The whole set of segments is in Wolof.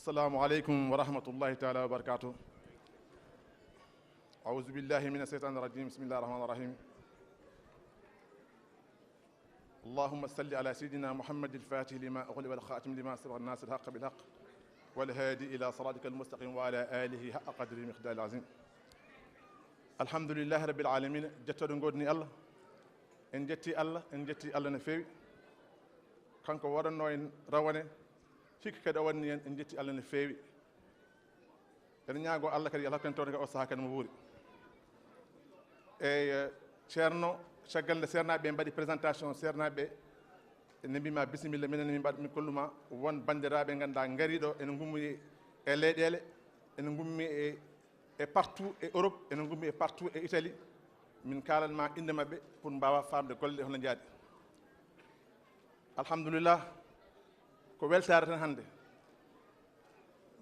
السلام عليكم ورحمة الله تعالى وبركاته. أعوذ بالله من الشيطان الرجيم. بسم الله الرحمن الرحيم. اللهم صل على سيدنا محمد الفاتح لما أغلق والخاتم لما سبق الناس الحق بالحق والهادي إلى صراطك المستقيم وعلى آله حق قدر المقدار العظيم. الحمد لله رب العالمين. جتر نقولني الله إن جتي الله نفي كان كوارن نوين روانه فيك كده واني إن جتي الله نفي تنياغو الله كري الله كان تورك أو ساكن مبوري شيرنو شغل سيرنا بين بدي بريزنتاسيون سيرنا بي نبي ما بسم الله من نبي بعد كل ما وان بندرا بين عند غريدو إن غومي إلى إن غومي partout et Europe et nous sommes partout et Italie min kalanma inde mabbe pour mbawa famde golle hono jaadi alhamdulillah ko weltare tan hande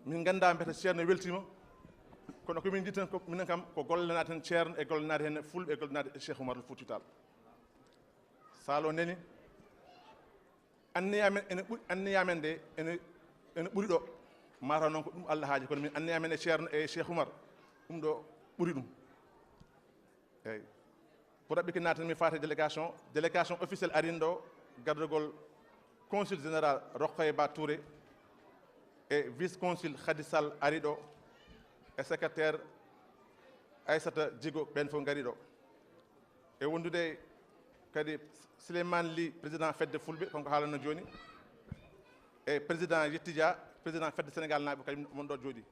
min ganda mbeta ceerno weltima kono ko min jitten ko minen kam ko gollenade tan ceerno e gollenade hen fulbe e gollenade Cheikh Oumar Foutiyou Tall salo neni anniyamen de ene ɓuri ɗo mataw noon ko ɗum Allah haaji kono min anniyamen e ceerno e Cheikh Oumar ɗum ɗo ɓuri ɗum eyyi pour raɓɓi ki naatan mi fate délégation officielle arin ɗo gardugol consul général Rokhaya Ba Touré et vice consul Khady Sall ari ɗo e secrétaire Aissata Djigo ɓen fof ngari ɗo e wondude kadi Souleymane Ly président fedde fulɓe konko haalanno joni e président Yetti Dia président fedde Sénégal naaɓe kañum mon ɗo jooɗi.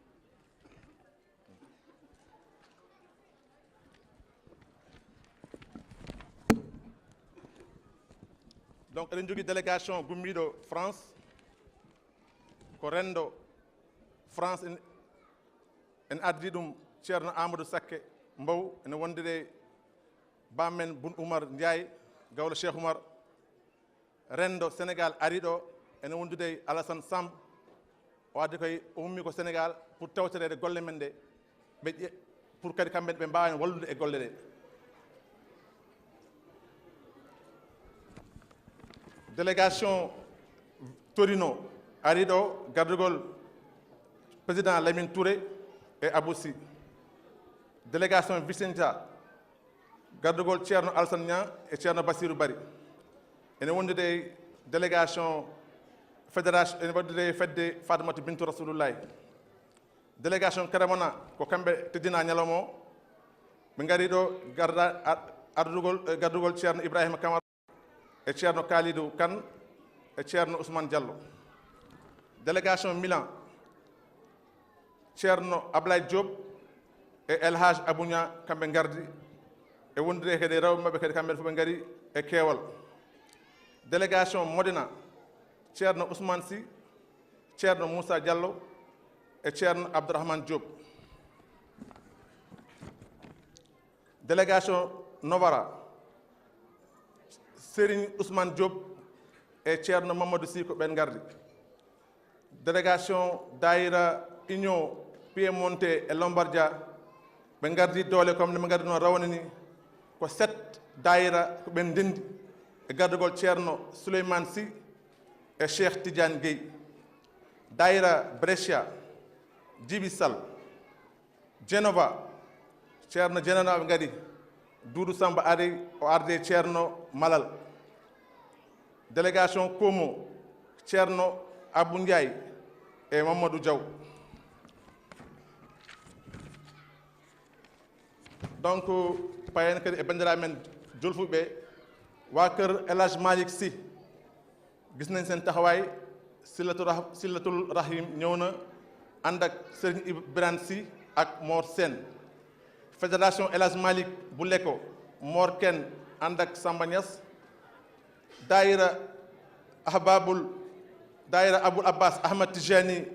Donc eɗen jogui délégation gummiɗo France ko rendo France en addi ɗum ceerno Amadou Sakke Mbow ene wondude bammen Boun Oumar Ndiaye gawlo Cheikh Oumar rendo Sénégal ari ɗo ene wondude Alassane Samb o addi koye o ummi ko Sénégal pour tawtorede golle men ɗe ɓe pour kadi kamɓe ɓe mbawa wallude e golle ɗe. Délégation Torino ari ɗo gardugol président Lamine Touré et Aboussi. Délégation Vicenza gardugol ceerno Alassane Niang et ceerno Bassirou Bari. Ene wondude délégation fédération ene wondude fedde Fatoumata Bintou Rasulullahi. Délégation Karamona ko kamɓe teddina ñalawma o ɓe ngari ɗo gardugol ceerno Ibrahima Camara e ceerno Kalidou Kane e ceerno Ousmane Diallo. Délégation Milan ceerno Ablaye Diop e El Hadj Abounia kamɓe gardi e wondude kadi rewɓe mabɓe kadi kamɓe fof ɓe ngari e keewal. Délégation Modena ceerno Ousmane Sy ceerno Moussa Diallo e ceerno Abdourahmane Diop. Délégation Novara Serigne Ousmane Diop et ceerno Mamadou Sy ko ɓen gardi. Délégation Daïra Union Piemonte et Lombardia ɓe gardi doole comme nde ɓe gardi noon rawane ni ko 7 daïra ko ɓen ndendi e gardugol ceerno Souleymane Sy e Cheikh Tidiane Gueye. Daïra Brescia Djibi Sall. Genova ceerno Jenana ɓe ngari Doudou Samba ari o arde ceerno Malal. Délégation Como ceerno Abou Ndiaye e Mamadou Diaw. Donc payen kadi e bandiraɓe men jolfuɓe wa kër El Hadj Malick Sy gis nañ seen taxawaay Sillatul Rahim ñëw na ànd ak Serigne Ibrahima Sy ak Mor Sène. Fédération El Hadj Malick bu Lekko Mor Ken ànd ak Samba Niass. Daïra Aboul Abbas Ahmad Tijani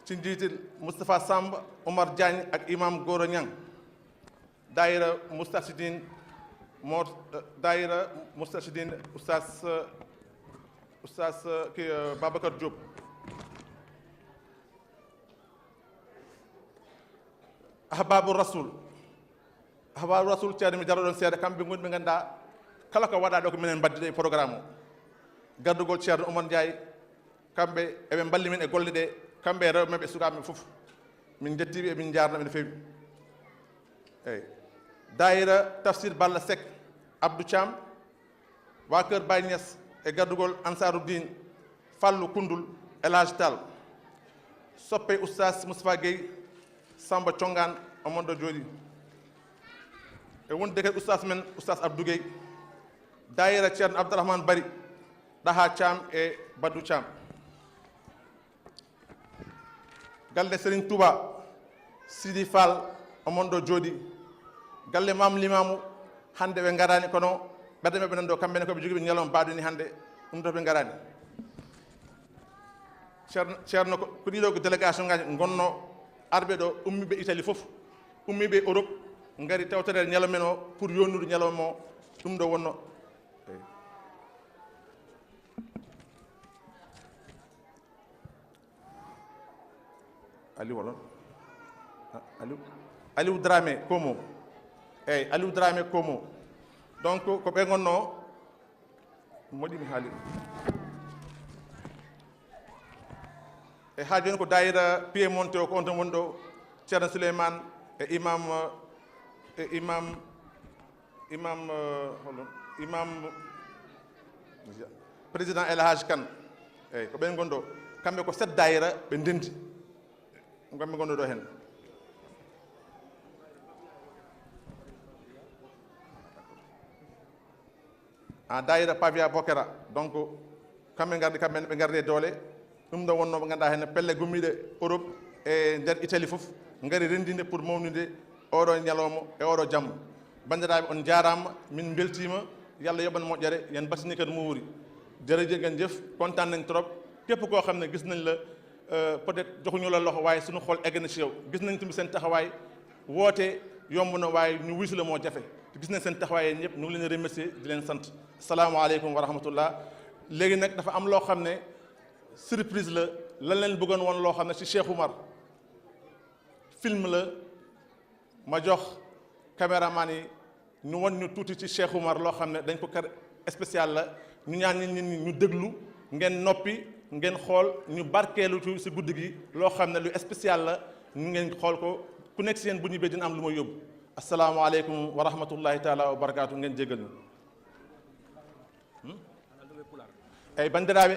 ci njiitil Moustapha Samb Omar Diagne ak imam Goro Niang. Daïra Moustarchidine oustaz Babacar Diop. Ahbabou Rasoul ceerno mi jaro ɗon seeɗa kamɓe gonɓe ganduɗa kala ko waɗa ɗo ko minen mbaddiɗo programme o gardugol ceerno Oumar Ndiaye kamɓe eɓe balli men e golle ɗe kamɓe e rewɓe maɓɓe e sukaaɓe maɓɓe fof min jettiɓe e min jarnaɓe no feewi eyyi dayira tafsir Balla Seck Abdou Thiam wa Kër Baye Niass e gardugol Ansaroudine Fallou Koundoul El Hadj Tall soppe oustas Moustapha Gueye Samba Thiongan omon ɗo jooɗi e wonde kadi oustas men oustas Abdou Gueye dayira ceerno Abdourahmane Bari Daha Thiam e Badou Thiam galle Serigne Touba Sidi Fall omon ɗo jooɗi galle Mam Limamou hande ɓe garani kono ɓerde maɓɓe nan ɗo kamɓene koɓe jogui ɓe ñalawma mbaɗo ni hande ɗum to ɓe garani ceerno ko ɗiɗo ko délégation ngaji gonno arɓe ɗo ummiɓe Italie foof ummiɓe Europe gari tawtorede ñalawma men o pour yonnude ñalawma o ɗum ɗo wonno Aliou wala Aliou Dramé Komo eyyi Aliou Dramé Komo donc ko ɓe gonno moƴƴimi haali e ha joni ko dayira Piemonte o ko on tan woni ɗo ceerno Souleymane e imam président El Hadj Kane eyyi ko ɓen gonɗo kamɓe ko 7 dayira ɓe ndendi kamɓe gonɗo ɗo hen dayira Pavia Bokera donc kamɓe gardi kamɓe ɓe gardi e doole ɗum ɗo wonno ɓe ganduɗa hen pelle gummiɗe Europe e nder Italie foof gari rendinde pour mawnude oɗo ñalawma e oɗo jamma bandiraɓe on jarama min beltima yallah yoɓan moƴƴere yen batini kadi mo wuuri jërëjëf jëf kontaan nañ trop képp koo xam ne gis nañ la peut-être joxuñu la loxo waaye suñu xool egg na ci yow gis nañ tamit seen taxawaay woote yomb na waaye ñu wuy si la moo jafe gis nañ seen taxawaay yéen ñëpp ñu ngi leen remercier di leen sant salaamaaleykum wa rahmatullah léegi nag dafa am loo xam ne surprise la lan leen bëggoon woon loo xam ne ci Cheikh Oumar film la ma jox caméraman yi ñu won ñu tuuti ci Cheikh Oumar loo xam ne dañ ko kar spécial la ñu ñaan nit ñi ñu déglu ngeen noppi ngeen xool ñu barkeelu ci guddi gi loo xam ne lu spécial la ñu ngeen xool ko ku nekk si yéen bu ñibbee dina am lu ma yóbbu asalaamaaleykum wa rahmatullahi taala wa barakaatu ngeen jégal ñu eyi bandiraɓe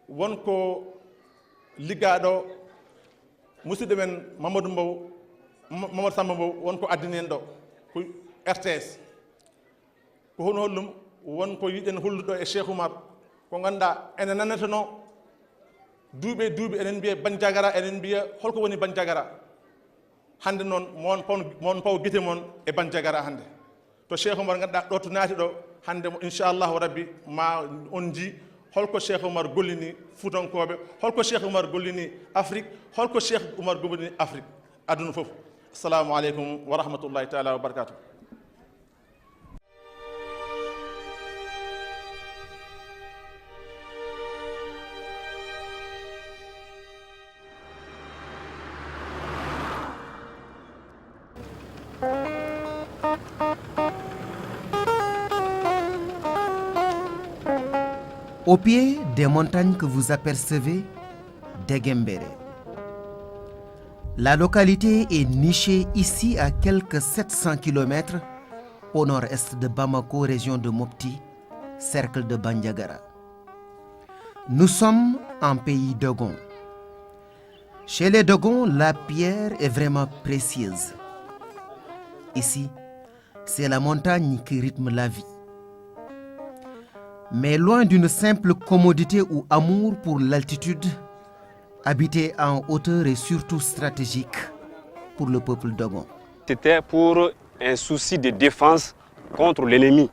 wonko liggaaɗo musidɗo men Mamadou Samba Mbow wonko addani en ɗo ko RTS ko hono hollum wonko yiɗen holluɗo e Cheikh Oumar ko ganduɗa ene nanetano duuɓe duuɓi enen mbiya Bandiagara enen mbiya holko woni Bandiagara hande noon mon paw guite moon e Bandiagara hande to Cheikh Oumar ganduɗa ɗo to naati ɗo hande mo inchallahu rabbi ma on ji holko Cheikh Oumar gollini Fuutankoɓe holko Cheikh Oumar gollini Afrique holko Cheikh Oumar gollini Afrique aduna foof assalamu aleykum wa rahmatullahi taala wa barakatuh. Au pied des montagnes que vous apercevez, Degembere. La localité est nichée ici à quelques 700 km au nord-est de Bamako, région de Mopti, cercle de Bandiagara. Nous sommes en pays Dogon. Chez les Dogons, la pierre est vraiment précieuse. Ici, c'est la montagne qui rythme la vie. Mais loin d'une simple commodité ou amour pour l'altitude, habiter en hauteur est surtout stratégique pour le peuple Dogon. C'était pour un souci de défense contre l'ennemi.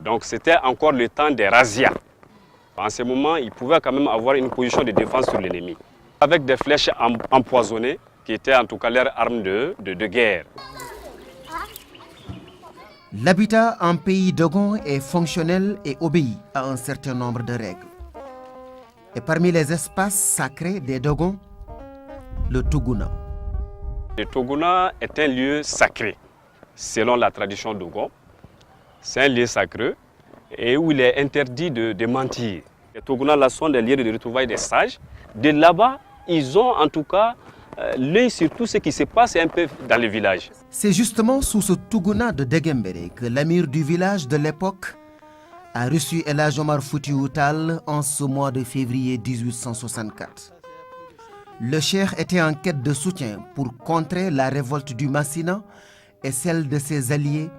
Donc c'était encore le temps des razzias. En ce moment, ils pouvaient quand même avoir une position de défense sur l'ennemi. Avec des flèches empoisonnées, qui étaient en tout cas leur arme de guerre. L'habitat en pays Dogon est fonctionnel et obéit à un certain nombre de règles. Et parmi les espaces sacrés des Dogons, le Tuguna. Le Tuguna est un lieu sacré, selon la tradition Dogon. C'est un lieu sacré et où il est interdit de mentir. Les Tuguna là sont des lieux de retrouvailles des sages. De là-bas, ils ont en tout cas l'œil sur tout ce qui se passe un peu dans le village. C'est justement sous ce Tougouna de Degembere que l'amir du village de l'époque a reçu El Hadj Omar Foutiyou Tall en ce mois de février 1864. Le cheikh était en quête de soutien pour contrer la révolte du Massina et celle de ses alliés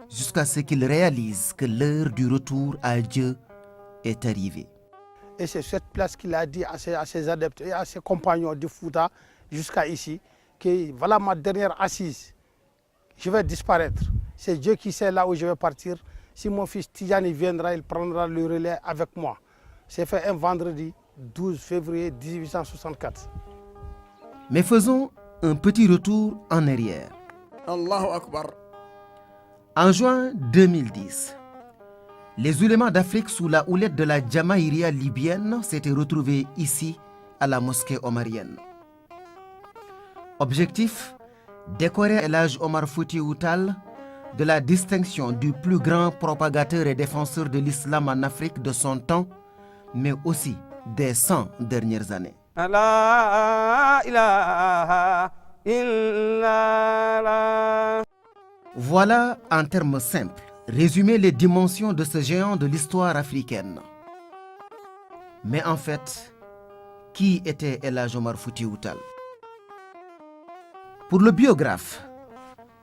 jusqu'à ce qu'il réalise que l'heure du retour à Dieu est arrivée. Et c'est cette place qu'il a dit à ses adeptes et à ses compagnons du Fouta jusqu'à ici, que voilà ma dernière assise, je vais disparaître. C'est Dieu qui sait là où je vais partir. Si mon fils Tidjani viendra, il prendra le relais avec moi. C'est fait un vendredi 12 février 1864. Mais faisons un petit retour en arrière. Allahu Akbar. En juin 2010, les ulémas d'Afrique sous la houlette de la Jamaïria libyenne s'étaient retrouvés ici, à la mosquée omarienne. Objectif, décorer El Hadj Omar Foutiyou Tall de la distinction du plus grand propagateur et défenseur de l'islam en Afrique de son temps, mais aussi des 100 dernières années. La ilaha illallah. Voilà, en termes simples, résumer les dimensions de ce géant de l'histoire africaine. Mais en fait, qui était El Hadj Omar Foutiyou Tall? Pour le biographe,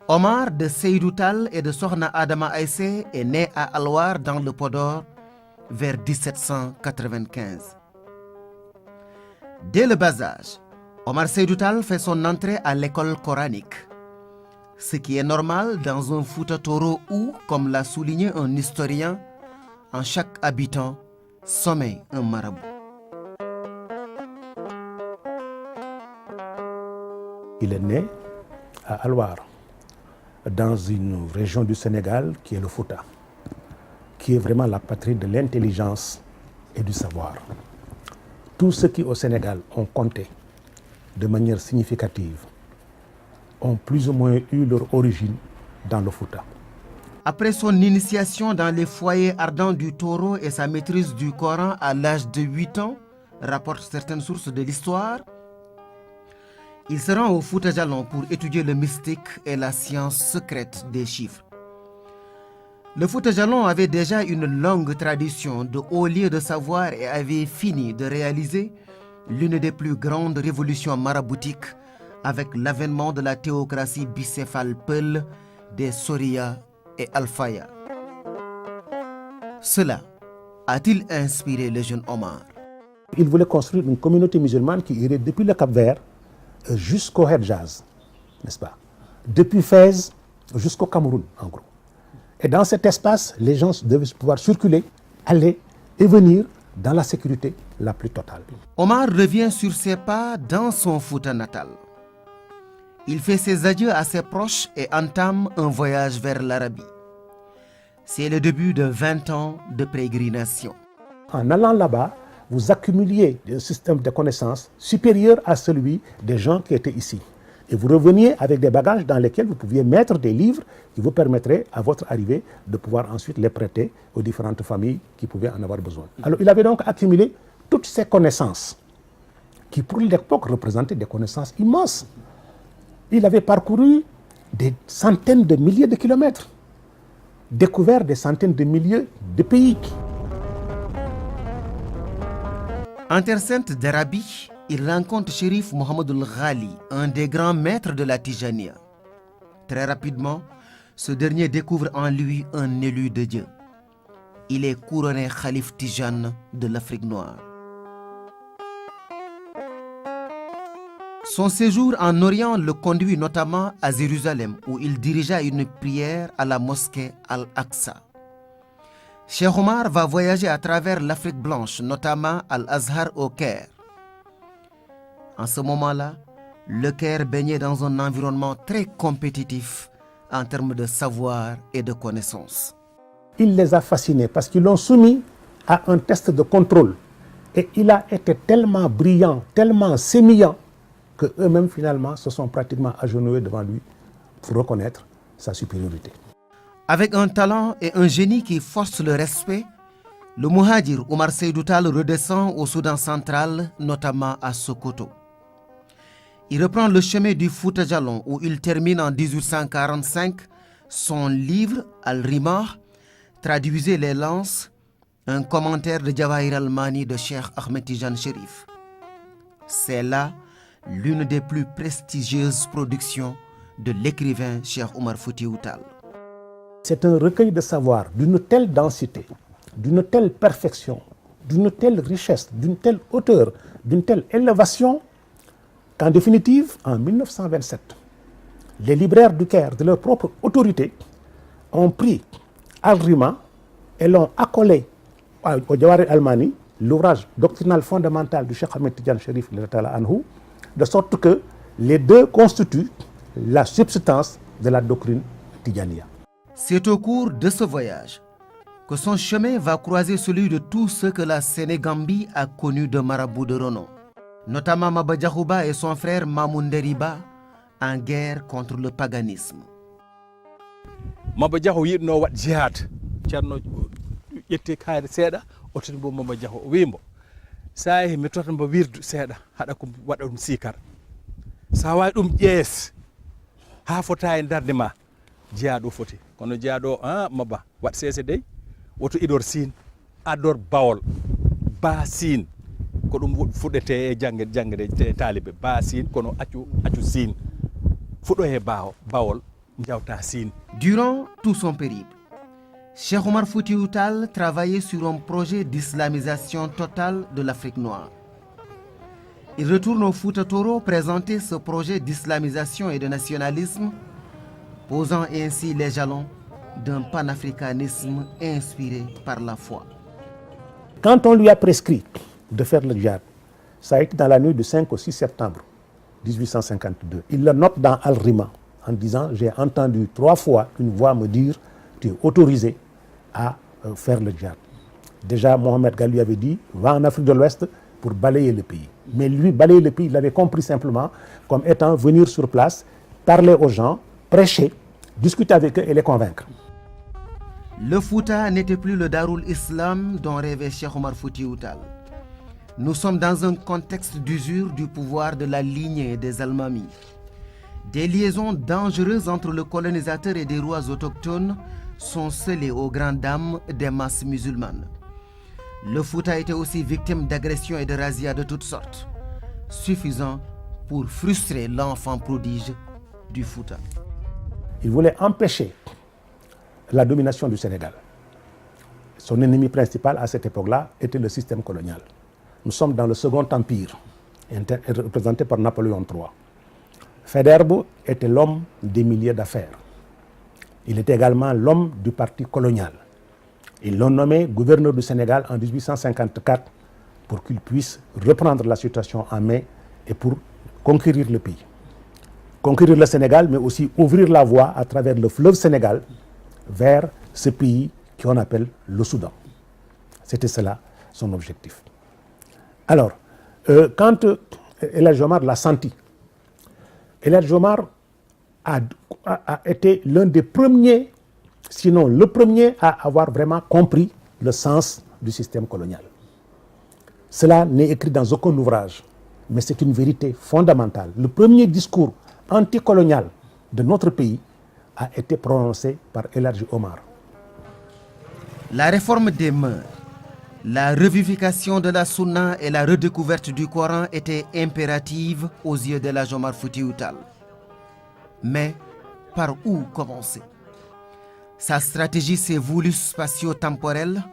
Omar de Seydou Tall et de Sokhna Adama Aïssé est né à Alwar dans le Podor vers 1795. Dès le bas âge, Omar Seydou Tall fait son entrée à l'école coranique. Ce qui est normal dans un Fouta Toro où, comme l'a souligné un historien, en chaque habitant sommeille un marabout. Il est né à Alwar, dans une région du Sénégal qui est le Fouta, qui est vraiment la patrie de l'intelligence et du savoir. Tous ceux qui au Sénégal ont compté de manière significative ont plus ou moins eu leur origine dans le Fouta. Après son initiation dans les foyers ardents du Taureau et sa maîtrise du Coran à l'âge de 8 ans, rapportent certaines sources de l'histoire, il se rend au Fouta Djallon pour étudier le mystique et la science secrète des chiffres. Le Fouta Djallon avait déjà une longue tradition de hauts lieux de savoir et avait fini de réaliser l'une des plus grandes révolutions maraboutiques avec l'avènement de la théocratie bicéphale Peul des Soria et Alfaya. Cela a-t-il inspiré le jeune Omar? Il voulait construire une communauté musulmane qui irait depuis le Cap-Vert jusqu'au Hedjaz, n'est-ce pas? Depuis Fès jusqu'au Cameroun, en gros. Et dans cet espace, les gens devaient pouvoir circuler, aller et venir dans la sécurité la plus totale. Omar revient sur ses pas dans son Fouta natal. Il fait ses adieux à ses proches et entame un voyage vers l'Arabie. C'est le début de 20 ans de pérégrination. En allant là-bas, vous accumuliez un système de connaissances supérieur à celui des gens qui étaient ici. Et vous reveniez avec des bagages dans lesquels vous pouviez mettre des livres qui vous permettraient, à votre arrivée, de pouvoir ensuite les prêter aux différentes familles qui pouvaient en avoir besoin. Alors, il avait donc accumulé toutes ces connaissances qui, pour l'époque, représentaient des connaissances immenses. Il avait parcouru des centaines de milliers de kilomètres, découvert des centaines de milliers de pays. En terre sainte d'Arabie, il rencontre Chérif Mohammedoul Ghali, un des grands maîtres de la Tijania. Très rapidement, ce dernier découvre en lui un élu de Dieu. Il est couronné Khalif Tijane de l'Afrique noire. Son séjour en Orient le conduit notamment à Jérusalem, où il dirigea une prière à la mosquée Al-Aqsa. Cheikh Omar va voyager à travers l'Afrique blanche, notamment Al-Azhar au Caire. En ce moment-là, le Caire baignait dans un environnement très compétitif en termes de savoir et de connaissances. Il les a fascinés parce qu'ils l'ont soumis à un test de contrôle. Et il a été tellement brillant, tellement sémillant, qu'eux-mêmes finalement se sont pratiquement agenouillés devant lui pour reconnaître sa supériorité. Avec un talent et un génie qui forcent le respect, le Muhajir Omar Seydou Tall redescend au Soudan central, notamment à Sokoto. Il reprend le chemin du Fouta Djallon où il termine en 1845 son livre Al-Rimah, traduisez les lances, un commentaire de Jawahir al-Mani de Cheikh Ahmed Tijan Chérif. C'est là l'une des plus prestigieuses productions de l'écrivain Cheikh Omar Foutiyou Tall. C'est un recueil de savoir d'une telle densité, d'une telle perfection, d'une telle richesse, d'une telle hauteur, d'une telle élévation qu'en définitive, en 1927, les libraires du Caire, de leur propre autorité, ont pris Al-Rimah et l'ont accolé au Jawahir al-Mani, l'ouvrage doctrinal fondamental du Cheikh Ahmed Tidiane Chérif, de sorte que les deux constituent la substance de la doctrine tidjaniya. C'est au cours de ce voyage que son chemin va croiser celui de tous ceux que la Sénégambie a connus de marabouts de renom, notamment Maba Diakhou Ba et son frère Mamoun Nderiba en guerre contre le paganisme. Maba Diakhou yiɗno wat jihad ceerno ƴetti kaari seeɗa o tini mbo Maba Diakhou o wimo sa yehi mi tota mbo wirdu seeɗa haɗa ko waɗa ɗum sikar sa wawi ɗum ƴees ha fota e darde ma jihad o foti kono jihad o Maba wat sese dey woto idor Sine ador Bawol ba Sine ko ɗum fuɗɗete e jangde taliɓe ba Sine kono accu Sine fuɗɗo e Bawol njawta Sine. Durant tout son périple, Cheikh Omar Foutiyou Tall travaillait sur un projet d'islamisation totale de l'Afrique noire. Il retourne au Fouta Toro présenter ce projet d'islamisation et de nationalisme, posant ainsi les jalons d'un panafricanisme inspiré par la foi. Quand on lui a prescrit de faire le djihad, ça a été dans la nuit du 5 au 6 septembre 1852. Il le note dans Al-Rimah en disant « J'ai entendu 3 fois une voix me dire « Tu es autorisé à faire le djihad ». Déjà, Mohamed Ghali lui avait dit « Va en Afrique de l'Ouest pour balayer le pays ». Mais lui, balayer le pays, il l'avait compris simplement comme étant venir sur place, parler aux gens, prêcher, discuter avec eux et les convaincre. Le Fouta n'était plus le Darul Islam dont rêvait Cheikh Omar Foutiyou Tall. Nous sommes dans un contexte d'usure du pouvoir de la lignée des Almami. Des liaisons dangereuses entre le colonisateur et des rois autochtones sont scellées aux grandes dames des masses musulmanes. Le Fouta était aussi victime d'agressions et de razzias de toutes sortes, suffisant pour frustrer l'enfant prodige du Fouta. Il voulait empêcher la domination du Sénégal. Son ennemi principal à cette époque-là était le système colonial. Nous sommes dans le Second Empire, représenté par Napoléon III. Faidherbe était l'homme des milliers d'affaires. Il était également l'homme du parti colonial. Ils l'ont nommé gouverneur du Sénégal en 1854 pour qu'il puisse reprendre la situation en main et pour conquérir le pays. Conquérir le Sénégal, mais aussi ouvrir la voie à travers le fleuve Sénégal vers ce pays qu'on appelle le Soudan. C'était cela son objectif. Alors, quand El Hadj Omar l'a senti, El Hadj Omar a été l'un des premiers, sinon le premier, à avoir vraiment compris le sens du système colonial. Cela n'est écrit dans aucun ouvrage, mais c'est une vérité fondamentale. Le premier discours anticolonial de notre pays a été prononcé par El Hadj Omar. La réforme des mœurs, la revivification de la Sunna et la redécouverte du Coran étaient impératives aux yeux d'El Hadj Omar Foutiyou Tall. Mais par où commencer? Sa stratégie s'est voulue spatio-temporelle.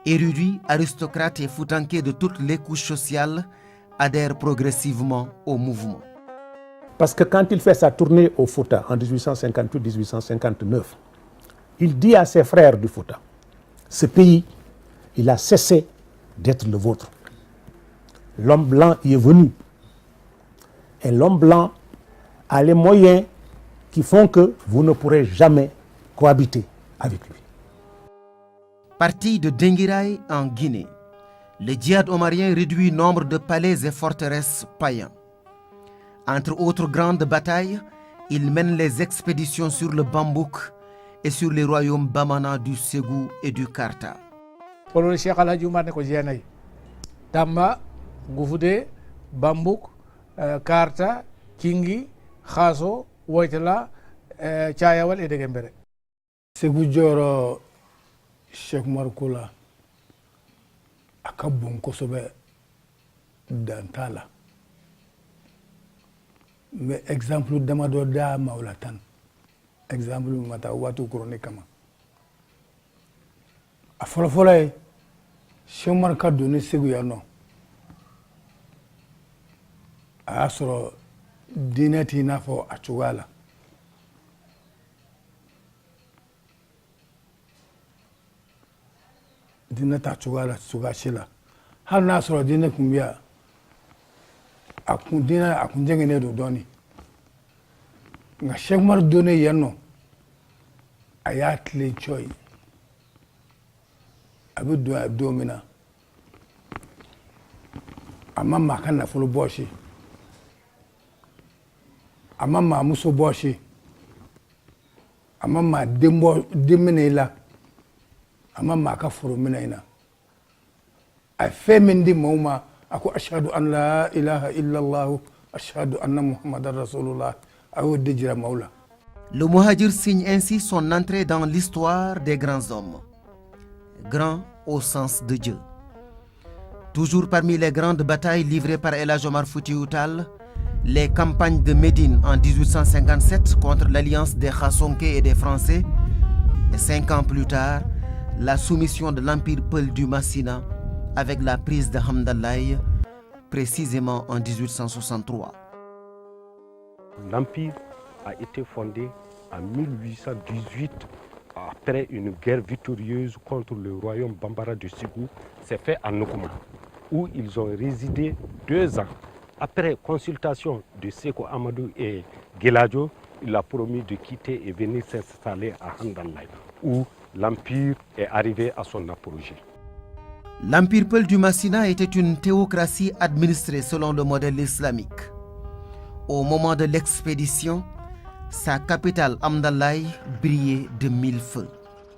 Érudits, aristocrates et foutankés de toutes les couches sociales adhèrent progressivement au mouvement. Parce que quand il fait sa tournée au Fouta en 1858-1859, il dit à ses frères du Fouta, ce pays, il a cessé d'être le vôtre. L'homme blanc y est venu. Et l'homme blanc a les moyens qui font que vous ne pourrez jamais cohabiter avec lui. Parti de Denguiraï en Guinée, le djihad omarien réduit nombre de palais et forteresses païens. Entre autres grandes batailles, il mène les expéditions sur le Bambouk et sur les royaumes Bamana du Ségou et du Karta. Pour le Cheikh El Hadj Omar ne ko jeenayi Tamba, Goufoudé, Bambouk, Karta, Kingi, Khaso, Woitela, Chayawal et Degembere. Segujoro Cheikh Markoula akabon kosobe dantala. Mais exemple damado da maulatan. Exemple mata watu kurone kama. A fɔlɔfɔlɔ Cheikh Umar ka donni Segu yan nɔ a y'a sɔrɔ diinɛ t'i n'a fɔ a cogoya la. Diinɛ t'a cogoya la cogoya si la. Hali n'a sɔrɔ diinɛ tun bɛ yan diinɛ a kun jɛngɛnen don dɔɔnin. Nka Cheikh Umar donnen yan nɔ a y'a tilen cɔ ye. A bɛ don min na a ma maa ka nafolo bɔsi a ma maa muso bɔsi a ma maa den minɛ i la a ma maa ka foro minɛ i la a ye fɛn min di maaw ma a ko ashhadu an la ilaha illallah ashhadu anna muhammadan rasulullah a y'o de jira maaw la. Le Muhajir signe ainsi son entrée dans l'histoire des grands hommes. Grand au sens de Dieu. Toujours parmi les grandes batailles livrées par El Hadj Omar Foutiyou Tall, les campagnes de Médine en 1857 contre l'alliance des Khassonké et des Français, et 5 ans plus tard, la soumission de l'Empire Peul du Massina avec la prise de Hamdallaye, précisément en 1863. L'Empire a été fondé en 1818 après une guerre victorieuse contre le royaume Bambara de Ségou. C'est fait à Nkouma, où ils ont résidé 2 ans. Après consultation de Sékou Amadou et Geladjo, il a promis de quitter et venir s'installer à Hamdallaye, où l'Empire est arrivé à son apogée. L'Empire Peul du Massina était une théocratie administrée selon le modèle islamique. Au moment de l'expédition, sa capitale Hamdallaye brillait de 1000 feux.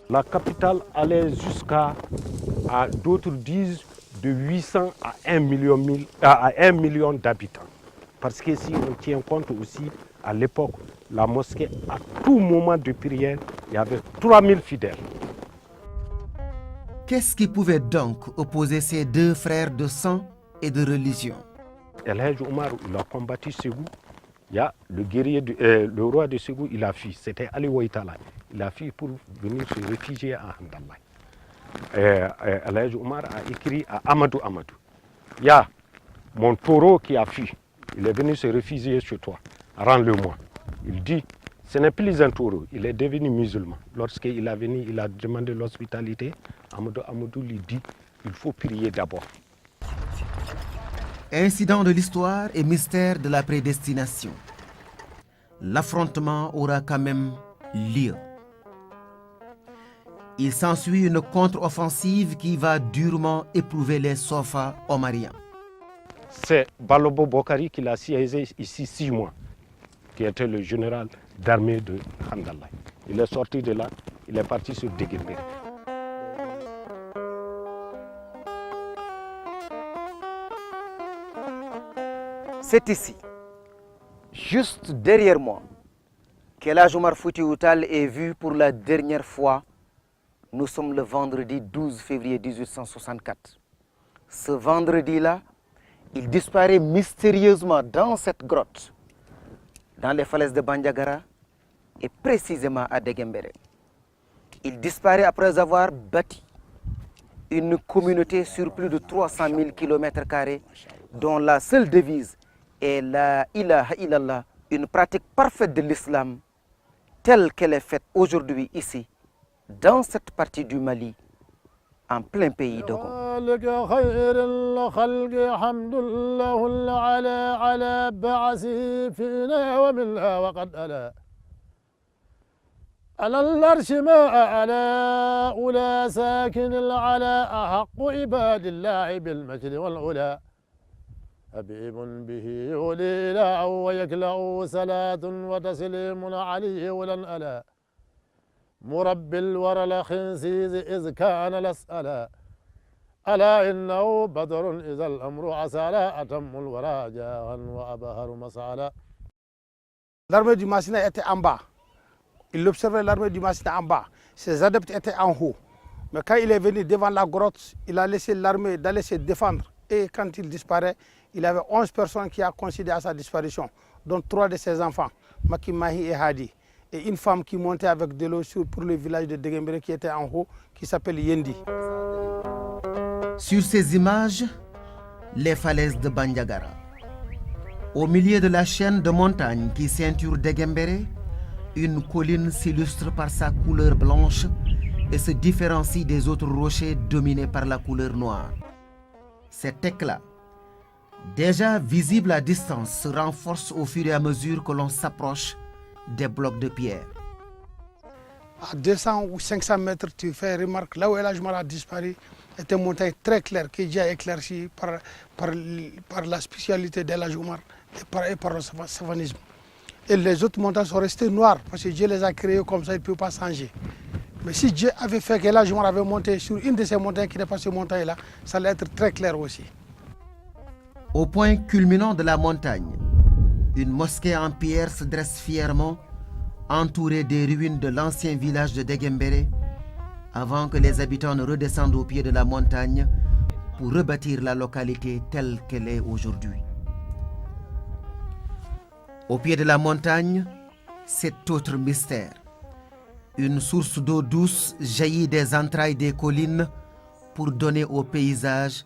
La capitale allait jusqu'à, d'autres disent, de 800 à 1 million d'habitants. Parce que si on tient compte aussi, à l'époque, la mosquée, à tout moment de prière, il y avait 3000 fidèles. Qu'est-ce qui pouvait donc opposer ces 2 frères de sang et de religion? El Hadj Omar, il a combattu Ségou. Il y a le guerrier, le roi de Ségou, il a fui. C'était Ali Waitala. Il a fui pour venir se réfugier à Hamdallaye. El Hadj Omar a écrit à Amadou Amadou. Il y a mon taureau qui a fui. Il est venu se réfugier chez toi. Rends-le-moi. Il dit, ce n'est plus un taureau. Il est devenu musulman. Lorsqu'il est venu, il a demandé l'hospitalité. Amadou Amadou lui dit, il faut prier d'abord. Incident de l'histoire et mystère de la prédestination. L'affrontement aura quand même lieu. Il s'ensuit une contre-offensive qui va durement éprouver les Sofa omariens. C'est Balobo Bokari qui l'a siégé ici 6 mois, qui était le général d'armée de Hamdallaye. Il est sorti de là, il est parti sur Degembere. C'est ici, juste derrière moi, qu'El Hadj Omar Foutiyou Tall est vu pour la dernière fois. Nous sommes le vendredi 12 février 1864. Ce vendredi-là, il disparaît mystérieusement dans cette grotte, dans les falaises de Bandiagara et précisément à Degembere. Il disparaît après avoir bâti une communauté sur plus de 300 000 km², dont la seule devise est la ilaha illallah, une pratique parfaite de l'islam telle qu'elle est faite aujourd'hui ici, dans cette partie du Mali, en plein pays d'Ogon. على العرش ما على أولى ساكن العلا أحق عباد الله بالمجد والعلا حبيب به يولي لا ويكلأ صلاة وتسليم عليه ولن ألا مربي الورى الخنسيز إذ كان لسألا ألا إنه بدر إذا الأمر عسالا أتم الورى جاها وأبهر مسالا. L'armée du Massina était en bas. Il observait l'armée du Massina en bas. Ses adeptes étaient en haut. Mais quand il est venu devant la grotte, il a laissé l'armée d'aller se défendre. Et quand il disparaît, il avait 11 personnes qui ont considéré à sa disparition, dont 3 de ses enfants, Maki, Mahi et Hadi. Et une femme qui montait avec de l'eau pour le village de Degembere qui était en haut, qui s'appelle Yendi. Sur ces images, les falaises de Bandiagara. Au milieu de la chaîne de montagnes qui ceinture Degembere, une colline s'illustre par sa couleur blanche et se différencie des autres rochers dominés par la couleur noire. Cet éclat, déjà visible à distance, se renforce au fur et à mesure que l'on s'approche des blocs de pierre. À 200 ou 500 mètres, tu fais remarque, là où El Hadj Omar a disparu, était une montagne très claire qui est déjà éclaircie par la spécialité d'El Hadj Omar et par le savanisme. Et les autres montagnes sont restées noires parce que Dieu les a créées comme ça, il ne peut pas changer. Mais si Dieu avait fait que El Hadj Omar avait monté sur une de ces montagnes qui n'est pas cette montagne-là, ça allait être très clair aussi. Au point culminant de la montagne, une mosquée en pierre se dresse fièrement, entourée des ruines de l'ancien village de Degembere, avant que les habitants ne redescendent au pied de la montagne pour rebâtir la localité telle qu'elle est aujourd'hui. Au pied de la montagne, cet autre mystère. Une source d'eau douce jaillit des entrailles des collines pour donner au paysage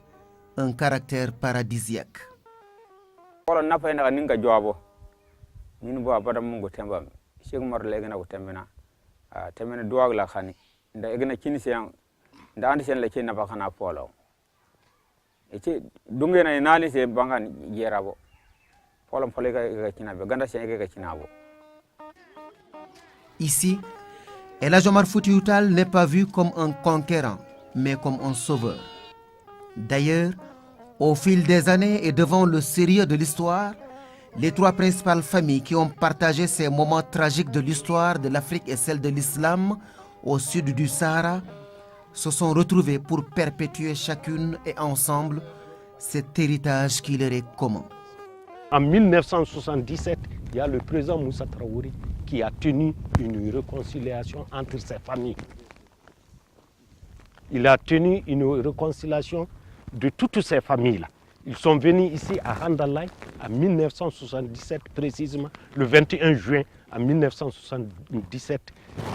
un caractère paradisiaque. Ici, El Hadj Omar Foutiyou Tall n'est pas vu comme un conquérant, mais comme un sauveur. D'ailleurs, au fil des années et devant le sérieux de l'histoire, les 3 principales familles qui ont partagé ces moments tragiques de l'histoire de l'Afrique et celle de l'islam au sud du Sahara se sont retrouvées pour perpétuer chacune et ensemble cet héritage qui leur est commun. En 1977, il y a le président Moussa Traoré qui a tenu une réconciliation entre ces familles. Il a tenu une réconciliation de toutes ces familles-là. Ils sont venus ici à Handalay en 1977, précisément le 21 juin en 1977.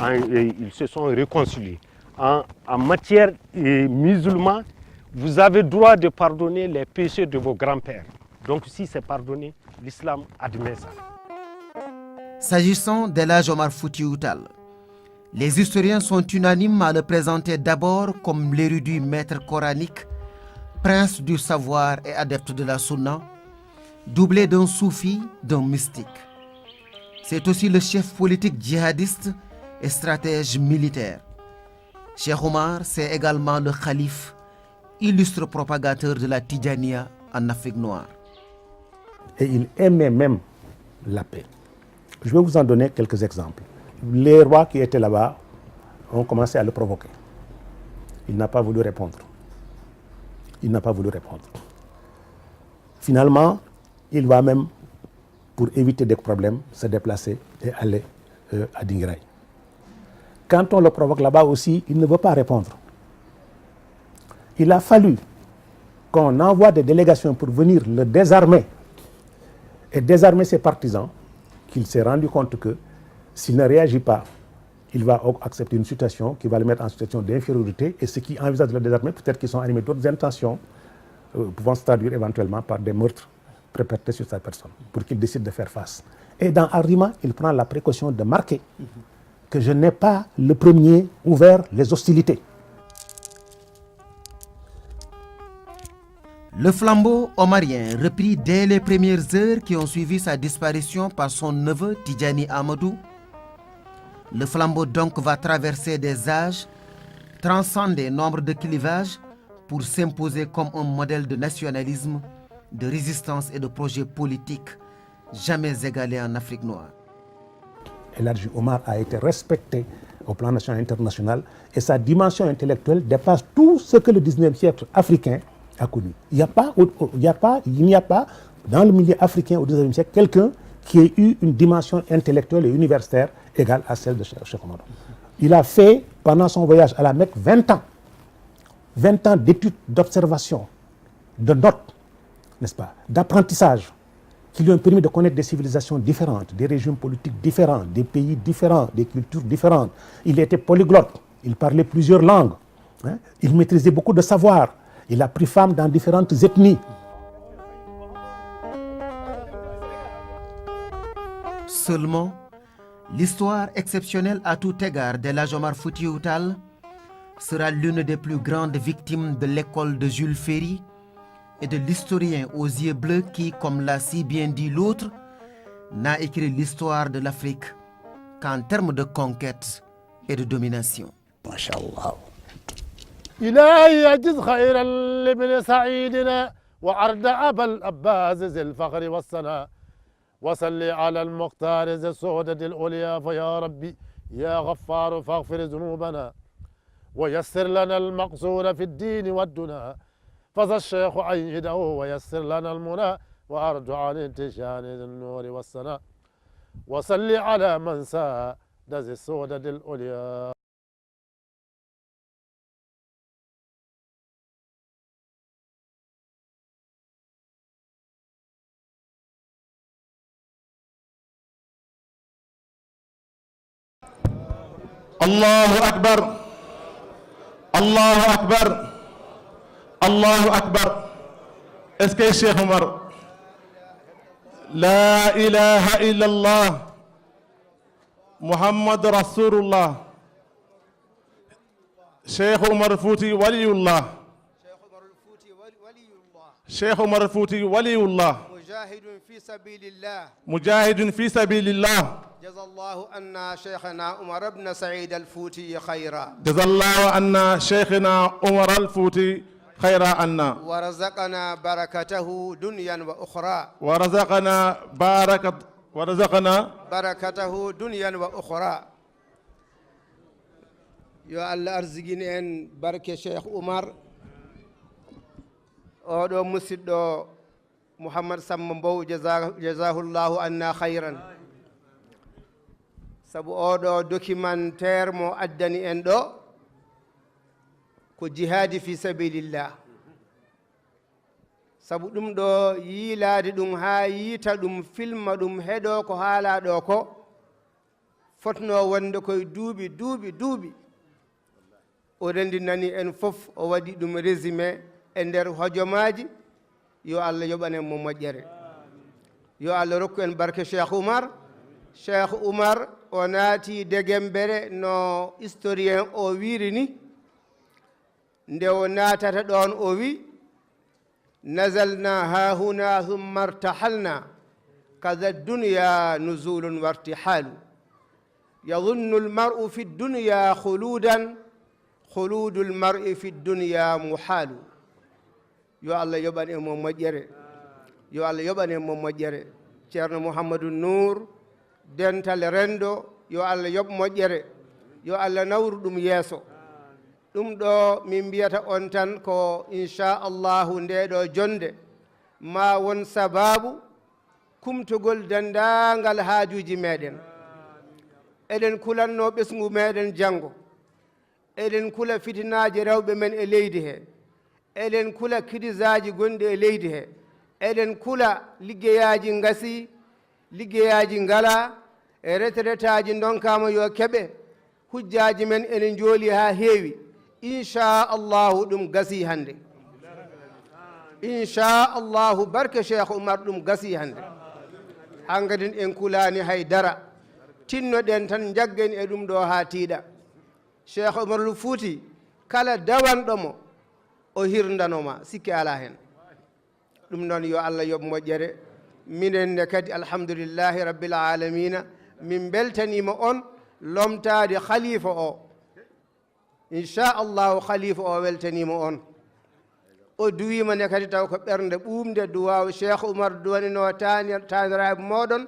Ils se sont réconciliés. En matière musulmane, vous avez droit de pardonner les péchés de vos grands-pères. Donc si c'est pardonné, l'islam admet ça. S'agissant d'El Hadj Omar Foutiyou Tall, les historiens sont unanimes à le présenter d'abord comme l'érudit maître coranique, prince du savoir et adepte de la sunna, doublé d'un soufi, d'un mystique. C'est aussi le chef politique djihadiste et stratège militaire. Cheikh Omar, c'est également le calife, illustre propagateur de la Tidjaniya en Afrique noire. Et il aimait même la paix. Je vais vous en donner quelques exemples. Les rois qui étaient là-bas ont commencé à le provoquer. Il n'a pas voulu répondre. Finalement, il va même, pour éviter des problèmes, se déplacer et aller à Dinguiraye. Quand on le provoque là-bas aussi, il ne veut pas répondre. Il a fallu qu'on envoie des délégations pour venir le désarmer et désarmer ses partisans, qu'il s'est rendu compte que s'il ne réagit pas, il va accepter une situation qui va le mettre en situation d'infériorité, et ceux qui envisagent de le désarmer, peut-être qu'ils sont animés d'autres intentions, pouvant se traduire éventuellement par des meurtres perpétrés sur sa personne, pour qu'il décide de faire face. Et dans Arima, il prend la précaution de marquer que je n'ai pas le premier ouvert les hostilités. Le flambeau omarien, repris dès les premières heures qui ont suivi sa disparition par son neveu Tidjani Amadou, le flambeau donc va traverser des âges, transcender nombre de clivages pour s'imposer comme un modèle de nationalisme, de résistance et de projet politique jamais égalé en Afrique noire. El Hadj Omar a été respecté au plan national et international, et sa dimension intellectuelle dépasse tout ce que le 19e siècle africain a connu. Il n'y a pas dans le milieu africain au 19e siècle quelqu'un qui ait eu une dimension intellectuelle et universitaire égale à celle de Cheikh Omar. Il a fait, pendant son voyage à la Mecque, 20 ans d'études, d'observations, de notes, n'est-ce pas, d'apprentissage, qui lui ont permis de connaître des civilisations différentes, des régimes politiques différents, des pays différents, des cultures différentes. Il était polyglotte, il parlait plusieurs langues, hein? Il maîtrisait beaucoup de savoirs, il a pris femme dans différentes ethnies. Seulement, l'histoire exceptionnelle à tout égard d'El Hadj Omar Foutiyou Tall sera l'une des plus grandes victimes de l'école de Jules Ferry et de l'historien aux yeux bleus qui, comme l'a si bien dit l'autre, n'a écrit l'histoire de l'Afrique qu'en termes de conquête et de domination. Masha'Allah. إلهي أجز خيرا لابن سعيدنا وأرد أبا الأباز ذي الفخر والثناء وصل على المختار ذي السودة العليا فيا ربي يا غفار فاغفر ذنوبنا ويسر لنا المقصود في الدين والدنا فذا الشيخ أيده ويسر لنا المنى وأرجو عن انتشان النور والثناء وصل على من ساد ذي السودة العليا. الله أكبر الله أكبر الله أكبر. Est-ce que Cheikh Omar, لا إله إلا الله محمد رسول الله شيخ عمر الفوتي ولي الله شيخ عمر الفوتي ولي الله مجاهد في سبيل الله مجاهد في سبيل الله. جزا الله أن شيخنا عمر بن سعيد الفوتي خيرا. جزا الله أن شيخنا عمر الفوتي خيرا عنا. ورزقنا بركته دنيا وأخرى. ورزقنا بركته دنيا وأخرى. يا الله أرزقين أن بركة شيخ عمر أودو مسيدو محمد سمبو جزاه الله عنا خيرا. sabu oɗo documentaire mo addani en ɗo ko jihadi fi sabilillah. sabu ɗum ɗo yiilade ɗum ha yiita ɗum filma ɗum heɗo ko haala ɗo ko fotno wonde koye duuɓi o rendinani en fof o waɗi ɗum résumé e nder hojomaji. yo Allah yoɓanen mo moƴƴere, yo Allah rokku en barke Cheikh Oumar. Cheikh Oumar o naati degembere no historien o wiiri ni, nde o naatata ɗon o wi nazalna ha huna thumma irtahalna kada dunya nuzulun wartihalu yadhunnu almar'u fi dunya khuludan khuludu almar'i fi dunya muhalu. yo Allah yoɓan en mo moƴƴere, yo Allah yoɓan en mo moƴƴere. ceerno Mouhamadou Nour dental rendo, yo Allah yoɓ moƴƴere, yo Allah nawru ɗum yeeso. ɗum ɗo min mbiyata on tan ko inchallahu ndeɗo jonde ma won sababu kumtogol dendagal haajuji meɗen. eɗen kulanno ɓesgu meɗen janggo, eɗen kula fitinaji rewɓe men e leydi he, eɗen kula kidisaji gonɗi e leydi he, eɗen kula liggeyaji gasi, liggeyaji ngala, e retraitaji donkama yo keɓe, hujjaji men ene jooli ha heewi. inchallahu ɗum gasi hande, inchallahu barke Cheikh Oumar ɗum gasi hande. hangadin en kulani haydara, tinnoɗen tan jaggen e ɗum ɗo ha tiiɗa. Cheikh Oumar lu Fouti kala dawanɗomo o hirdanoma, sikki ala hen. ɗum noon yo Allah yoɓ moƴƴere. minen ne kadi alhamdulillahi rabbil alamina min beltanima on lomtade khalifa o. inchallahu khalifa o weltanima on, o duwima ne kadi taw ko ɓernde ɓumde duwaw Cheikh Oumar duwanino taniraɓe moɗon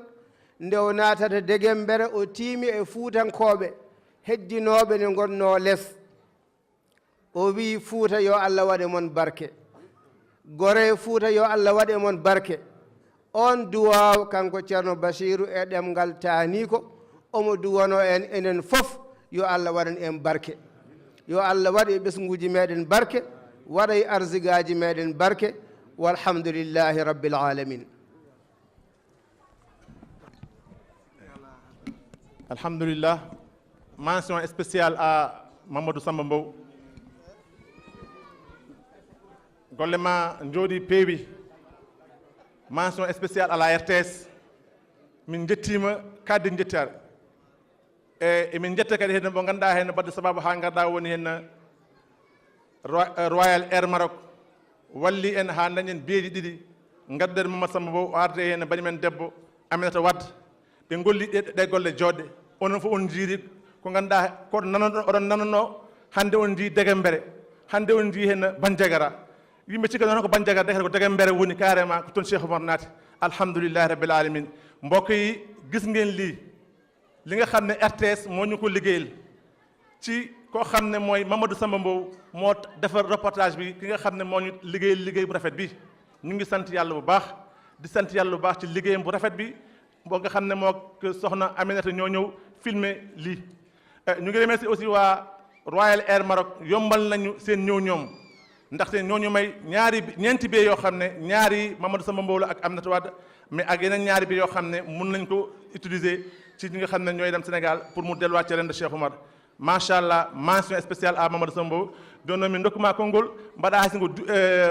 nde o natata degembere o tiimi e fuutankoɓe heddinoɓe ne gonno less o wi Fuuta yo Allah waɗe mon barke Gore Fuuta yo Allah waɗe mon barke on duwaw kanko ceerno Bachirou e ɗemgal taani ko omo duwano en enen fof yo Allah waɗan en barke yo Allah waɗe e ɓesguji meɗen barke waɗa e arsigaji meɗen barke walhamdulillahi rabbil alamin. Alhamdulillah. Mention spéciale à Mamadou Samba Mbow. Golle ma jooɗi peewi. Mention spéciale à la RTS. Min jettima kadde jettare. Emin jetta kadi hen mo ganduɗa hen badde sababu ha garɗa woni hen Royal Air Maroc walli en ha dañen beeji ɗiɗi gaddere Mamadou Samba Mbow o arde hen banimen debbo Aminata Wade ɓe golli ɗe golle joɗɗe onon fof on jiiri ko ganduɗa koɗo nanano oɗon nanano hande on jii Degembere hande on jii hen Bandiagara yimɓe cikka noon ko Bandiagara dekata ko Degembere woni carrément ko toon Cheikh Oumar naati alhamdoulillahi rabbil alamin mbokk yi gis ngeen lii li nga xam ne RTS moo ñu ko liggéeyal ci koo xam ne mooy Mamadou Samba Mbow moo defar reportage bi ki nga xam ne moo ñu liggéeyal liggéey bu rafet bi ñu ngi sant yàlla bu baax di sant yàlla bu baax ci liggéeyam bu rafet bi boo nga xam ne moo soxna Aminata ñoo ñëw filmer lii ñu ngi remercier aussi waa Royal Air Maroc yombal nañu seen ñëw ñoom ndaxte ñoo ñu may ñeenti bee yoo xam ne ñaari Mamadou Samba Mbow la ak Aminata Wade mais ak yeneen ñaari bi yoo xam ne mun nañ ko utiliser ci ñi nga xam ne ñooy dem Sénégal pour mu delluwaat ci ren de Cheikh Oumar machallah mention spéciale à Mamadou Samba Mbow donno min dokkuma konngol mbaɗa hay singo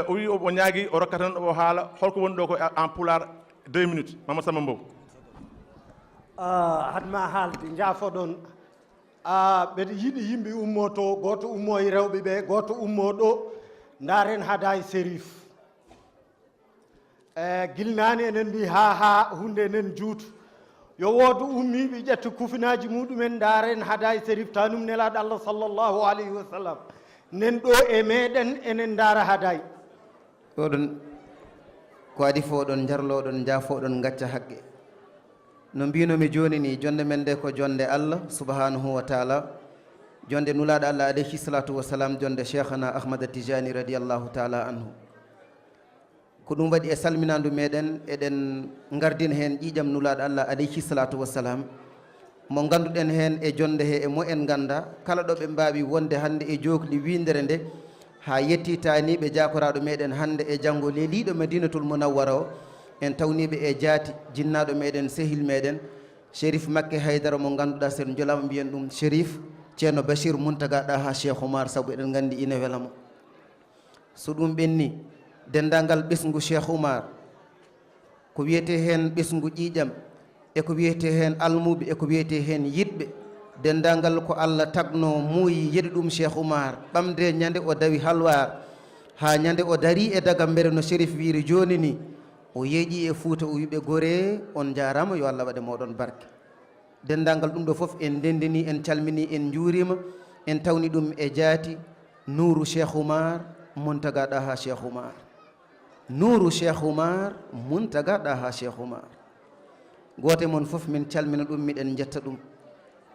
o wi o ñaagui o rokka tan o haala holko woni ɗo ko en pulaar 2 minutes Mamadou Samba Mbow hadma haalde jaafoɗon ɓeɗe yiɗi yimɓe ummo to goto ummo e rewɓe ɓe goto ummo ɗo daren hada e sérif gilnani enen mbi ha hunde enen juutu yo woodu ummiɓe ƴetta kufinaji muɗumen daren hada e sérif tanum nelaɗo Allah sallllahu alayhi wa sallam nen ɗo e meɗen enen dara haday oɗon ko adi fo oɗon jarloɗon jaafoɗon gacca haqqe no mbinomi joni ni jonde men nde ko jonde Allah subhanahu wa taala jonde nulaɗo Allah alayhi salatu wassalam jonde cheikhana Ahmada Tijani radiallahu taala anhu ko ɗum waɗi e salminandu meɗen eɗen gardina hen ƴiƴam nulaɗo Allah alayhi salatu wassalam mo ganduɗen hen e jonde he e mo en ganda kala ɗo ɓe mbawi wonde hande e jokli windere nde ha yettitaniɓe jakoraɗo meɗen hande e janggo leliɗo Madinatul Munawwara o en tawniɓe e jaati jinnaɗo meɗen sehil meɗen Chérif Makke Haydara mo ganduɗa sen jolama mbiyen ɗum Chérif ceerno Bachir Muntaga ɗaha Cheikh Oumar saabu eɗen gandi ina welamo so ɗum ɓenni dendagal ɓesgu Cheikh Oumar ko wiyete hen ɓesgu ƴiƴam e ko wiyete hen almuɓe e ko wiyete hen yiɗɓe dendagal ko Allah tagno muuyi yeɗi ɗum Cheikh Oumar ɓamde ñande o dawi halwar ha ñande o dari e Dagambere no Chérif wiiri joni ni o yeeƴi e Fouta o wiɓe Gore on jarama yo Allah waɗe moɗon barke dendagal ɗum ɗo foof en dendini en calmini en juurima en tawni ɗum e jaati Nourou Cheikh Oumar Muntaga ɗaha Cheikh Oumar Nourou Cheikh Oumar Muntaga ɗaha Cheikh Oumar gote mon foof min calmina ɗum miɗen jetta ɗum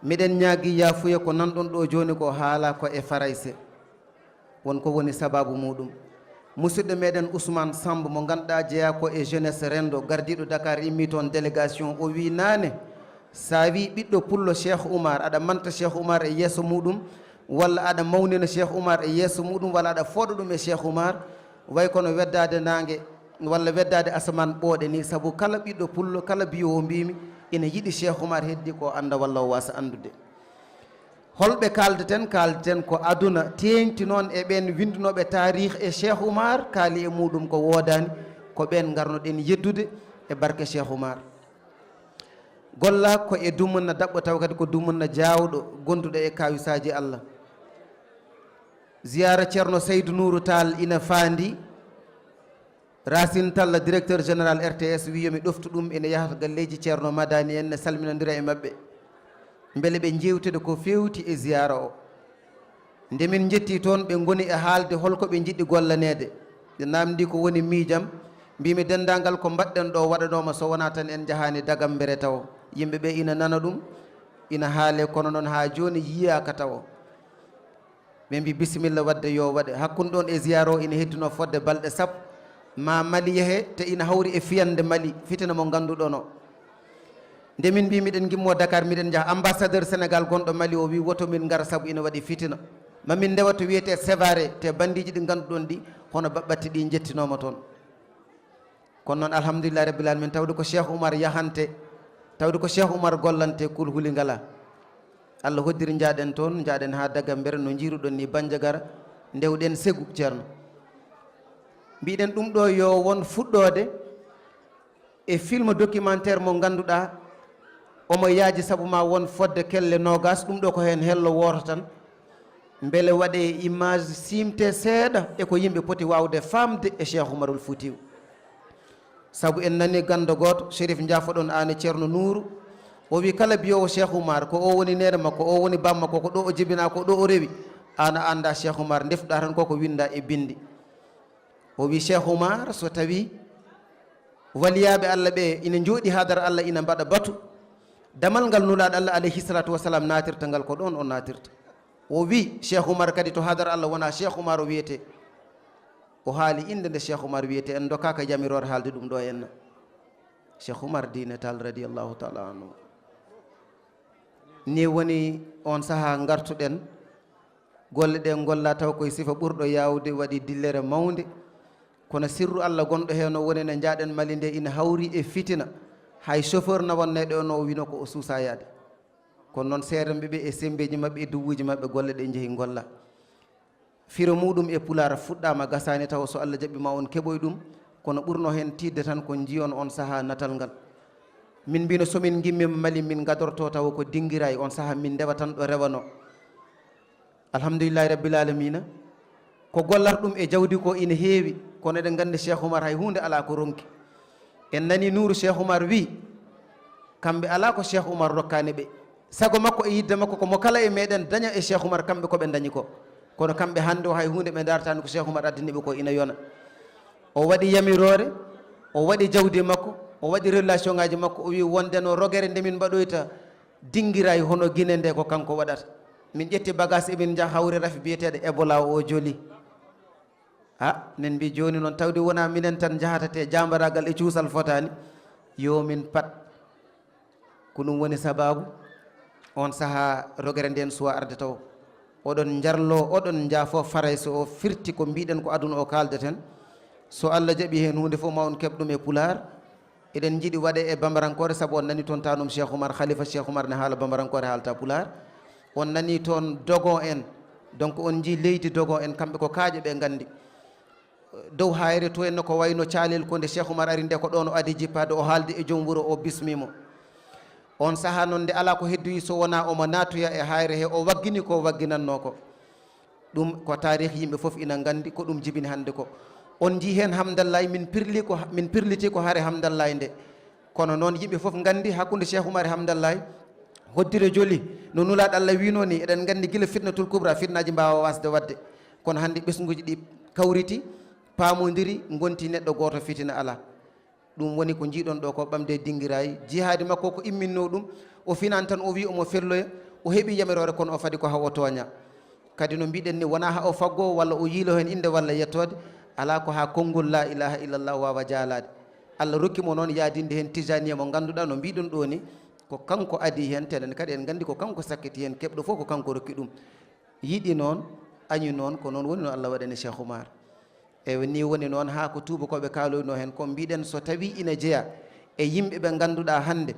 miɗen ñaagui yafuya ko nanɗon ɗo joni ko haala ko e farayse wonko woni sababu muɗum musidɗo meɗen Ousmane Samb mo ganduɗa jeeya ko e jeunesse rendo gardiɗo Dakar immi toon délégation o wi nane sa wi ɓiɗɗo pullo Cheikh Oumar aɗa manta Cheikh Oumar e yesso muɗum walla aɗa mawnina Cheikh Oumar e yesso muɗum walla aɗa fooɗa ɗum e Cheikh Oumar way kono weddade nangue walla weddade asaman ɓooɗe ni saabu kala ɓiɗɗo pullo kala biyowo mbimi ina yiɗi Cheikh Oumar heddi ko anda walla o wasa andude holɓe kaldeten ko aduna teŋti noon e ɓen windunoɓe tarih e Cheikh Oumar kaali e muɗum ko wodani ko ɓen garnoɗen yeddude e barke Cheikh Oumar golla ko e dumunna dabɓo taw kadi ko dumunna jawɗo gonduɗo e kawisaji Allah ziyara ceerno Seydou Nourou Tall ina fandi Racine Talla directeur général RTS wiyomi ɗoftu ɗum ene yahata galleji ceerno Madani en ne salminodira e mabɓe beele ɓe jewtide ko fewti e ziyara o nde min jetti toon ɓe goni e haalde holko ɓe jiɗɗi gollanede ɓe namdi ko woni miijam mbimi dendagal ko mbaɗɗen ɗo waɗanoma so wona tan en jahani Dagambere taw yimɓeɓe ina nana ɗum ina haale kono noon ha joni yiyaka taw ɓe mbi bisimilla wadde yo waɗe hakkude ɗon e ziyare o ina heddino fodde balɗe sappo ma Mali yeehe te ina hawri e fiyande Mali fitina mo ganduɗon o nde min mbi miɗen gimmo Dakar miɗen jaaha ambassadeur Sénégal gonɗo Mali o wi woto min gara saabu ina waɗi fitina mamin ndewa to wiyete sévaré te bandiji ɗi ganduɗon ɗi hono baɓɓatti ɗi jettinoma toon kono noon alhamdulillah rabbil alamin tawde ko Cheikh Oumar yahante tawde ko Cheikh Oumar gollante kulhuli ngala Allah hoddiri jaaɗen toon jaaɗen ha daga mbere no jiiruɗon ni Bandiagara ndewɗen segu ceerno mbiɗen ɗum ɗo yo won fuɗɗode e film documentaire mo ganduɗa omo yaaji saabu ma won fodde kelle nogas ɗum ɗo ko hen hello woto tan beele waɗe image simte seeɗa e ko yimɓe poti wawde famde e Cheikh Oumarul Foutiou saabu en nani gando goto Chérif Ndiafoɗon ane ceerno Nourou o wi kala biyowo Cheikh Oumar ko o woni nene makko o woni bamma ko ɗo o jibina ko ɗo o rewi ana anda Cheikh Oumar defɗa tan koko winda e bindi o wi Cheikh Oumar so tawi waliyaɓe Allah ɓe ina jooɗi hadara Allah ina mbaɗa batu damal ngal nulaɗo Allah alayhi salatu wasalam natirta ngal ko ɗon o natirta o wi Cheikh Oumar kadi to hadara Allah wona Cheikh Oumar o wiyete o haali inde nde Cheikh Oumar wiyete en dokkaka jamirore haalde ɗum ɗo henna Cheikh Oumar Dine Tall radiallahu taala anhu ni woni on saaha gartuɗen golle ɗe golla taw koye sifa ɓurɗo yawde waɗi dillere mawde kono sirru Allah gonɗo hen o woni ne jaaɗen Mali nde ina hawri e fitina hay chauffeur nawonneɗo on o wino ko o suusayade kono noon seeɗa ɓe e sembeji mabɓe e duwuji mabɓe golle ɗe jeehi golla firo muɗum e pulara fuɗɗama gasani taw so Allah jaɓɓima on keɓoy ɗum kono ɓurno hen tidde tan ko jiyon on saaha natal ngal min mbino somin gimmima Mali min gadorto taw ko dinguiray on saaha min ndewa tan ɗo rewano alhamdulillahi rabbil alamina ko gollat ɗum e jawdi ko ina heewi kono eɗen gandi Cheikh Oumar hay hunde ala ko ronki en nani Nourou Cheikh Oumar wi kamɓe ala ko Cheikh Oumar rokkani ɓe sago makko e yidde makko komo kala e meɗen daña e Cheikh Oumar kamɓe koɓe dañi ko kono kamɓe hande o hay hunde ɓe dartani ko Cheikh Oumar addaniɓe ko ina yona o waɗi yamirore o waɗi jawdi makko o waɗi relation ngaji makko o wi wondeno rogere nde min mbaɗoyta dinguiray hono guine nde ko kanko waɗata min ƴetti bagage emin jaa hawre rafi biyeteɗo Ebola o jooli ha nen mbi joni noon tawde wona minen tan jahatate jambaragal e cuusal fotani yo min pat ko ɗum woni sababu on saaha rogere nden suwa arde taw oɗon jarlo oɗon jaafo faray so o firti ko mbiɗen ko aduna o kaldeten so Allah jaɓi hen hunde fof ma on keɓ ɗum e pular eɗen jiiɗi waɗe e bambarankore saabu on nani toon tanum Cheikh Oumar khalifa Cheikh Oumar ne haala bambarankore haalta pular on nani toon dogon en donc on jii leydi dogon en kamɓe ko kaaƴe ɓe gandi dow hayre to en ko wayno caalel ko nde Cheikh Oumar ari nde ko ɗon o adi jippade o haalde e joom wuuro o bismimo on saaha noon nde ala ko heddoyi so wona omo natoya e hayre he o waggini ko wagginanno ko ɗum ko tarih yimɓe foof ina gandi ko ɗum jibini hande ko on jii hen hamdallahi min pirliti ko haare hamdallahi nde kono noon yimɓe foof gandi hakkude Cheikh Oumar e hamdallahi hoddire joli no nulaɗo Allah wino ni eɗen gandi guila fitnatul kubra fitnaji mbawa wasde wadde kono hande ɓesguji ɗi kawriti pamodiri gonti neɗɗo goto fitina ala ɗum woni ko jiiɗon ɗo ko ɓamde dinguirayi jihadi makko ko imminno ɗum o finan tan o wi omo felloya o heeɓi yamirore kono o faadi ko hawo toña kadi no mbiɗen ni wona ha o faggo walla o yiilo hen inde walla yettode ala ko ha konngol la ilaha illallah wawa jaalade Allah rokkimo noon yaadinde hen tijaniya mo ganduɗa no mbiɗon ɗo ni ko kanko adi hen tenen kadi en gandi ko kanko sakkiti hen keɓɗo fof ko kanko rokki ɗum yiɗi noon añi noon ko noon woni no Allah waɗani Cheikh Oumar e ni woni noon ha ko tuuba koɓe kaloyno hen ko mbiɗen so tawi ina jeeya e yimɓe ɓe ganduɗa hande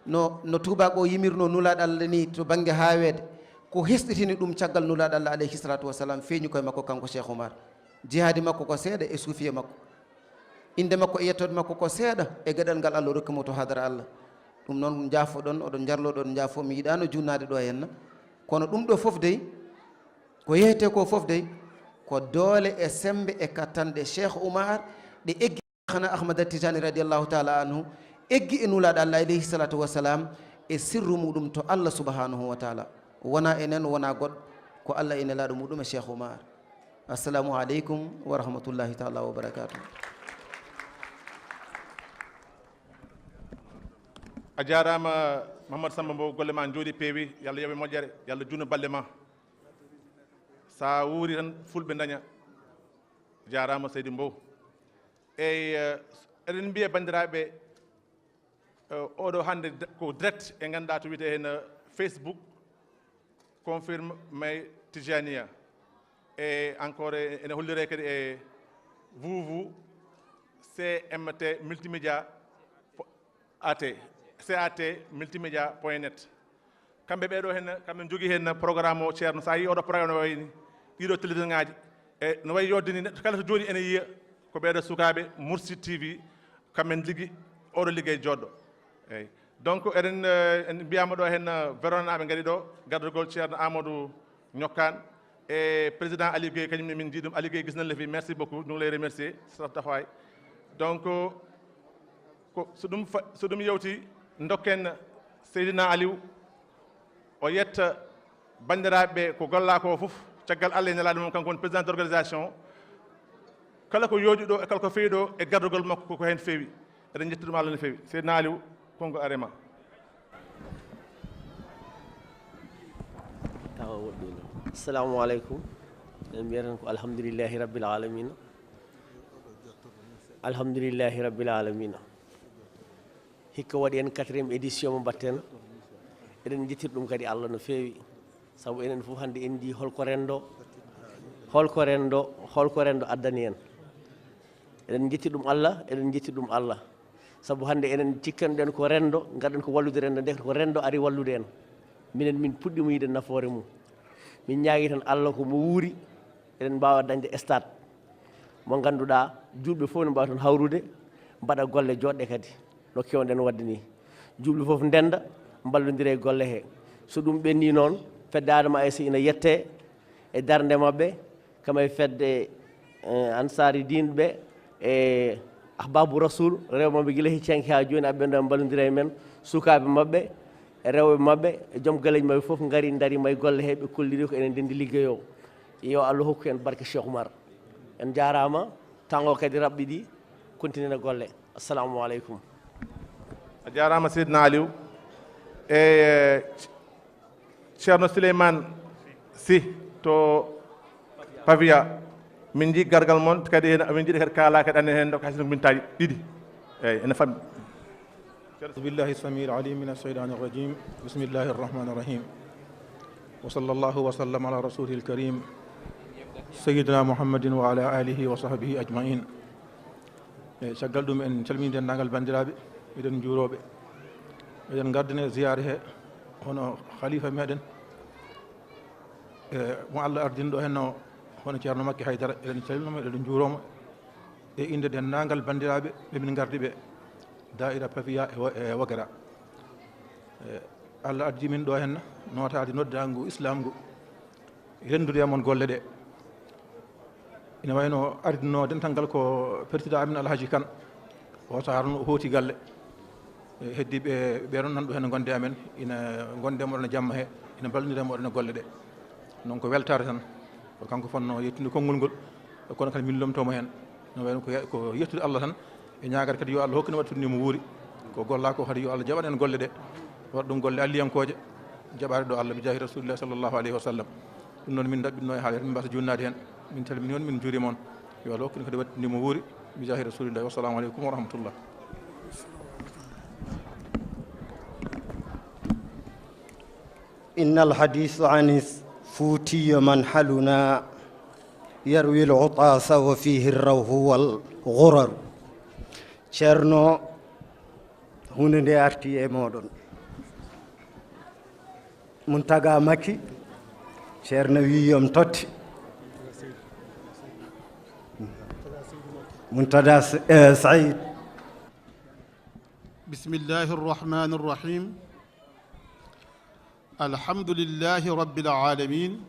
no tubaɓo yimirno nulaɗo Allah ni to banggue hawede ko hesɗitini ɗum caggal nulaɗo Allah alayhi salatu wasalam feeñi koye makko kanko Cheikh Oumar jihadi makko ko seeɗa e suufiya makko inde makko e yettode makko ko seeɗa e gueɗal ngal Allah rokkimo to hadara Allah ɗum noon jaafoɗon oɗon jarloɗon jaafo mi yiɗano junnade ɗo henna kono ɗum ɗo foof dey ko yeyete ko foof dey ko doole e sembe e kattanɗe Cheikh Oumar ɗe eggi hana Ahmada Tijani radiallahu taala anhu eggi e nulaɗo Allah alayhi salatu wasalam e sirru muɗum to Allah subhanahu wa taala wona enen wona goɗɗo ko Allah ene laaɗo muɗum e Cheikh Oumar assalamu aleykum wa rahmatullahi taala wa barakatuh. a jarama Mamadou Samba Mbow golle ma jooɗi peewi yalla yoɓe moƴƴere yalla junno balle ma sa wuuri tan fulɓe daña jarama Seydi Mbow eyi eɗen mbiya bandiraɓe oɗo hande ko direct e ganduɗa to wiyete hen Facebook confirme may Tijania et encore ene hollire kadi e vous CMT multimédia AT CAT multimédia.net kamɓe ɓeɗo hen kamɓe jogui hen programme o ceerno sa yi oɗo programme no wayni ɗiɗo télévision ngaji e no wayi yodde ni neɗɗo kala to joni ene yiya ko ɓeɗo sukaɓe Mourchid TV kamɓe ligui oɗo ligguey joɗɗo eyyi donc eɗen en mbiyama ɗo hen véronaɓe gaari ɗo gardugol ceerno Amadou Ñokkane et président Aliou Gueye kañum min jiiɗum Aliou Gueye gisnalle fi merci beaucoup ñu ngi lay remercier sa taxawaay donc ko so ɗum yewti dokken Seydina Aliou o yetta bandiraɓe ko golla ko foof caggal Allah e nelaɗo mum kanko woni président d' organisation kala ko yooɗi ɗo e kala ko feewi ɗo e gardugol makko ko hen feewi eɗen jetti ɗum Allah no feewi Seydina Aliou konko arema assalamu aleykum en mbiyatan ko alhamdulillahi rabbil alamina alhamdulillahi rabbil alamina hikka waɗi en 4e édition mo mbatten eɗen jettir ɗum kadi Allah no feewi saabu enen fof hannde en ndi holko rendo addani en eɗen jetti ɗum Allah eɗen jetti ɗum Allah saabu hannde enen cikkanɗen ko rendo garɗen ko wallude rendo nde ko rendo ari wallude en minen min puɗɗimo yiide nafoore mum min ñaagui tan Allah ko mo wuuri eɗen mbawa dañde stade mo ganduɗa julɓe fof ne mbawa toon hawrude mbaɗa golle joɗɗe kadi no kewɗen wadde ni julɓe fof ndenda mballodire e golle he so ɗum ɓenni noon fedde Adama Aissa ina yette e darde mabɓe kama e fedde ansari din ɓe e ahbabou rasoul rewɓe guila heccenke ha joni aɓe ɓe mballodira e men sukaɓe mabɓe e rewɓe mabɓe e joom galleji mabɓe foof gaari darima e golle he ɓe kolliri ko enen ndendi ligguey o yo Allah hokku en barke Cheikh Oumar en jarama tango kadi rabɓiɗi continue golle assalamu aleykum a jarama Seydina Aliou e ceerno Souleymane Sy to Pavia min jii gargal moon kadi min jiiɗi kadi kaala kadi anen hen ɗo ko hayso mintaji ɗiɗi eyyi ene famɗi أعوذ بالله السميع العليم من الشيطان الرجيم بسم الله الرحمن الرحيم وصلى الله وسلم على رسوله الكريم سيدنا محمد وعلى آله وصحبه أجمعين caggal ɗum en calmini dendagal bandiraɓe eɗen juuroɓe eɗen gardine ziyare he hono khalifa meɗen mo Allah ardini ɗo henno hono ceerno Makky Haydara eɗen calminoma eɗen juuromo e inde dendagal bandiraɓe ɓemin gardi ɓe daira Pavia e Wagara Allah addi min ɗo henna notade noddangu islam ngu rendude mon golle ɗe ina wayno ardino dental ko pertida amin Alhaji Kane o saarno hooti galle heddiɓe ɓe ɗon nan ɗo hen gonde amen ina gondemo ɗon jamma he ina ballodiramoɗon e golle ɗe donc ko weltare tan ko kanko fonno yettude konngol ngol kono kadi min lomtomo hen no wayno ko yettude Allah tan e ñagata kadi yo Allah hokkino wattudnimo wuuri ko golla ko kadi yo Allah jaɓan en golle ɗe waɗa ɗum golle alliyankoje jaɓade ɗo Allah bi jahi rasulillah sallllahu alayhi wa sallam ɗum noon min daɓɓinno e haalede min mbasa junnade hen min calmini on min juurima on yo Allah hokkino kadi wattudnimo wuuri bi jahi rasulillah wassalamu aleykum wa rahmatullah إن الحديث عن الفوتي من حلنا يروي العطاس وفيه الروح والغرر ceerno hunde nde arti e moɗon Muntaga Macky ceerno wi yom totti Muntada Saïd بسم الله الرحمن الرحيم الحمد لله رب العالمين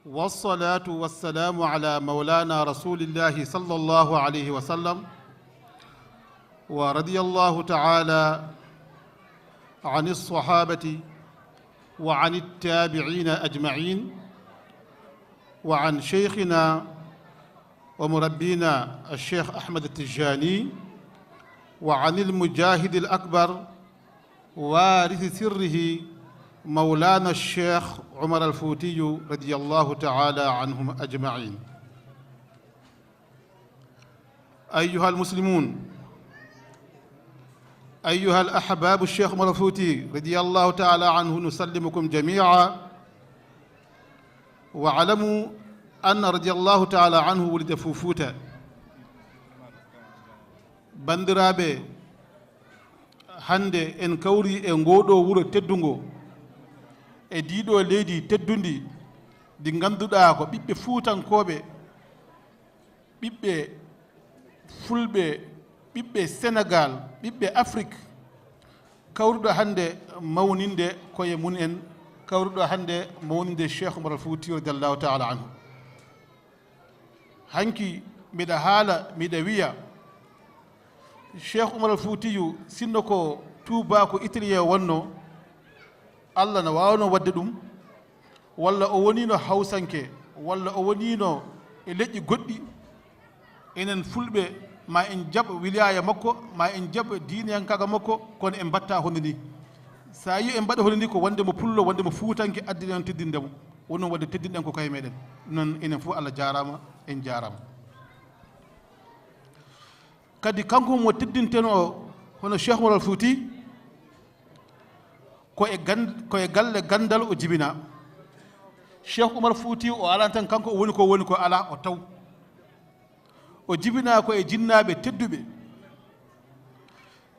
والصلاة والسلام على مولانا رسول الله صلى الله عليه وسلم ورضي الله تعالى عن الصحابة وعن التابعين أجمعين وعن شيخنا ومربينا الشيخ أحمد التجاني وعن المجاهد الأكبر وارث سره مولانا الشيخ عمر الفوتي رضي الله تعالى عنهم أجمعين. أيها المسلمون، أيها الأحباب، الشيخ عمر الفوتي رضي الله تعالى عنه نسلمكم جميعا، واعلموا أن رضي الله تعالى عنه ولد فوفوتا. بندرابي hande en kawri e ngoɗo wuro teddungo e diɗo leydi teddundi ndi ganduɗa ko ɓiɓɓe fuutankoɓe, ɓiɓɓe fulɓe, ɓiɓɓe sénégal, ɓiɓɓe afrique, kawruɗo hande mawninde koye mun en, kawruɗo hande mawninde cheikh oumar al fouti radiallahu taala anhu. hanki mbiɗa haala mbiɗa wiya cheikh oumar al foutiyu sinno ko tubako italien wonno, allah no wawno wadde ɗum, walla o wonino hawsanke, walla o wonino e leƴƴi goɗɗi, enen fulɓe ma en jaɓa wilaya makko, ma en jaɓa diiniyankaga makko, kono en mbatta honde ndi. sa yi en mbaɗa honde ndi ko wonde mo pullo, wonde mo fuutanke addine on teddindemo, wonno wadde teddinɗen ko kaye meɗen. noon enen fof allah jarama, en jarama. kadi kanko mo teddinten o hono cheikh oumar al fouti koye galle gandal o jibina. cheikh oumar fouti o ala tan kanko o woni ko ala o taw o jibina ko e jinnaɓe tedduɓe,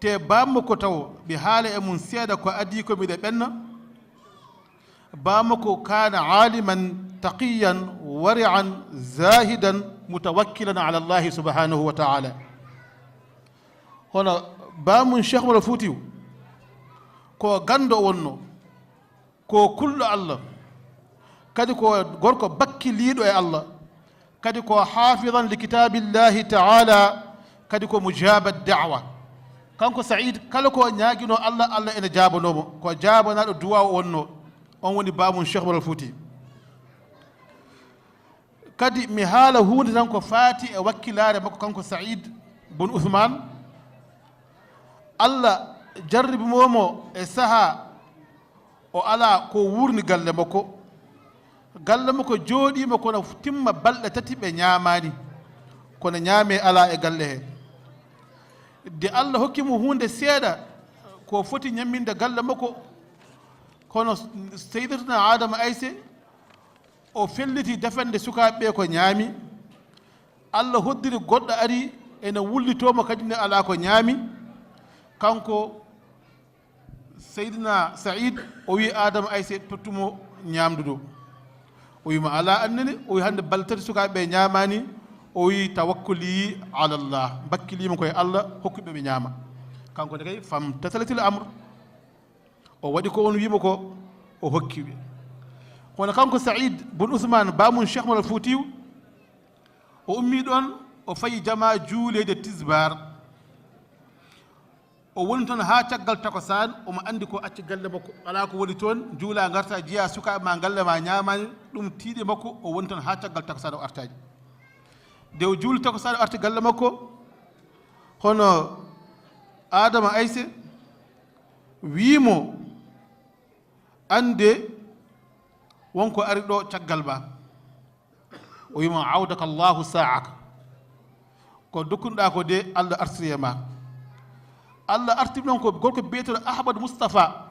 te bammo ko taw ɓe haala e mum seeɗa ko adi ko miɗe ɓenna. bammo ko kana aliman taqiyan wari'an zahidan mutawakkilan ala allahi subhanahu wa taala. hono bamum cheikh oumar al foutiyu ko gando wonno, ko kulɗo allah, kadi ko gorko bakkiliɗo e allah, kadi ko hafidan li kitabillahi taala, kadi ko mujaba dawa. kanko saïd kala ko ñaguino allah, allah ene jabanomo, ko jabanaɗo duwa o wonno. on woni bamum cheikh oumar al fouti. kadi mi haala hunde tan ko faati e wakkilare makko kanko saïd bun ousmane. allah jarribimomo e saaha o ala ko wurni galle makko jooɗima kono timma balɗe tati ɓe ñamani, kono ñaame ala e galle he. de allah hokkimo hunde seeɗa ko foti ñamminde galle makko, kono seydatuna adama ayse o felliti defande sukaɓeɓe ko ñaami. allah hoddiri goɗɗo ari ene wullitomo kadi ne ala ko ñaami. kanko seydina saïd o wi adama ayse tottumo ñamduɗo, o wima ala annene, o wi hande baltati sukaɓeɓe ñamani, o wi tawakkuli ala llah, bakkilima koye allah, hokkuɓe ɓe ñaama. kanko ne kay fam tasalatil amre, o waɗi ko on wima ko, o hokkiɓe. kono kanko saïd bun ousmane bamum cheikh oumar al foutiyu o ummi ɗon, o fayi jama juulede tisbar, o woni toon ha caggal takosan, omo andi ko acci galle makko ala ko woni toon, juula garta jiya sukaɓe ma galle ma ñamani ɗum tiiɗe makko. o woni toon ha caggal takosan o artaji, nde o juuli takosan o arti galle makko. hono adama ayse wiimo ande wonko ari ɗo caggal ma, o wima awdaka llahu saaka, ko dokkunoɗa ko de allah artiri ma. allah artiri ɗon ko gorko biyeteɗo ahmad moustapha,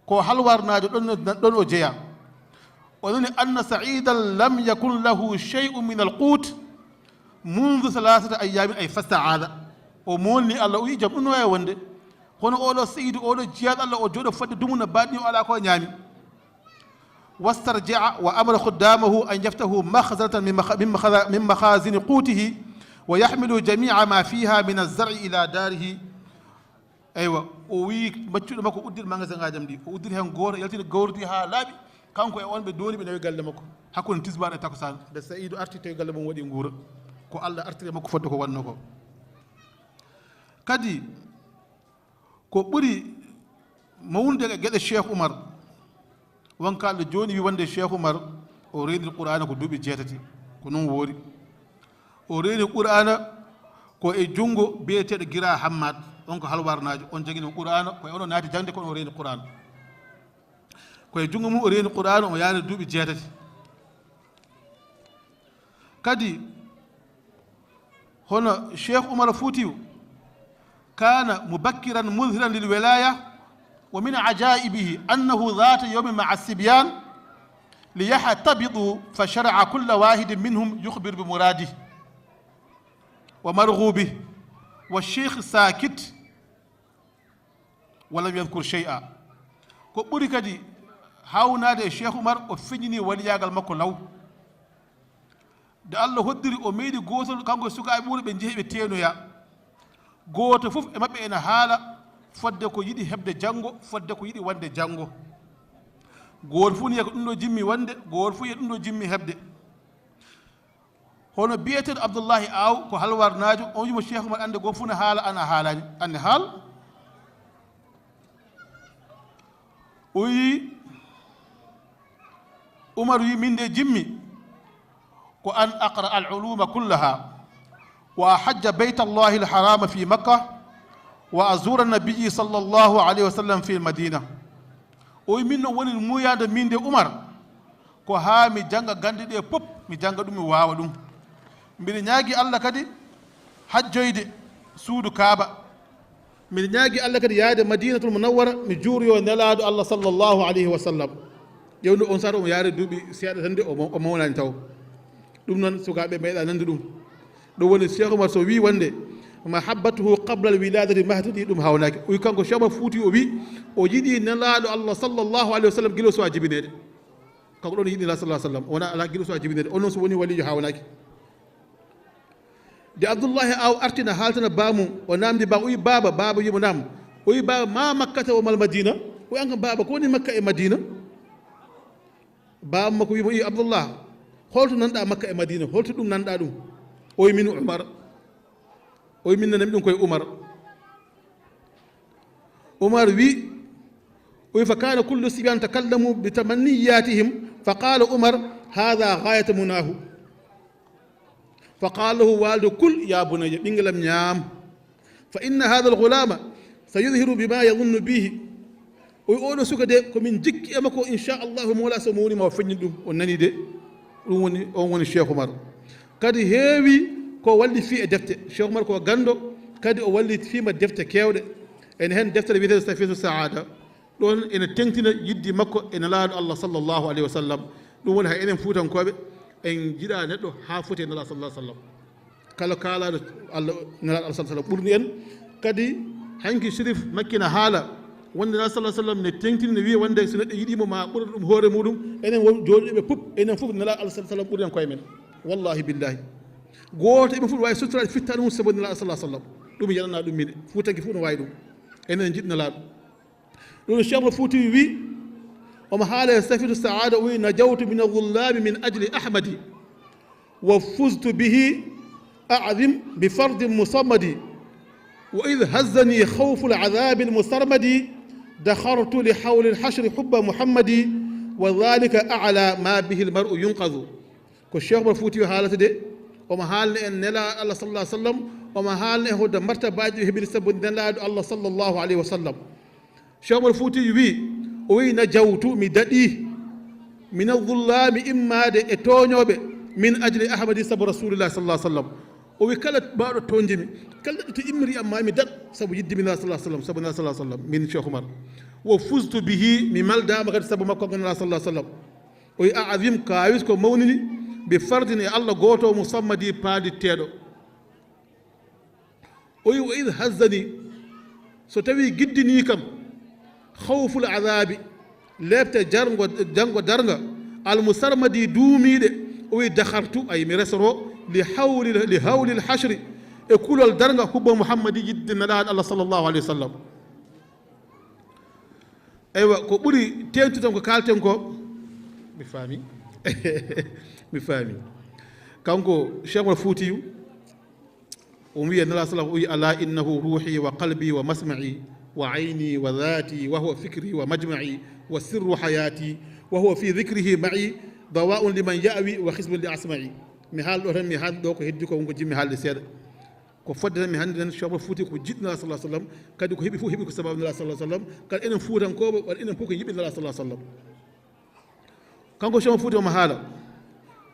ko halwarnajo ɗon o jeeya. o nani anna saidan lam yakun lahu chey'u min al qut mundu salasata ayamin ay fastaada. o molni allah, o wi jaam ɗum no wawi wonde, hono oɗo seydi oɗo jiyaɗo allah o jooɗo fodde dumuna baɗni o ala ko ñaami. wastarjaa wa amara khuddamahu an yaftahu makhzanatan min makhazini qutihi wa yahmilu jamia ma fiha min alzar'i ila darihi. eywa o wi maccuɗo makko uddir magasin ngajam ɗi, o uddiri hen goto yaltina gawrdi ha laaɓi. kanko e on ɓe doni ɓe nawi galle makko hakkude tisbaɗo e takosan. nde saïdou arti tawi galle mum waɗi guura, ko allah artiri makko fodde ko wanno ko. kadi ko ɓuri mawnude e gueɗe cheikh oumar, wonka allah joni wi wonde cheikh oumar o reeni qur'ana ko duuɓi 6 ko noon woori. o reeni qur'ana ko e junngo biyeteɗo gira hammad, on ko halwarnajo on jagino qur'ana koye onon naati jangde kono o reeni qur'an koye jungo mum o reeni qur'an o yaani duuɓi 6 kadi hono cheikh oumar foutiou kana mubakkiran mudhiran lilwilaya wa min ajaibihi annahu dhata yawmi maa الsibyan ليحتبطوا فشرع كل واحد منهم يخبر بمراده ومرغوبه والشيخ ساكت ولم يذكر شيئا ko ɓuri kadi hawnade e cheikh oumar o feññini waliyagal makko law de allah hoddiri o meeɗi gotol kanko sukaɓe ɓuuri ɓe jeehi ɓe teenoya goto fof e maɓɓe ene haala fodde ko yiɗi heɓde janngo fodde ko yiɗi wonde janngo goto fof niya ko ɗum ɗo jimmi wonde goto fof yiya ɗum ɗo jimmi heɓde hono biyeteɗo abdoullahi aw ko halwarnajo on wimo cheikh oumar ande goto fof ne haala ana haalani anne haal o wi oumar wi min de jimmi ko an aqra al uluma kullaha wa hajja beyt allahi al harama fi makka wa azura nabiyi sallllahu alayhi wa sallam fi madina o wi min noon woni muyade min de oumar ko ha mi janga gande ɗe pop mi janga ɗum mi wawa ɗum mbiɗa ñaagui allah kadi hajjoyde suudu kaaba mbiɗa ñaagui allah kadi yaade madinatul munawwara mi juuroyo nelaɗo allah sallllahu alayhi wa sallam ƴewde on saaha omo yaari duuɓi seeɗa tan de o mawnani taw ɗum noon sukaɓe meeɗa nande ɗum ɗum woni cheikh oumar so wi wonde mahabbatuhu qabla al wiladati mahtadi ɗum hawnaki o wi kanko cheikh oumar fouti o wi o yiɗi nelaɗo allah sallllahu alayhi wa sallam guila so a jibinede kanko ɗon yiɗi la sallah sallam wona ala guila so a jibinede on noon so woni walijo hawnaki de abdoullahi aw artina haaltana bamum o namdi ba o wi baba yimo nam o wi baba ma makkata o mal madina o wi an kam baba ko woni makka e madina baba makko wimo i abdoullah holto nanɗa makka e madina holto ɗum nanɗa ɗum o wi min oumar o wi min nanami ɗum koye oumar wi o wi fa kana kullu sibian takallamu bi tamanniyatihim fa qala oumar hada gayata munahu fa qala lahu waldu kul ya bunayya ɓingelam ñaam fa inna hada al gulama sayudhiru bima yadunnu bihi o wi oɗo suka de komin jikki e makko inchallahu mawla so mawnima o feññi ɗum on nani de ɗum woni on woni cheikh oumar kadi heewi ko walli fi e defte cheikh oumar ko gando kadi o walli fima defte kewɗe ene hen deftere wiyetede safiatu saada ɗon ene tengtina yiddi makko ene laaɗo allah sallllahu alayhi wa sallam ɗum woni hay enen fuutankoɓe en jiɗa neɗɗo ha foti e nela sallah sallam kala kaalaɗo allah nelaɗo allah sallam ɓurni en kadi hanki sérif makkina haala wonde nela sallah sallam ne tengtini ne wiya wonde so neɗɗo yiɗimo ma ɓurata ɗum hoore muɗum enen jooɗiɓe pop enen fof nelaɗo allah sallam ɓurnen koye men wallahi billahi goto eɓe fof wawi suttorade fittade mum sabu nelaɗo sallah sallam ɗum yaɗana ɗum mine fuutanke fof no wawi ɗum enen jiɗ nelaɗo ɗum cheikh fouti wi omo haala e safitu saada o wi najawtu min adhullami min ajli ahmadi wa fustu bihi adim bi fardin musammadi wa id hazzani khawfu aladabi almusarmadi dakhartu li hawli alhashri hubba muhammadi wa dhalika ala ma bihi almar'u yunqadhu ko cheikh mo fouti haalata de omo haalni en nela allah sallah sallam omo haalni e hodde martabaji heɓiri sabu nelaɗo allah sallllahu alayhi wa sallam cheikh mo fouti wi o wi najawtu mi daɗi min adhullami immade e toñoɓe min ajli ahmadi sabu rasulillah sallah sallam o wi kala mbawɗo tonjimi kala neɗɗo to immiri amma mi daɗ sabu yiddimi nela sallah sallam sabu nela sallah sallam min cheikh oumar wo fustu bihi mi maldama kadi sabu makko go nela sallah sallam o wi adim kawis ko mawnini ɓe fardin e allah goto musammadi paaditteɗo o wi o id hazzani so tawi giddini kam khawful adabi lebte janggo darga almusarmadi duumiɗe o wi dakhartu ay mi resoro li hawli alhashri e kulol darga hubba muhammadi yidde nelaɗo allah sallllahu alayhi wa sallam eywa ko ɓuri tentutan ko kalten ko mi faami mi faami kanko cheikh mal foutiyu o wiya nela salam o wi ala innahu ruuhi wa qalbi wa masma'i wa ayni wa dhati wa huwa fikri wa majma'i wa sirru hayati wa huwa fi dhikrihi ma'i dawa'un liman ya'wi wa hisbun li asma'i mi haalɗo tan mi haalɗo ko heddi ko wonko jimmi haalde seeɗa ko fodde mi hannde tan Cheikh Oumar Fouti ko jiɗɗo Nelaɗo sallah sallam kadi ko heeɓi fof heeɓi ko sababu Nelaɗo sallah sallam kadi enen fuutankoɓe waɗa enen fof ko yiɓi Nelaɗo sallah sallam kanko Cheikh Oumar Fouti omo haala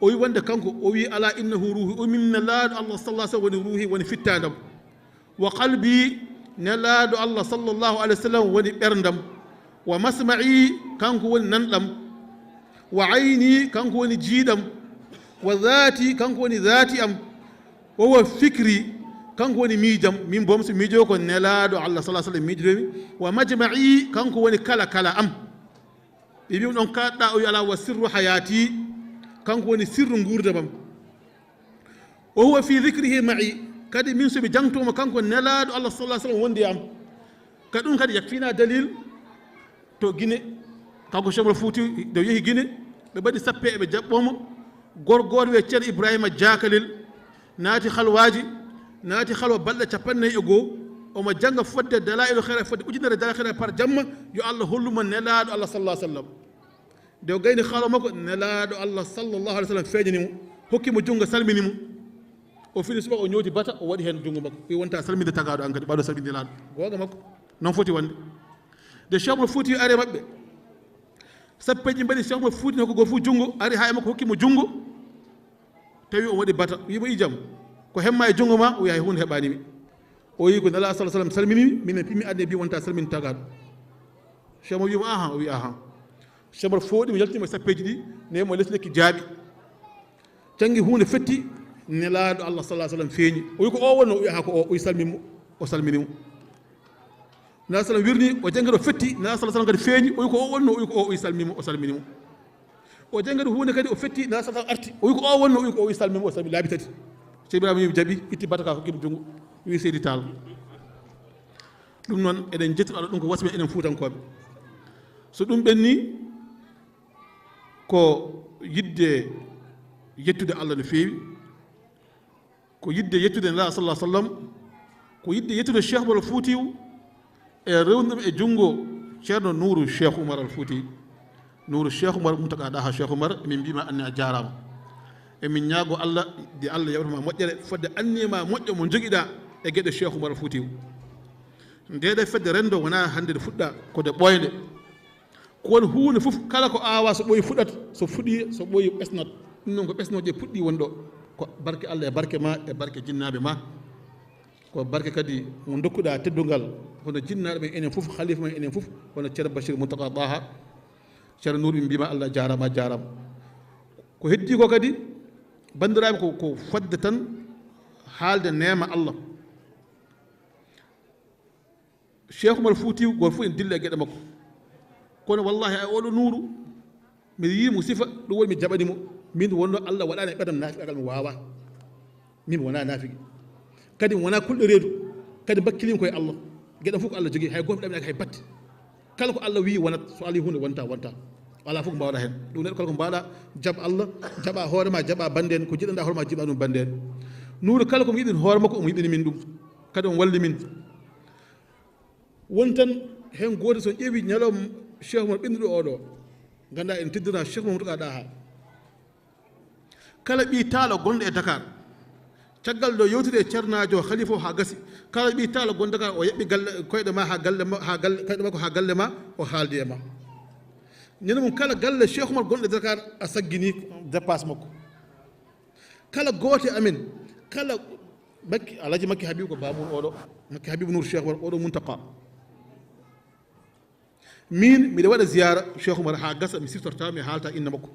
o wi wonde kanko o wi ala innahu ruhi o min Nelaɗo Allah sallah sallam woni ruhi woni fittadam wa qalbi Nelaɗo Allah sallllahu alayhi wa sallam woni ɓerdam wa masma'i kanko woni nanɗam wa ayni kanko woni jiiɗam wa dhati kanko woni dhati am wa huwa fikri kanko woni miijam min bom so miijo ko Nelaɗo Allah sallah sallam miijotomi wa majma'i kanko woni kala kala am ɓe mbimi ɗon kaɗɗa o wi ala wa sirru hayati kanko woni sirru gurdamam wa huwa fi dhikrihi ma'i kadi min somi jangtomo kanko Nelaɗo Allah sallah sallam wondi am kadi ɗum kadi yakfina dalil to Guinée kanko Cheikh Oumar Fouti nde yeehi Guinée ɓe mbaɗi sappe eɓe jaɓɓomo gorgoɗo wiye ceerno Ibrahima Diakalel naati halwaji naati halwa balɗe 40 omo janga fodde dala'ilu khayra fodde ujunere dala'ilu khayra par jamma yo Allah hollumo Nelaɗo Allah sallah sallam nde o gayni haala makko Nelaɗo Allah sallllahu alih w sallam feeñanimo hokkimo junngo salminimo o fini suba o ñooti bata o waɗi heen junngo makko wi wonta salminde tagaɗo an kadi ɓaɗo salminde laaɗo googa makko noon foti wonde nde Cheikh Oumar Fouti ari maɓɓe sappeji mbaɗi Cheikh Oumar Fouti hokko goo fof junngo ari ha e makko hokkimo junngo tawi o waɗi bata wimo i jam ko hemma e junngo ma o wiya hunde heɓanimi o wi ko Nelaɗo sallah sallam salminimi minen pimmi adde mbi wonta salminde tagaɗo Cheikh Oumar wimo ahan o wi ahan Cheikh Oumar fooɗimo yaltimo e sappeji ɗi nemo less lekki jaaɓi cangi hunde fetti Nelaɗo Allah sallah sallam feeñi o wi ko o wonno o wi aha ko o wi salminmo o salminimo Nelaɗo sallam wirni o janggueɗo fetti Nelaɗo sallah sallam kadi feeñi o wi ko o wonno o wi ko o wi salmimo o salminimo o janggueɗo hunde kadi o fetti Nelaɗo sallam arti o wi ko o wonno o wi ko o wi salmimo o salmi laabi tati Cheikh Ibrahima wi jaaɓi itti bataka hokkimo junngo wi Seydi Tall ɗum noon eɗen jettiɗo Allah ɗum ko wasmen enen fuutankoɓe so ɗum ɓenni ko yidde yettude Allah no feewi ko yidde yettude Nelaɗo sallah sallam ko yidde yettude Cheikh Oumar Fouti e rewdum e junngo ceerno Nouru Cheikh Oumar al Fouti Nouru Cheikh Oumar Mountaga Daha Cheikh Oumar emin mbima anni a jarama emin ñaago Allah de Allah yawtama moƴƴere fodde annima moƴƴo mo joguiɗa e gueɗe Cheikh Oumar Fouti ndeɗe fedde rendo wona hande de fuɗɗa kode ɓoyde ko woni hunde fof kala ko awa so ɓooyi fuɗat so fuɗi so ɓooyi ɓesnat ɗum noon ko ɓesnoje puɗɗi woni ɗo ko barke Allah e barke ma e barke jinnaɓe ma ko barke kadi mo dokkuɗa teddungal hono jinnaɗo ɓen enen fof khalifa men enen fof hono ceerno Bachir Mountaga Daha ceerno Nour ɓe mbima Allah jarama jarama ko heddi ko kadi bandiraɓe ko fodde tan haalde nema Allah Cheikh Oumar Fouti goto fof en dilla e gueɗe makko kono wallahi ay oɗo Nouru mi yimo sifa ɗum woni mi jaɓanimo min wonno Allah waɗani e ɓerdam naafiqagal mi wawa min wona naafigi kadi mi wona kulɗo reedu kadi bakkilimi koye Allah gueɗam fof ko Allah jogui hay goto ɗamnaki hay batte kala ko Allah wi wonat so ali hunde wonta wonta ala fof ko mbawɗa hen ɗum neɗɗo kala ko mbaɗa jaab Allah jaɓa hoorema jaɓa bande en ko jiɗanɗa hoorema jiɓa ɗum bande en Nouru kala komo yiɗin hoore makko omo yiɗini min ɗum kadi on walli min won tan hen goto son ƴeewi ñalawma Cheikh Oumar ɓennuɗo oɗo ganda en teddina Cheikh Mountaga Daha kala ɓi taalo gonɗo e Dakar caggal ɗo yewtude e ceernajo khalifa o ha gasi kala ɓi taalo gonɗo Dakar o yaɓɓi galle koyɗe ma ha galle ma ha galle kayɗe makko ha galle ma o haaldi e ma ñande mum kala galle Cheikh Oumar gonɗo e Dakar a saggini dépasse makko kala goote amen kala makki Alhaji Makki Habib ko bamoun oɗo Makki Habib Nour Cheikh Oumar oɗo Mountaga min miɗa waɗa ziyara Cheikh Oumar ha gasa mi siftorta mi haalta inde makko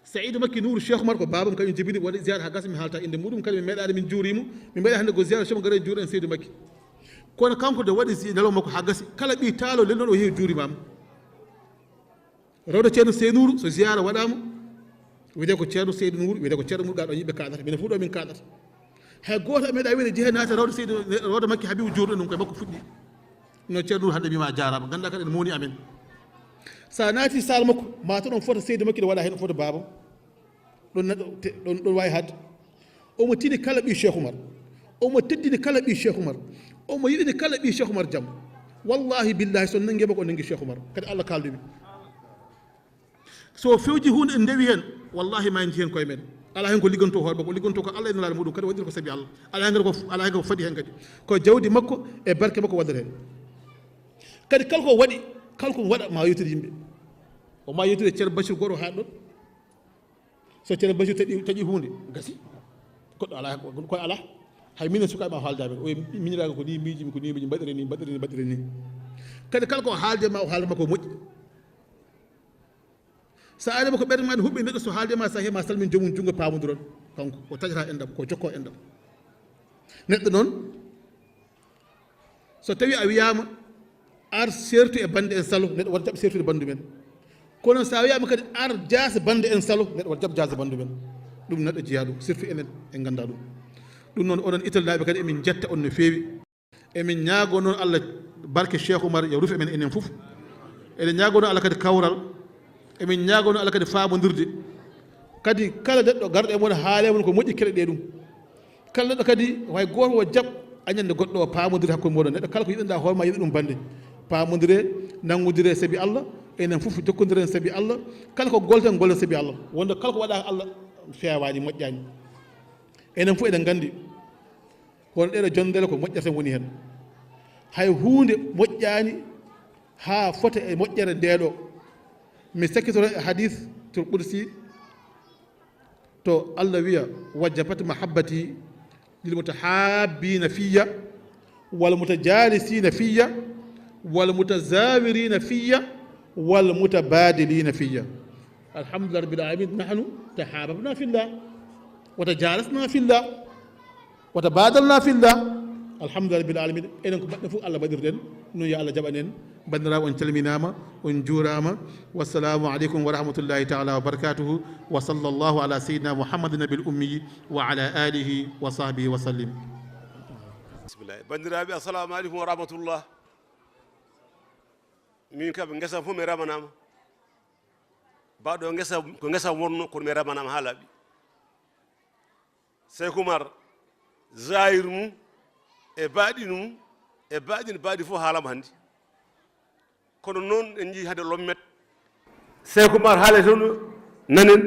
Saïdou Makki Nour Cheikh Oumar ko babam kañum jibini waɗa ziyara ha gasa mi haalta inde muɗum kadi mi meeɗade min juurimo mi mbaɗa hannde ko ziyara Cheikh Oumar juuri en Seydou Makki kono kanko de waɗi nelaw makko ha gasi kala ɓi taalo lelnoɗo o heewi juurimama rawde ceerno Seydou Nour so ziyara waɗama wiyete ko ceerno Seydou Nour wiyete ko ceerno Nour ɗaɗo yimɓe kaɗata minen fuɗo min kaɗata hay goto meeɗa wiide jeehe naata rawde Seydou rawde Makki Habibou juurɗo ɗum koye makko fuɗɗi no ceerno Nour hande mbima jarama ganda kadi ene mowni amen sa naati sal makko mata ɗon photo Seydou Makki ɗo waɗa hen photo babam ɗon neɗɗo ɗon wawi hadde omo tini kala ɓi Cheikh Oumar omo teddini kala ɓi Cheikh Oumar omo yiɗini kala ɓi Cheikh Oumar jaam wallahi billahi so nanguima ko nangui Cheikh Oumar kadi Allah kaldumi so fewji hunde en ndewi hen wallahi ma en jii hen koye men ala hen ko liggonto hoore makko liggonto ko Allah e nulaade muɗum kadi waɗira ko sabi Allah ala hen ko faɗi hen kadi ko jawdi makko e barke makko waddata hen kadi kala ko waɗi kala ko waɗa ma yewtude yimɓe o ma yewtude ceerno Bachir goɗo haaɗ ɗon so ceerno Bachir taƴi hunde gasi goɗɗo ala koye ala hay minen sukaɓe ma haaldami o miñiraga ko ni miijimi ko ni miiji mbaɗire ni kadi kala ko haalde ma o haalde makko moƴƴi sa arima ko ɓerde ma ne huɓɓi neɗɗo so haalde ma sahi ma salmin jomum junngo paamodiron kanko o taƴata enɗam ko jokko enɗam neɗɗo noon so tawi a wiyama ar sertu e bande en salo neɗɗo waɗa jaɓ sertude bandu men kono sa wiyama kadi ar jaasa bande en salo neɗɗo waɗa jaɓ jaasa bandu men ɗum neɗɗo jeeya ɗum surtout enen en ganda ɗum noon oɗon italiɗaɓe kadi emin jetta on no feewi emin ñaago noon Allah barke Cheikh Oumar yo rufe men enen fof eɗen ñaago noon Allah kadi kawral emin ñaago noon Allah kadi faamodirde kadi kala neɗɗo garɗo e mon haale mon ko moƴƴi keɗe ɗum kala neɗɗo kadi way goto o jaɓ añande goɗɗo o paamodire hakkude moɗon neɗɗo kala ko yiɗanɗa hoore ma yiɗa ɗum bande paamodire nangodire sabi Allah enen fof jokkodiren sabi Allah kala ko golten gollen sabi Allah wonde kala ko waɗa Allah feewani moƴƴani enen fof eɗen gandi hono ɗeɗo jondele ko moƴƴata woni hen hay hunde moƴƴani ha fota e moƴƴere ndeɗo mi sakkitoro e hadith to qudsi to Allah wiya wajjabat mahabbati lil mutahabbina fiyya wal mutajalisina fiyya wal mutazawirina fiyya wal mutabadilina fiyya alhamdulillah rabbil alamin nahnu tahabbna fillah wa tajalasna fillah wa tabadalna fillah alhamdulillah rabbil alamin enen ko badde fu Allah badirden non ya Allah jabanen bandira on calminama on juurama wassalamu aleykum wa rahmatullahi taala wa barakatuhu wa sallallahu ala sayyidina muhammadin nabil ummi wa ala alihi wa sahbihi wa sallim. Bismillah bandiraɓe assalamu aleykum wa rahmatullah. min kam ngesa fof mi ramanama baɗo ngesa ko ngesa wonno kono mi ramanama ha laaɓi. Cheikh Oumar zahir mum e baɗinu mum e baɗin baɗi fof haalama hannde kono noon en jii hade lommet Cheikh Oumar haale toon nanen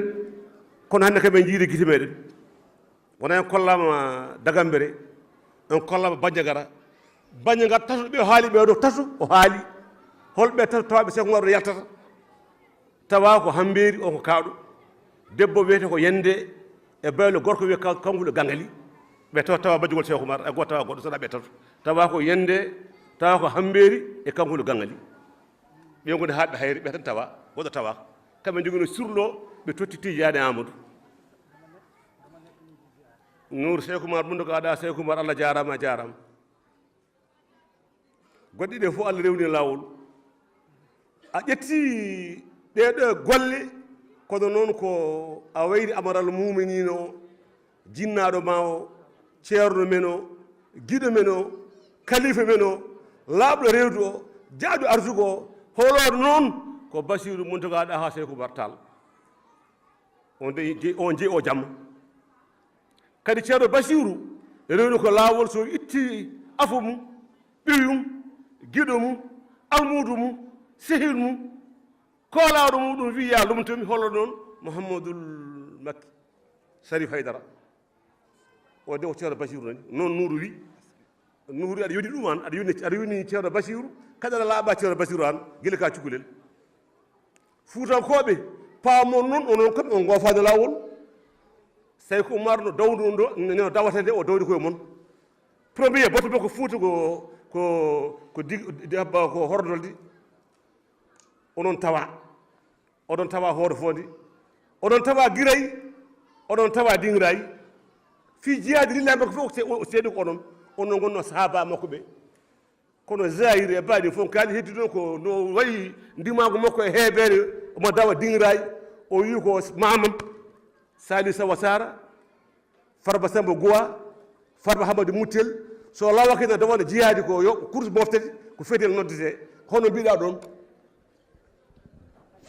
kono hannde kam en jiide gite meɗen wona en kollama Dagambere en kollama Bandiagara tato ɓe haali ɓeɗo tato o haali holɓe tato tawaɓe Cheikh Oumar ɗo yaltata tawa ko Hamberi o ko kaaɗo debbo wiyete ko Yende e baylo gorko wiye kanguɗo Gangali ɓe tawa bajjugol Cheikh Oumar e goto tawa goɗɗo saɗa ɓe tato tawa ko Yende tawa ko Hamberi e kanguɗo Gangali ɓe gonde haaɓe hayri ɓe tan tawa goɗɗo tawa kamɓe jogino surlo ɓe totti Tidiane Amadou Nour Cheikh Oumar mundo ko aɗa Cheikh Oumar Allah jarama jarama goɗɗi ɗe fof Allah rewni lawol a ƴetti ɗeɗo golle kono noon ko a wayri Amaral muminino jinnaɗo ma o ceerno men o giɗo men o kalifa men o laaɓɗo rewdu o jaaɗo arsugo o holoɗo noon ko Basiru Muntaga ɗa ha Cheikh Oumar Tall on jeeyi o jamma kadi ceerno Basiru rewni ko laawol so itti afu mum ɓiyum giɗo mum almudu mum sehil mum koolawɗo mum ɗum wi ya lumtomi holo noon Mouhamadoul Makki Sarif Haydara o de ko ceerno Basiru nani noon Nouru wi Nouru aɗa yoni ɗum an aɗa yoni ceerno Basiru kadi aɗa laaɓa ceerno Basiru an guila ka cukalel Fuutankoɓe paamon noon onon kamɓe on gofade lawol Cheikh Oumar no dawdu on ɗo no dawata nde o dawdi koye moon premier bato ko Fuuta ko hordolde onon tawa hoore fonde oɗon tawa Guiraye oɗon tawa Dingirayi fi jiyaade lillahi makko fof seeɗi ko onon gonno sahaba makko ɓe kono zahir e baɗi fof kaali heddi ɗon ko no wayi ndimago makko e heeɓere omo dawa Dingirayi o wi ko mamam Sali Sawa Sara Farba Samba Gowa Farba Hamadou Moutel so lawake no dawane jiyaadi ko yo course moftede ko feetel noddete hono mbiɗa ɗon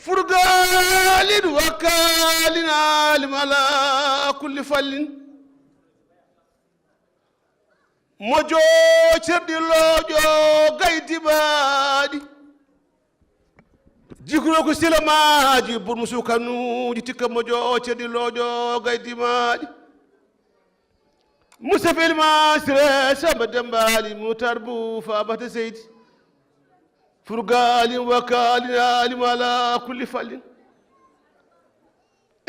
furgalin wakkalin alim ala kulli fallin mojo cerɗi looƴo gaydi baaɗi jikuno ko silamaji burmu sukanuji tikka mojo cedilojo gaydimaji musafil masre samba dembali mutarbu fabata seydi furgalin wakalin alim ala kulli fallin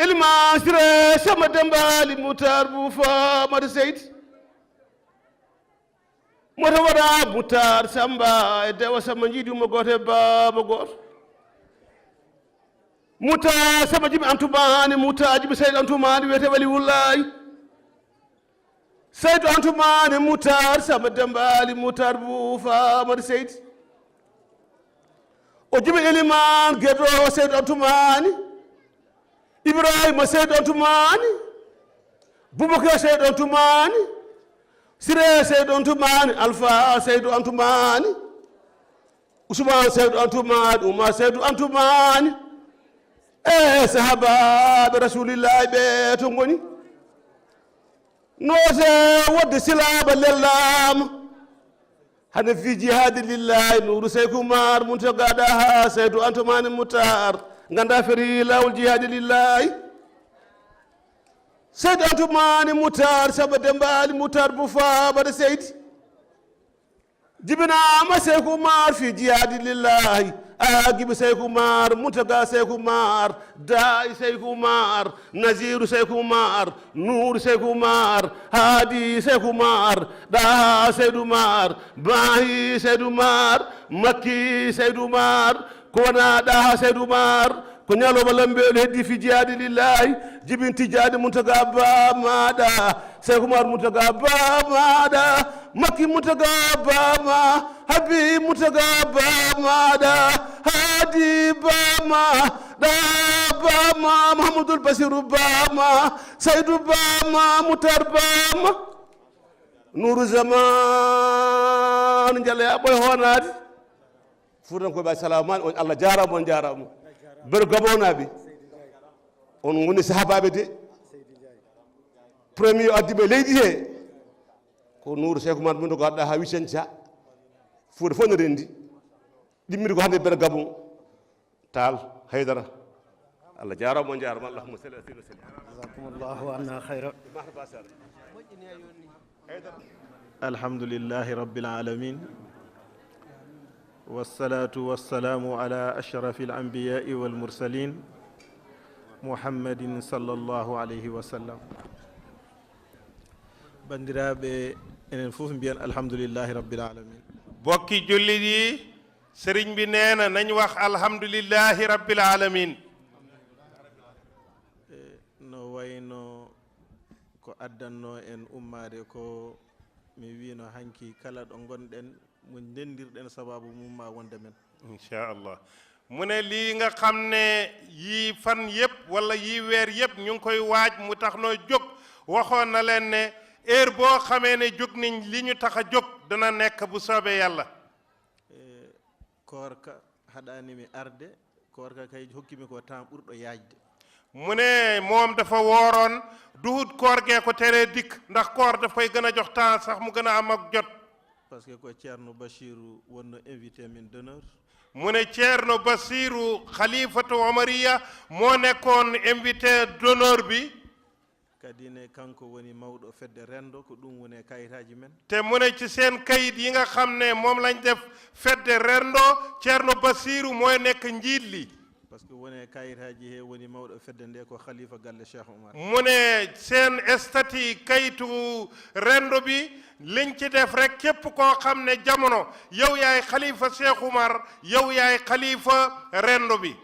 ilmasre samba dembali mutarbu fabata seydi mota waɗa mutar samba e dewa samba jiidumo goto e baba goto muta samba jiɓe antumani mutaji ɓe seydi antumani wiyete wali wullayi seydu antumani mutar samba dembali mutar buufa madi seydi o jiɓe eliman gueɗo seydu antumani ibrahima seydu antumani boubacar seydu antumani sire seydu antumani alpha seydu antumani ousmane seydu antumani oumar seydu antumani sahabaɓe rasulillahi ɓe to goni noote wodde silaba lellama hande fi jihadi lillahi nouru seykou mar muntagaɗa ha seydu antumani moutar ganda feri lawol jihadi lillahi seydu antumani moutar samba dembali moutar boufa baɗa seydi jibinama seykou mar fi jihadi lillahi agiɓe seykou mar muntaga seykou mar dayi seykou mar nasiru seykou mar nouru seykou mar haadi seykou mar ɗaha seydou mar bahi seydou mar makki seydou mar ko wona ɗaha seydou mar ko ñalowma lambeɗo heddi fi jihadi lillahi jibinti jaade muntaga ba maɗa seykou mar muntaga ba maɗa makki muntaga bama habi muntaga ba maɗa haadi bama ɗa bama mouhamadoul basirou bama saydou bama moutar bama nouru zaman jaleya ɓoye honade fuutankoɓe ɓe salamani on allah jarama on jarama ber gabonaɓe on woni sahabaɓe de premier addiɓe leydi he ko nouru seykou mad mundo ko adda ha wicen dia fuuta fof ne rendi ɗimmiri ko hande ber gabon tal haydara allah jarama on jarama allahuma salli ala sayyidina jazakumullahu anna khayra alhamdulillahi rabbil alamin والصلاة والسلام على أشرف الأنبياء والمرسلين محمد صلى الله عليه وسلم bandiraɓe enen fof mbiyan alhamdulillahi rabbil alamin bokki jullit yi sëriñ bi nee na nañ wax alhamdulillahi rabbil alamin no wayno ko addanno en ummade ko mi wino hanki kala ɗo gonɗen mo ndendirɗen sababu mum ma wonde men inchallah mu ne lii nga xam ne yii fan yëpp wala yii weer yëpp ñu ngi koy waaj mu tax noo jóg waxoon na leen ne heure boo xamee ne jóg nañ li ñu tax a jóg dana nekk bu soobee yàlla koorka haɗanimi arde koorka kay hokkimi ko temps ɓurɗo yaajde mu ne moom dafa wooroon duhut koor gee ko teree dikk ndax koor daf koy gën a jox temps sax mu gën a am ak jot parce que ko ceerno bachiru wonno invité min d'honneur mu ne ceerno basiru khalifatu omariya moo nekkoon invité d'honneur bi kadi ne kanko woni mawɗo fedde rendo ko ɗum woni kayitaji men te mu ne ci seen kayit yi nga xam ne moom lañ def fedde rendo ceerno basiru mooy nekk njiit li parce que woni kayitaji he woni mawɗo fedde nde ko khalifa galle cheikh oumar mu ne seen statut kayitu rendo bi liñ ci def rek képp koo xam ne jamono yow yaay xalifa cheikh oumar yow yaay xalifa rendo bi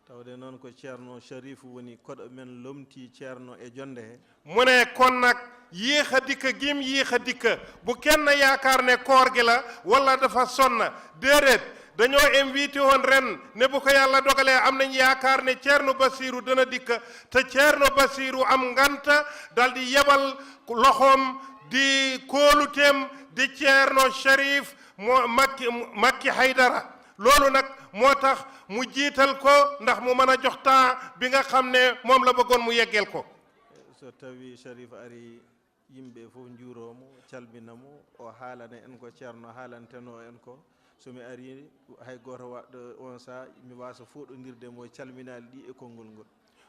tawde noon ko ceerno sharif woni koɗo men lomti ceerno e jonde he mu ne kon nag yéex a dikka gim yéex a dikka bu kenn yaakaar ne koor gi la wala dafa sonna déedéet dañoo invité woon ren ne bu ko yàlla dogalee am nañ yaakaar ne ceerno basiru dana dikka te ceerno basiru am nganta dal di yebal loxoom di kóoluteem di ceerno sharif moo makki haydara loolu nag moo tax mu jiital ko ndax mu mën a jox temps bi nga xam ne moom la bëggoon mu yeggel ko so tawi sharif ari yimɓe fof juuromo calminamo o haalana en ko ceerno haalanteno en ko somi ari hay goto waɗɗo on saa mi wasa foɗodirde mo calminali ɗi e konngol ngol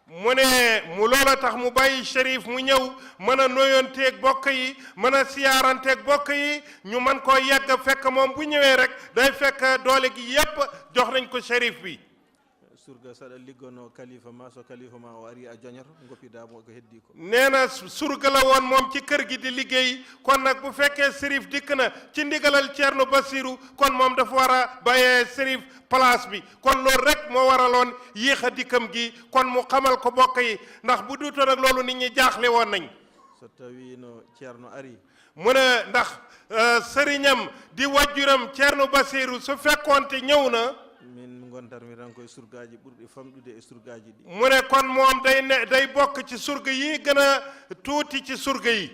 mu ne mu loola tax mu bàyyi Cherif mu ñëw mën a noyonteeg bokk yi mën a siyaaranteeg bokk yi ñu mën koo yegg fekk moom bu ñëwee rek day fekk doole gi yépp jox nañ ko Cherif bi surga saɗa liggono kalifa ma so kalifa ma o ari a joñoto goppidamo ko heddi ko nee na surga la woon moom ci kër gi di liggéey kon nag bu fekkee Cherif dikk na ci ndigalal Thierno Bassirou kon moom dafa war a bàyyee Cherif place bi kon loolu rek moo waraloon yéex a dikkam gi kon mu xamal ko bokk yi ndax bu duutoon ak loolu nit ñi jaaxle woon nañ so tawi no Thierno ari mu ne ndax sëriñam di wajjuram Thierno Bassirou su fekkoonte ñëw na min gontarmi tan koye surgaji ɓurɗi famɗude e surgaji ɗi mu ne kon moom day bokk ci surga yi gën a tuuti ci surga yi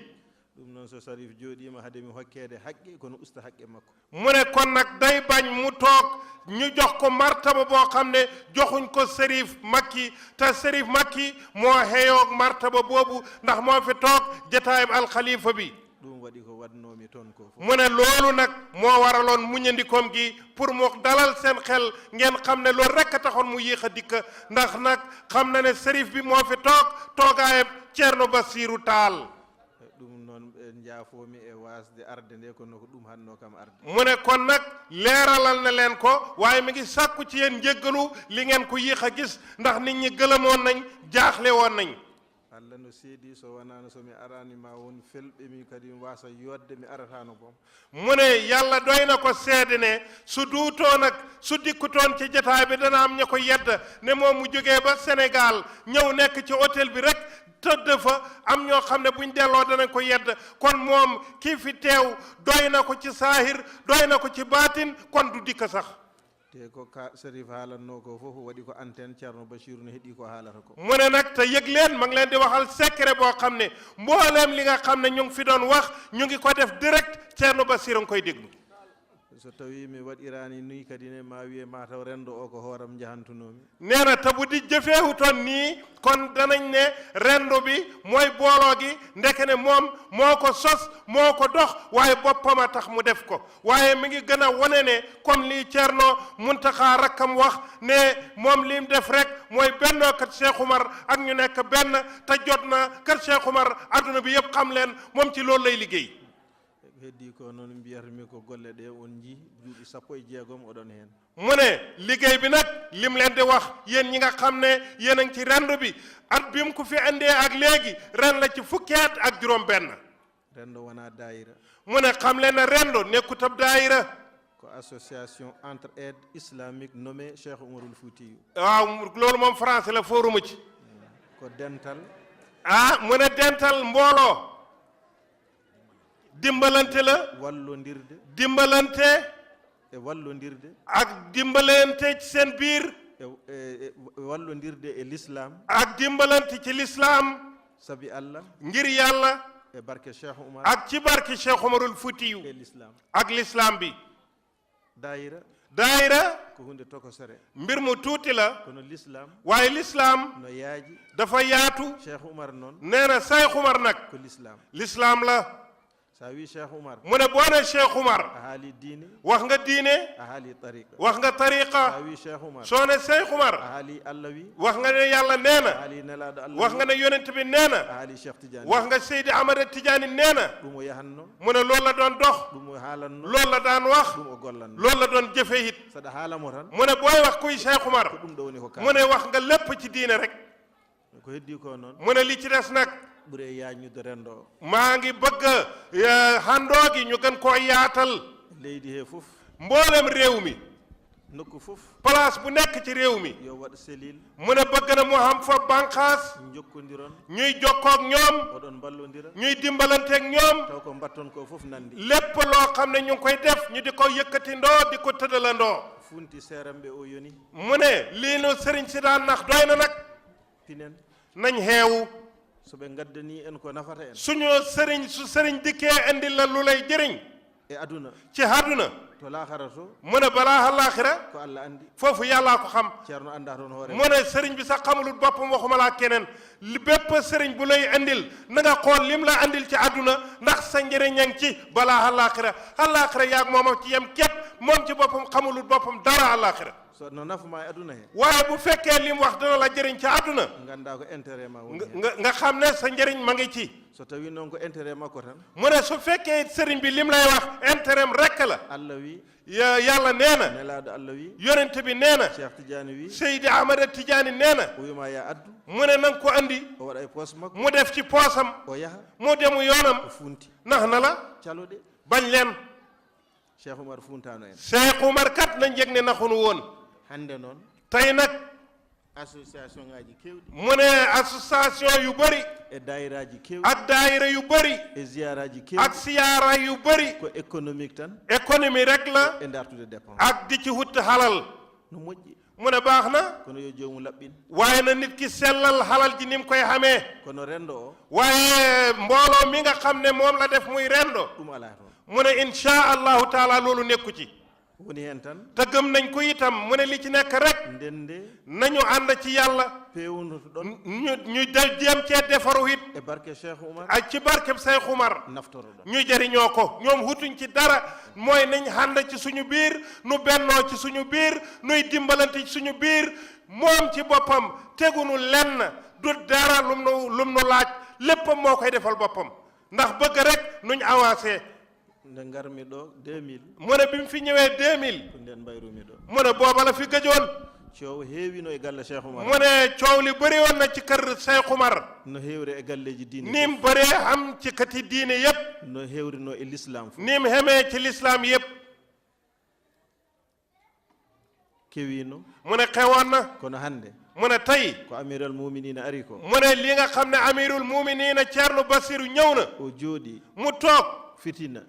ɗum noon so Cherif jooɗima hade mi hokkede haqqe kono usta haqqe makko mu ne kon nag day bañ mu toog ñu jox ko martaba boo xam ne joxuñ ko Cherif Makki te Cherif Makki moo xeyoog martaba boobu ndax moo fi toog jataayam alxalifa bi ɗum waɗi ko waɗnomi toon ko mu ne loolu nag moo waraloon muñandikoom gi pour mu dalal seen xel ngeen xam ne loolu rekk a taxoon mu yéex a dikk ndax nag xam na ne Cherif bi moo fi toog toogaayam Thierno Bassirou Tall ɗum noon ɓe jaafomi e wasde arde nde kono ko ɗum hanno kam arde mu ne kon nag leeralal na leen ko waaye mi ngi sàkku ci yéen njéggalu li ngeen ko yéex a gis ndax nit ñi gëlëmoon nañ jaaxle woon nañ Allah no seedi so wonano somi arani ma won felɓe mi kadi mi wasa yodde mi aratano boom mu ne yàlla doy na ko seede ne su duutoo nag su dikkutoon ci jataay bi dana am ña ko yedd ne moom mu jógee ba Sénégal ñëw nekk ci hôtel bi rek tëdd fa am ñoo xam ne buñ delloo danañ ko yedd kon moom kii fi teew doy na ko ci saahir doy na ko ci baatin kon du dikk sax te ko ka Cherif haalanno ko fof waɗi ko antenne Thierno Bassirou ne heeɗi ko haalata ko mu ne nag te yëg leen ma ngi leen di waxal secret boo xam ne mbooleem li nga xam ne ñu ngi fi doon wax ñu ngi ko def direct Thierno Bassirou nga koy déglu so tawi mi waɗirani ni kadi ne ma wiye mataw rendo o ko hooram jahantunomi nee na te bu di jëfeewutoon nii kon danañ ne rendo bi mooy booloo gi ndeke ne moom moo ko sos moo ko dox waaye boppam a tax mu def ko waaye mi ngi gën a wane ne comme lii Thierno Muntaxa rakkam wax ne moom lim def rek mooy bennoo kat Cheikh Oumar ak ñu nekk benn te jot na kat Cheikh Oumar adduna bi yëpp xam leen moom ci loolu lay liggéey heddi ko noon mbiyatami ko golle ɗe on jii duuɓi 16 oɗon heen mu ne liggéey bi nag lim leen di wax yéen ñi nga xam ne yéen a ngi ci rendo bi at bi mu ko fi andee ak léegi ren la ci fukki at ak juróom benn rendo wona daayira mu ne xam leen ne rendo nekkut ab daayira ko association entre aide islamique nommé Cheikh Oumarul Foutiyou waaw loolu moom français la fooruma ci ko dental mu ne dental mbooloo dimbalante la wallondirde dimbalante e wallondirde ak dimbalante ci seen biir e wallondirde e l'islam ak dimbalante ci l'islam sabi Allah ngir yàlla e barke Cheikh Oumar ak ci barke Cheikh Oumarul Foutiyou e l'islam ak l'islam bi daayira daayira ko hunde tokosere mbir mu tuuti la kono l'islam waaye l'islam no yaaji dafa yaatu Cheikh Oumar noon nee na Cheikh Oumar nag ko l'islam l'islam la sa wi Cheikh Oumar mu ne boo ne Cheikh Oumar a haali diine wax nga diine a haali tariqa wax nga tariqa sa wi Cheikh Oumar soo ne Cheikh Oumar a haali Allah wi wax nga ne yàlla nee na a haali nelaɗo Allah wax nga ne yonent bi nee na a haali Cheikh Tidiane wax nga Seydi Ahmada Tidiane nee na ɗum o yahanno mu ne loolu la doon dox ɗum o haalanno loolu la daan wax ɗum o gollanno loolu la doon jëfe it saɗa haalamo tan mu ne booy wax kuy Cheikh Oumar ko ɗum ɗo woni ko mu ne wax nga lépp ci diine rek ko heddi ko noon mu ne li ci des nag ɓuure yaññude rendo o maa ngi bëgg handoo gi ñu gën koo yaatal leydi he fof mboolem réew mi nokku fof place bu nekk ci réew mi yo waɗ selil mu ne bëgg na mu xam fa banqaas jokkodiron ñuy jokkoog ñoom oɗon ballodira ñuy dimbalanteeg ñoom taw ko mbatton ko fof nandi lépp loo xam ne ñu ngi koy def ñu di ko yëkkati ndoo di ko tëddalandoo funti seeramɓe o yoni mu ne lii nu sëriñ si daan nax doy na nag pinen nañ xeewu so ɓe gaddani en ko nafata en suñu sëriñ su sëriñ dikkee indi la lu lay jëriñ e aduna ci àdduna to laaxara to mu ne balaa àllaaxira ko Allah andi foofu yàllaa ko xam ceerno anda toon hoore mu ne sëriñ bi sax xamulul boppam waxuma laa keneen li bépp sëriñ bu lay andil na nga xool lim la andil ci àdduna ndax sa njëriñ a ngi ci balaa àllaaxira àllaaxira yaag moom ci yem képp moom ci boppam xamulul boppam dara àllaaxira so no nafuma e aduna he waaye bu fekkee li mu wax dana la jëriñ ci àdduna ganda ko intérêt ma woni nga xam ne sa njëriñ ma ngi ci so tawi noon ko intérêt makko tan mu ne su fekkee sëriñ bi lim lay wax intérêt rek la allah wi yàlla nee na nelaado allah wi yonent bi nee na Cheikh Tidiane wi Seydi Ahmada Tidiane nee na o wima ya addu mu ne nanga ko andi o waɗa e poos makko mu def ci poosam o yaha mu demu yoonam o funti nax na la caloɗe bañ leen Cheikh Oumar funtano en Cheikh Oumar kat na njëg ne naxunu woon hande noon tey nag association ngaji kewɗi mu ne association yu bëri e dayiraji kewɗi ak daayira yu bëri e ziyaraji kewɗi ak siyaara yu bëri ko économique tan économie rek la e dartude dépense ak di ci wut halal no moƴƴi mu ne baax na kono yo jomum laɓɓin waaye na nit ki sellal halal ji ni mu koy xamee kono rendo o waaye mbooloo mi nga xam ne moom la def muy rendo ɗum ala toon mu ne insha allahu taala loolu nekku ci woni hen tan te gëm nañ ko itam mu ne li ci nekk rek ndende nañu ànd ci yàlla pewnuto ɗon ñu jéem cee defaru it e barke Cheikh Oumar ak ci barkeb Cheikh Oumar naftoro ɗon ñu jëriñoo ko ñoom hutuñ ci dara mooy nañ ànd ci suñu biir nu bennoo ci suñu biir nuy dimbalante ci suñu biir moom ci boppam tegunu lenn du dara lum nu laaj léppam moo koy defal boppam ndax bëgg rek nuñ avancé nde garmi ɗo 2000 mu ne bi mu fi ñëwee 2000 ko nden mbayrumi ɗo mu ne booba la fi gëjoon coow heewino e galle Cheikh Oumar mu ne coow li bëri woon na ci kër Cheikh Oumar no heewri e galleji diine ni mu bëree am ci kati diine yépp no heewrino e l'islam fof ni mu xemee ci l'islam yépp kewino mu ne xewoon na kono hande mu ne tey ko amiral muminina ari ko mu ne li nga xam ne amirul muminina Ceerno Basiru ñëw na o jooɗi mu toog fitina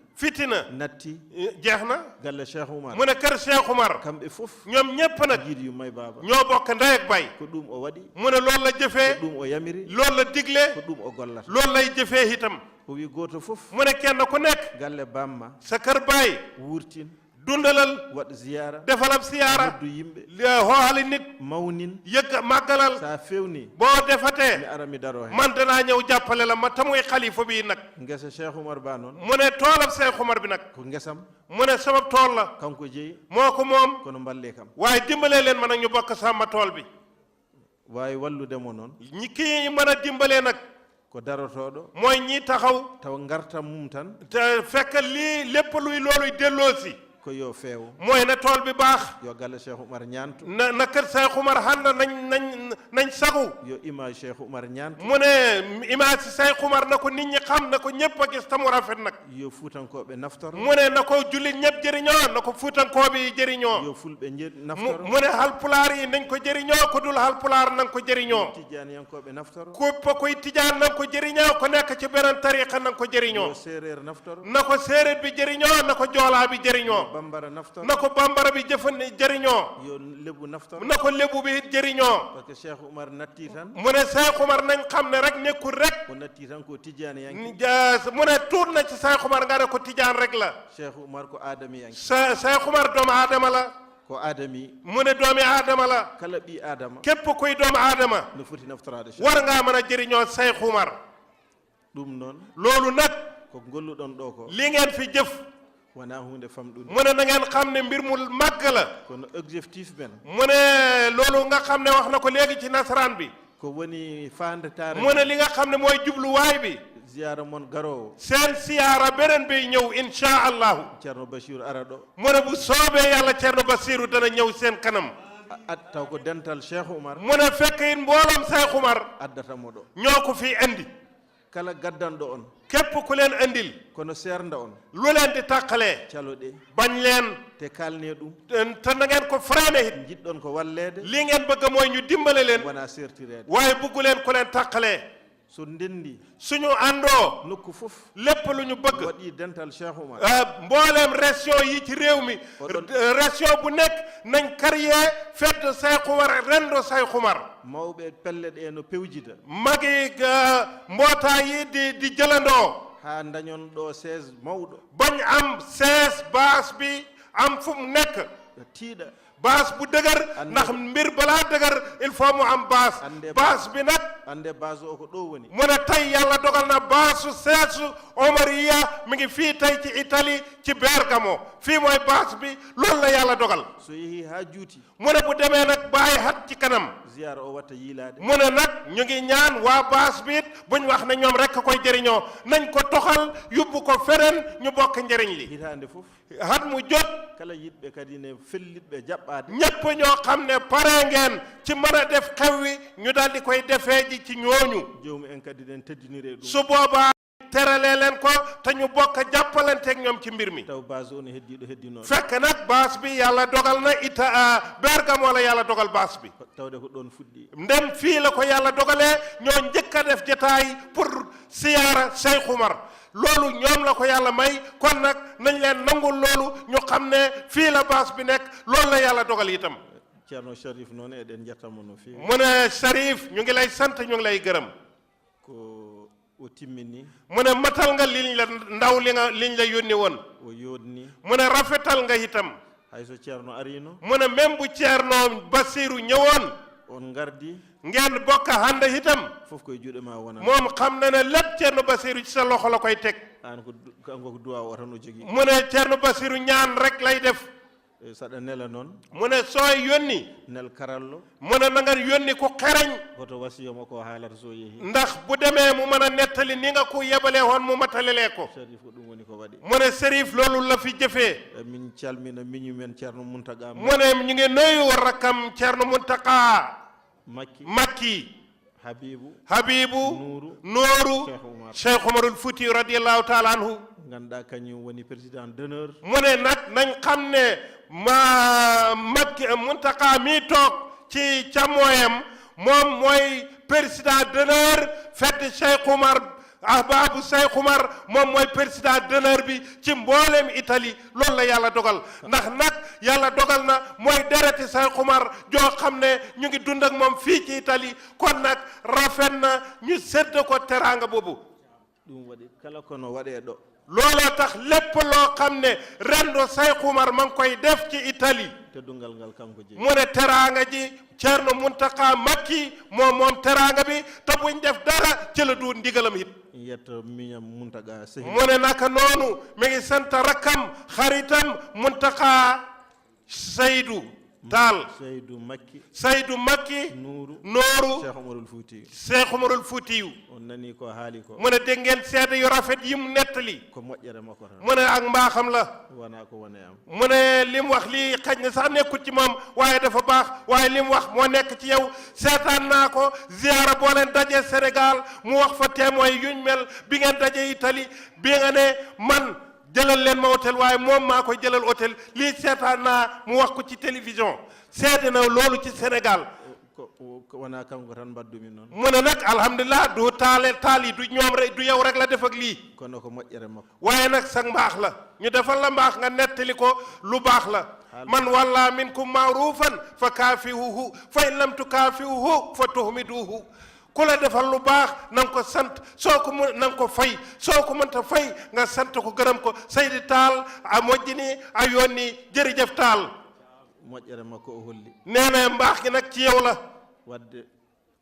natti jeex na galle Cheikh Oumar mu ne kër Cheikh Oumar kamɓe fof ñoom ñépp nag jiiɗi yummay baaba ñoo bokk ndey ak bay ko ɗum o waɗi mu ne loolu la jëfee ko ɗum o yamiri loolu la digle ko ɗum o gollata loolu lay jëfee itam o wi goto fof mu ne kenn ku nekk galle bamma sa kër baay wurtin dundalal waɗ ziyara defalab siyaara noddu yimɓe hoohali nit mawnin yëgg màggalal sa fewni boo defatee mi ara mi daro hen man danaa ñëw jàppale la ma tamuy xalifa bi nag ngesa Cheikh Oumar ba noon mu ne toolab Cheikh Oumar bi nag ko ngesam mu ne sabab tool la kanko jeeyi moo ko moom kono mballe kam waaye dimbalee leen ma nag ñu bokk sàmma tool bi wawi walludemo noon ñi kii mën a dimbalee nag ko darotoɗo mooy ñi taxaw taw gartam mum tan te fekk lii lépp luy looluy delloosi ko yo feewo mooy na tool bi baax yo galle Cheikh Oumar ñantu na kër Cheikh Oumar handa nañ sagu yo image Cheikh Oumar ñantu mu ne image si Cheikh Oumar na ko nit ñi xam na ko ñëpp a gis tamu rafet nag yo fuutankoɓe naftoro mu ne na ko jullit ñëpp jëriñoo na ko fuutankooɓe yi jëriñoo yo fulɓe naftoro mu ne halpulaar yi nañ ko jëriñoo ko dul halpulaar nang ko jëriñoo tidianiyankoɓe naftoro ko koy tijaan nang ko jëriñoo ko nekk ci beneen tariqa nang ko jëriñoo yo séeréer naftoro na ko séeréer bi jëriñoo na ko joolaa bi jëriñoo bambara naftoro na ko bambara bi jëriñoo yo lebu naftoro na ko lebu bi jëriñoo parce que Cheikh Oumar natti tan mu ne Cheikh Oumar nañ xam ne rek nekkul rek o natti tan ko tidianiyanke mu ne tuut na ci Cheikh Oumar nga ne ko tijaan rek la Cheikh Oumar ko adamiyanke Cheikh Oumar doomu aadama la ko adami mu ne doomi aadama la kala ɓi adama képp kuy doomu aadama no foti naftorade war ngaa mën a jëriñoo Cheikh Oumar ɗum noon loolu nag ko golluɗon ɗo ko li ngeen fi jëf wona hunde famɗude mu ne na ngeen xam ne mbir mu màgg la kono objectif men mu ne loolu nga xam ne wax na ko léegi ci nasaraan bi ko woni fande tare mu ne li nga xam ne mooy jubluwaay bi ziyara mon garowo seen siyaara beneen bi ñëw insha allahu Ceerno Bachir ara ɗo mu ne bu soobee yàlla Ceerno Basiru dana ñëw seen kanam at taw ko dental Cheikh Oumar mu ne fekk it mbooloom Cheikh Oumar addatamo ɗo ñoo ko fi andi kala gaddanɗo on képp ku leen andil kono sernda on lu leen di tàqalee caloɗe bañ leen te kalne ɗum te na ngeen ko freiné it jiɗɗon ko wallede li ngeen bëgg mooy ñu dimbale leen wona sertirede waaye bëggu leen ku leen tàqalee so ndendi suñu àndoo nokku fof lépp lu ñu bëgg waɗi dental Cheikh Oumar mbooleem région yi ci réew mi région bu nekk nañ créé fête Cheikh Oumar rendo Cheikh Oumar mawɓe pelle ɗe no pewjita magi mbootaay yi di jëlandoo ha dañon ɗo 16 mawɗo bañ am 16 base bi am fu mu nekk tiiɗa baas bu dëgër ndax mbir balaa dëgër il faut mu am baas bi nag ande base o ko ɗo woni mu ne tey yàlla dogal na baasu seesu Omariya mi ngi fii tey ci Italie ci Bergamo fii mooy baas bi loolu la yàlla dogal so yeehi ha juuti mu ne bu demee nag bàyyi hat ci kanam ziyara o watta yiilaade mu ne nag ñu ngi ñaan waa baas bi it buñ wax ne ñoom rek koy jëriñoo nañ ko toxal yóbbu ko feneen ñu bokk njëriñ li hitaande fof hat mu jot kala yiɗɓe kadi ne fellitɓe jaɓɓaade ñépp ñoo xam ne pare ngeen ci mën a def xew wi ñu daal di koy defee ji ci ñooñu joomu en kadi den teddinire ɗum su boobaa teralee leen ko te ñu bokk jàppalanteeg ñoom ci mbir mi taw base o ne heddiɗo heddinoo fekk nag baas bi yàlla dogal na Bergamo la yàlla dogal baas bi tawde ko ɗon fuɗɗi ndem fii la ko yàlla dogalee ñoo njëkk a def jotaay pour siyaara Cheikh Oumar loolu ñoom la ko yàlla may kon nag nañ leen nangul loolu ñu xam ne fii la baas bi nekk loolu la yàlla dogal itam Ceerno Cherif noon eɗen jettamo no feewi mu ne Cherif ñu ngi lay sant ñu ngi lay gërëm ko o timmini mu ne matal nga liñ la ndaw liñ la yónni woon o yóodni mu ne rafetal nga itam hayso ceerno arino mu ne même bu ceerno Basiru ñëwoon on gardi ngeen bokk hande itam fof koye juuɗe ma wona moom xam na ne lépp ceerno Basiru ci sa loxo la koy teg an ko kanko ko duwa o tan o jogii mu ne ceerno Basiru ñaan rek lay def saɗa nela noon mu ne sooy yónni nel karallo mu ne na nga yónni ku xereñ hoto wasiyoma ko haalata so yeehi ndax bu demee mu mën a nettali ni nga ko yebalee woon mu matalelee ko Cherif ko ɗum woni ko waɗi mu ne Cherif loolu la fi jëfee min calmina miñu men ceerno Muntaga mu ne ñu ngi nuyu rakkam ceerno Muntaga Makki Habibu Nuuru Cheikh Oumarul Fouti radiyallahu taala anhu ganduɗa kañum woni président d'honneur mu ne nag nañ xam ne Makki Muntaga mi toog ci càmmooyam moom mooy président d'honneur fête Cheikh Oumar ahbaabu Cheikh Oumar moom mooy président d'honneur bi ci mbooleem Italie loolu la yàlla dogal ndax nag yàlla dogal na mooy dereti Cheikh Oumar joo xam ne ñu ngi dund ak moom fii ci Italie kon nag rafet na ñu sedd ko teraanga boobu ɗum waɗi kala kono waɗee ɗo looloo tax lépp loo xam ne rendo Cheikh Oumar ma ngi koy def ci Italie teddungal ngal kanko jeyi mu ne teraanga ji Ceerno Muntaga Makki moom teraanga bi te buñ def dara ci la du ndigalam it yetto miñam Muntaga Sehi mu ne naka noonu mi ngi sant rakkam xaritam Muntaga Seydou Taal Seydou Makki Nooru Cheikh Oumarul Fuutiyu on nani ko haali ko mu ne dégg ngeen seede yu rafet yi mu nettali ko moƴƴere makko tan mu ne ak mbaaxam la wona ko wone am mu ne li mu wax lii xaj na sax nekkut ci moom waaye dafa baax waaye li mu wax moo nekk ci yow seetaan naa ko ziyaara boo leen dajee Sénégal mu wax fa témoin yuñ mel bi ngeen dajee Italie bi nga ne man jëlal leen ma hôtel waaye moom maa koy jëlal hôtel lii seetaan naa mu wax ko ci télévision seede na loolu ci Sénégal ko wona kanko tan mbaddumi noon mu ne nag alhamdulilah du taal yi du ñoom rek du yow rek la def ak lii kono ko moƴƴere makko waaye nag sa mbaax la ñu defal la mbaax nga nettali ko lu baax la man walla minkum maarufan fa kaafihuhu fa in lam tukaafihuhu fa tuhmiduhu ku la defal lu baax na nga ko sant soo ko mën na nga ko fay soo ko mënta fay nga sant ko gërëm ko Seydi Taal a moƴƴini a yonni jërëjëf Taal moƴƴere makko o holli nee na mbaax gi nag ci yow la wadde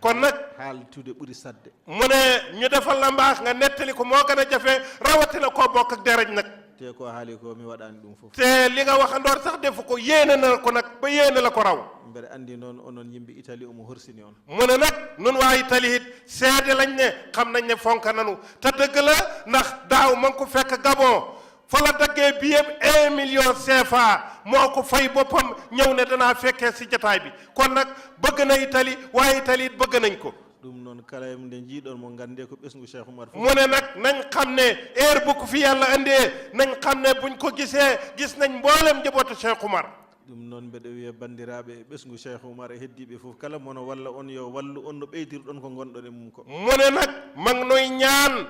kon nag haaltude ɓuri sadde mu ne ñu defal la mbaax nga nettali ko moo gën a jafe rawatina koo bokk ak deraj nag te ko haali ko mi waɗani ɗum fof te li nga waxandoor sax defu ko yéene na ko nag ba yéene la ko raw mbeɗa andi noon onon yimɓe Italie omo horsini on mu ne nag nun waa Italie it seede lañ ne xam nañ ne fonk nanu te dëgg la ndax daaw ma ngi ko fekk Gabon fa la daggee biyam 1 million CFA moo ko fay boppam ñëw ne danaa fekkee si jataay bi kon nag bëgg na Italie waaye Italie it bëgg nañ ko ɗum noon kala nde jiiɗon mo gande ko ɓesngu Cheikh Oumar mu ne nag nañ xam ne heure bu ko fi yàlla andee nañ xam ne buñ ko gisee gis nañ mboolem njabootu Cheikh Oumar ɗum noon mbeɗa wiya bandiraɓe ɓesngu Cheikh Oumar e heddiɓe fof kala mono walla on yo wallu on no ɓeydirɗon ko gonɗon e mum ko mu ne nag mag noy ñaan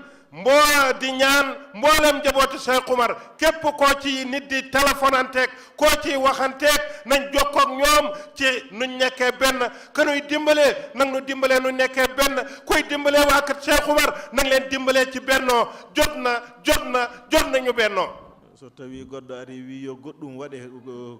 di ñaan mboolem njabootu Cheikh Oumar képp koo ci nit di téléphone anteeg koo ci waxanteeg nañ jokkoo ak ñoom ci nuñ nekkee benn ka nuy dimbalee nag nu dimbalee nu nekkee benn kuy dimbalee waa kër Cheikh Oumar nang leen dimbalee ci bennoo jot na ñu bennoo so tawi goɗɗo ari wi yo goɗɗum waɗe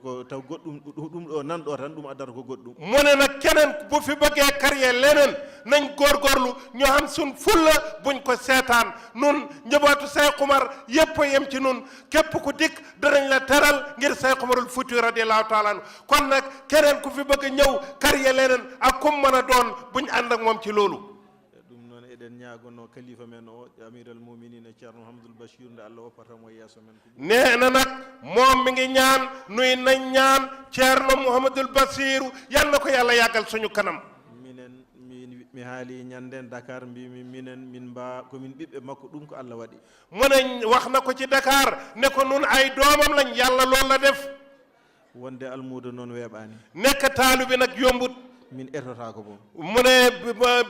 ko taw goɗɗum ɗum ɗo nanɗo tan ɗum addata ko goɗɗum mu ne nag keneen bu fi bëggee créer leneen nañ góorgóorlu ñu xam suñ fulla buñ ko seetaan nun njabootu Cheikh Oumar yépp yem ci nun képp ku dikk danañ la teral ngir Cheikh Oumarul Fouti radiyallahu taala anhu kon nag keneen ku fi bëgg ñëw créer leneen ak kum mën a doon buñ ànd ak moom ci loolu ɗum noon eɗen ñaagono kalifa men o amiral muminina ceerno Mouhamadoul Bachir nde Allah woppatamo yeeso men nee na nag moom mi ngi ñaan nuy nañ ñaan ceerno Mouhamadoul Bachiru yal na ko yàlla yàggal suñu kanam minen mi haali ñanden Dakar mbimi minen min mba komin ɓiɓɓe makko ɗum ko Allah waɗi mu ne wax na ko ci Dakar ne ko nun ay doomam lañ yàlla loolu la def wonde almuudo noon weeɓani nekk taalu bi nag yombut min etota ko boom mu ne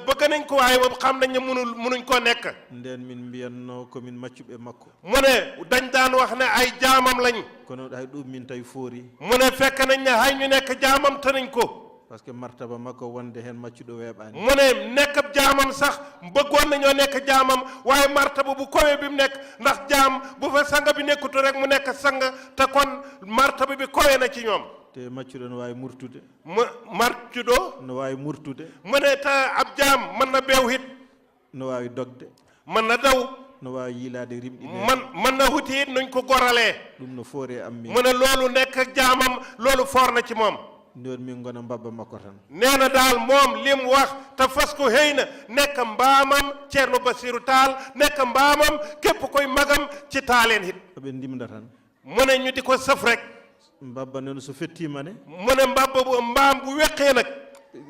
bëgg nañ ko waaye boobu xam nañ ne munuñ koo nekk nden min mbiyanno komin maccuɓe makko mu ne dañ daan wax ne ay jaamam lañ kono hay ɗum min tawi foori mu ne fekk nañ ne hay ñu nekk jaamam te nañ ko par ce que martaba makko wonde hen maccuɗo weeɓani mu ne nekk jaamam sax bëggoon nañoo nekk jaamam waaye martaba bu kowe bi mu nekk ndax jaam bu fa sanga bi nekkutu rek mu nekk sanga te kon martaba bi kowe na ci ñoom te maccuɗo no wawi murtude martuɗo no wawi murtude mu ne te ab jaam mën na beew hit no wawi dogde mën na daw no wawi yiilade rimɗi mën na huti it nuñ ko goralee ɗum no foori am min mu ne loolu nekk jaamam loolu foor na ci moom nden min gona mbabba makko tan nee na daal moom lim wax te fas ko xëy na nekk mbaamam Ceerno Basiru Taal nekk mbaamam képp koy magam ci taaleen hit ɓe ndimda tan mu ne ñu di ko sëf rek mbabba noon so fettima ne mu ne mbaam bu weqee nag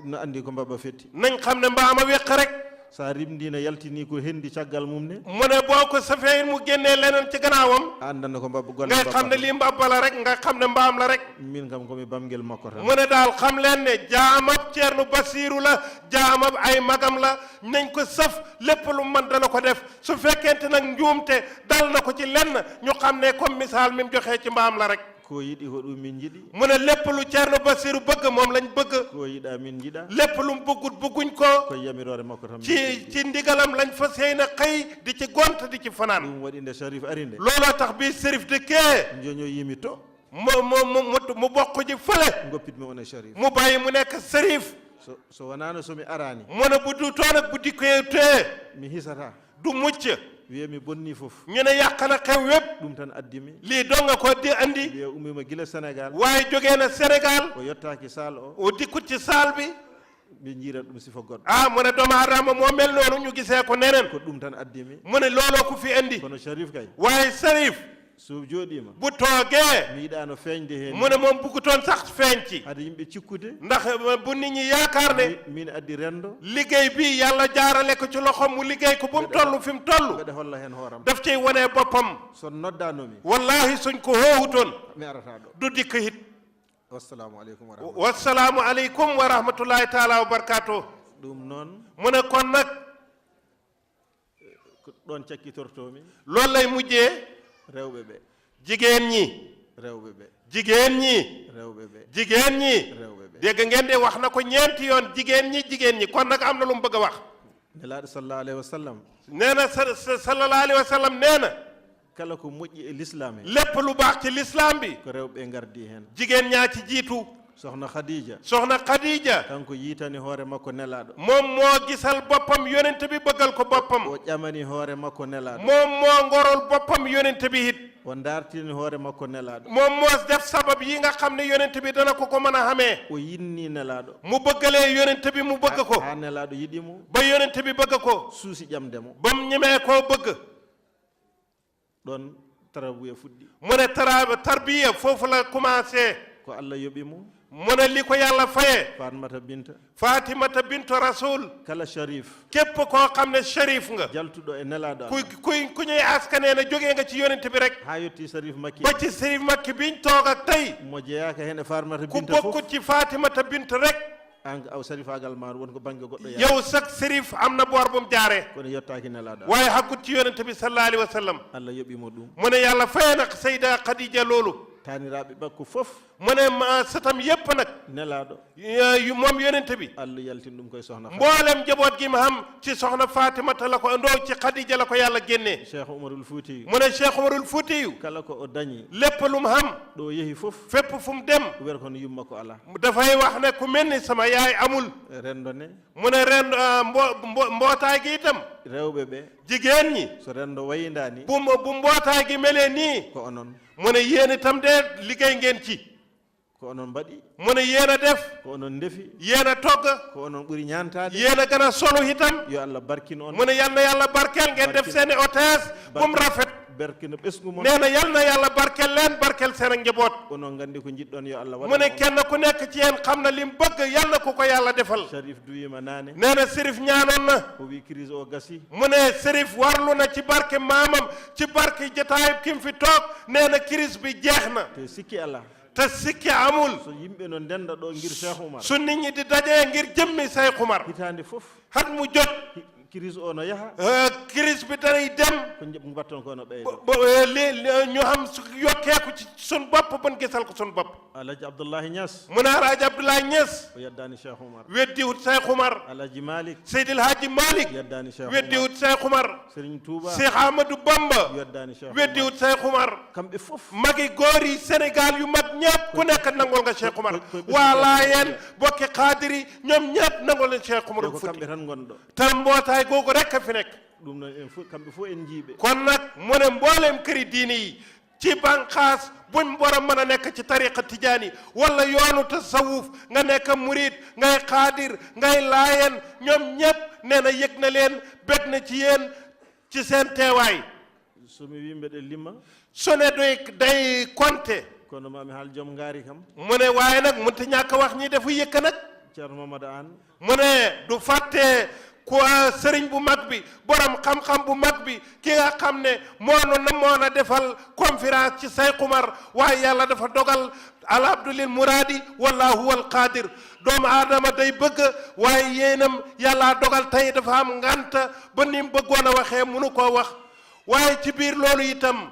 no andi ko mbabba fetti nañ xam ne mbaama weq rek sa rimdina yaltini ko hendi caggal mum ne mu ne boo ko safee mu génnee leneen ci gannaawam andanna ko mbabba golle nga xam ne lii mbabba la rek nga xam ne mbaam la rek min kam komi bamgel makko tan mu ne daal xam leen ne jaamab Ceerno Basiru la jaamab ay magam la nañ ko saf lépp lu man dana ko def su fekkente nag njuumte dal na ko ci lenn ñu xam ne comme misaal mi mu joxee ci mbaam la rek ko yiɗi ko ɗum min jiɗi mu ne lépp lu Ceerno Basiru bëgg moom lañ bëgg ko yiɗa min jiɗa lépp lu mu bëggut bëgguñ ko ko yamirore makko tan ci ndigalam lañ fas yéene xëy di ci gont di ci fanaan ɗum waɗi nde Sharif ari nde looloo tax bi Sharif de kee joño yimi to mu bokk ji fële goppitmi on e Sharif mu bàyyi mu nekk Sharif so wonano somi arani mu ne bu du toon ak bu dikkee tee mi hisata du mucc wiyami bonni fof ñu ne yàq na xew wépp ɗum tan addimi lii doo nga ko di andi wiya ummima gila Sénégal waaye jógee na Sénégal o yettaki saal o o dikkut ci saal bi ɓe jiirat ɗum sifa goɗɗo mu ne doomu aadama moo mel noonu ñu gisee ko neneen ko ɗum tan addimi mu ne looloo ko fi andi kono Sharif kay waaye Sharif so jooɗima bu toogee mi yiɗano feeñde hen mu ne moom buggutoon sax feeñ ci hade yimɓe cikkude ndax bu nit ñi yaakaar ne min addi rendo liggéey bi yàlla jaarale ko ci loxom mu liggéey ko bu mu toll fi mu toll mbeɗa holla hen hooram daf ciy wonee boppam so noddanomi wallahi suñ ko hoohutoon mi arata ɗo du dikk hit wassalamu aleykum wassalamu aleykum wa rahmatullahi taala wa barakatuh ɗum noon mu ne kon nag ko ɗon cakkitortomi loolu lay mujjee rewɓe ɓe jigéen ñi rewɓe ɓe jigéen ñi rewɓe ɓe jigéen ñi rewɓe ɓe dégg ngeen de wax na ko ñeenti yoon jigéen ñi kon nag am na lu mu bëgg a wax nelaaɗo sallallahu alayhi wa sallam nee na sallallahu alayhi wa sallam nee na kala ko moƴƴi e l'islam he lépp lu baax ci l'islam bi ko rewɓe gardi hen jigéen ñaa ci jiitu sohna Khadija kanko yiitani hoore makko nelaaɗo moom moo gisal boppam yonent bi bëggal ko boppam o ƴamani hoore makko nelaaɗo moom moo ngorol boppam yonent bi hit o dartini hoore makko nelaaɗo moom moo def sabab yi nga xam ne yonent bi dana ko mën a xamee o yinni nelaaɗo mu bëggalee yonent bi mu bëgg ko ha nelaaɗo yiɗimo ba yonent bi bëgg ko suusi ƴamdemo bam ñemee koo bëgg ɗon tarabuya fuɗɗi mu ne tarbiya foofu la commencé ko Allah yoɓimo mu ne li ko yàlla faye fatimata bintu rasul kala sharif képp koo xam ne sharif nga jaltuɗo e nelaaɗo ku ñuy askanee ne jógee nga ci yonent bi rek ha yetti sharif makki ba ci sharif makki biñ toog ak tey mo jeeyaka hen e fatimata ku binta bokkut ci fatimata bintu rek an aw sarifagal ma won ko banggue goɗɗo yow sak sharif am na boor bu mu jaaree kono yettaki nelaaɗo waaye hakkut ci yonent bi sallallahu alayhi wa sallam Allah yoɓimo ɗum mu ne yàlla faye na sayda Khadija loolu taniraɓe makko fof mu ne sëtam yépp nag nelaɗo moom yonente bi allah yaltin ɗum koye sohna mboolem njaboot gi ma xam ci soxna Fatimata la ko ndoo ci Khadija la ko yàlla génnee cheikh oumarul fouti mu ne Cheikh Oumarul Fouti yu kala ko o dañi lépp lu mu xam ɗo yeehi fof fépp fu mu dem wiyata kono yumma ko ala dafay wax ne ku mel ni sama yaay amul rendo ne mu ne ren mbootaay gi itam rewɓe ɓe jigéen ñi so rendo wayindani bu mbootaay gi melee nii ko onon mu ne yéen itam de liggéey ngeen ci ko onon mbaɗi mu ne yéen a def ko onon ndefi yéen a togg ko onon ɓuri ñantade yéen a gën a solu itam yo allah barkin on mu ne yal na yàlla barkeel ngeen def seeni hôtesse bu mu rafet barkina ɓesgu mon nee na yal na yàlla barkeel leen barkeel seen ak njaboot onon gandi ko jiɗɗon yo allah waɗa mu ne kenn ku nekk ci yéen xam na lim bëgg yal na ko yàlla defal Sharif duyima nane nee na Sérif ñaanoon na o wi crise o gasi mu ne Sérif warlu na ci barke maamam ci barke jotaay kim fi toog nee na crise bi jeex na te sikki ala te sikki amul so yimɓe no ndenda ɗo ngir Cheikh Oumar su nit ñi di dajee ngir jëmmi Cheikh Oumar hitande fof hat mu jot crise o no yaha crise bi danay dem ko mbatton ko no ɓeydo ñu xam yokkeeku ci sun bopp ban gisal ko sun bopp Alhaji Abdoulahi Niass mu ne Alhaji Abdoulaye Niass o yeddani Cheikh Oumar weddiwut Cheikh Oumar Alhaji Malick Seydil Hadji Malick yeddani Cheikh weddiwut Cheikh Oumar Serigne Touba Cheikh Amadou Bamba yeddani Cheikh weddiwut Cheikh Oumar kamɓe fof magi góor yi Sénégal yu mag ñëpp ku nekk nangol nga Cheikh Oumar waa Laayeen bokki Xaadiri ñoom ñëpp nangol leen Cheikh Oumar ko kamɓe tan gonɗo te mbootaay googu rek a fi nekk ɗum noon en fof kamɓe fof en jiiɓe kon nag mu ne mbooleem këri diini yi ci banqaas buñ war a mën a nekk ci tariqa tijaani wala yoonu tasawuf nga nekk murid ngay xaadir ngay laayeen ñoom ñëpp nee na yëg na leen bég na ci yéen ci seen teewaay somi wi mbeɗe limma su ne day compté kono mami haal joom ngaari kam mu ne waaye nag mënta ñàkk wax ñi dafa yëkk nag Ceerno Mamadou Anne mu ne du fàtte ku sëriñ bu mag bi borom xam-xam bu mag bi ki nga xam ne moo na defal conférence ci Cheikh Oumar waaye yàlla dafa dogal al abdulil muraadi wallahu huwal qadir doomu aadama day bëgg waaye yéenam yàlla dogal tey dafa am nganta ba ni mu bëggoon a waxee mënu koo wax waaye ci biir loolu itam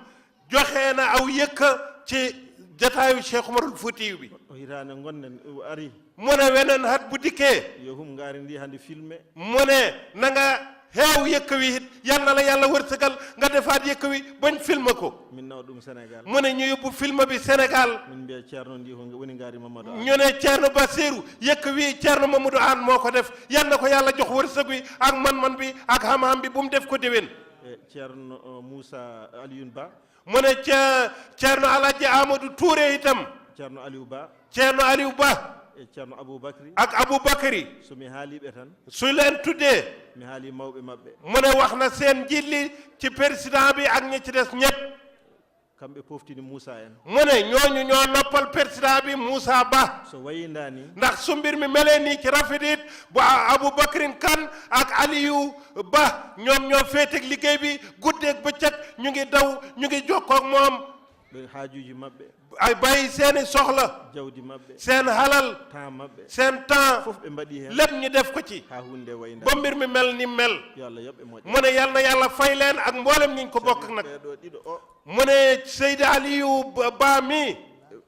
joxe na aw yëkk ci jataayu Cheikh Oumarul Fuutiyu bi o hitaande gonnen ari mu ne weneen hat bu dikkee yo hum ngaari ndi hande filmé mu ne na nga xeew yëkk wi it yal na la yàlla wërsëgal nga defaat yëkk wi bañ film ko min nawa ɗum Sénégal mu ne ñu yóbbu film bi Sénégal min mbiya ceerno ndi ko woni ngaari Mamadou Anne ñu ne Ceerno Basiru yëkk wi Ceerno Mamadou Anne moo ko def yal na ko yàlla jox wërsëg wi ak man-man bi ak xam-xam bi bu mu def ko déwén e ceerno Moussa Alioune Ba mu ne Ceerno Alhaji Amadou Touré itam ceerno Aliou Ba Ceerno Aliou Ba e ceerno Aboubacry ak Aboubacry somi haaliɓe tan su leen tuddee mi haali mawɓe maɓɓe mu ne wax na seen njilli ci président bi ak ñi ci des ñëpp kamɓe poftini Moussa en mu ne ñooñu ñoo noppal président bi Moussa Ba so wayindani ndax su mbir mi melee nii ci rafet it bu Aboubacry Kane ak Aliou Ba ñoom ñoo féeteeg liggéey bi guddeeg bëccëg ñu ngi daw ñu ngi jokkoo ak moom ɓe haajuji maɓɓe ay bàyyi seeni soxla jawdi maɓɓe seen halal temps maɓɓe seen temps fof ɓe mbaɗi hen lépp ñu def ko ci ha hunde wayndani ba mbir mi mel ni mel yo Allah yoɓɓe moƴƴa mu ne yal na yàlla fay leen ak mboolem ñi ñu ko bokk nag ɓeɗo ɗiɗo o mu ne Seydi Aliou Ba mi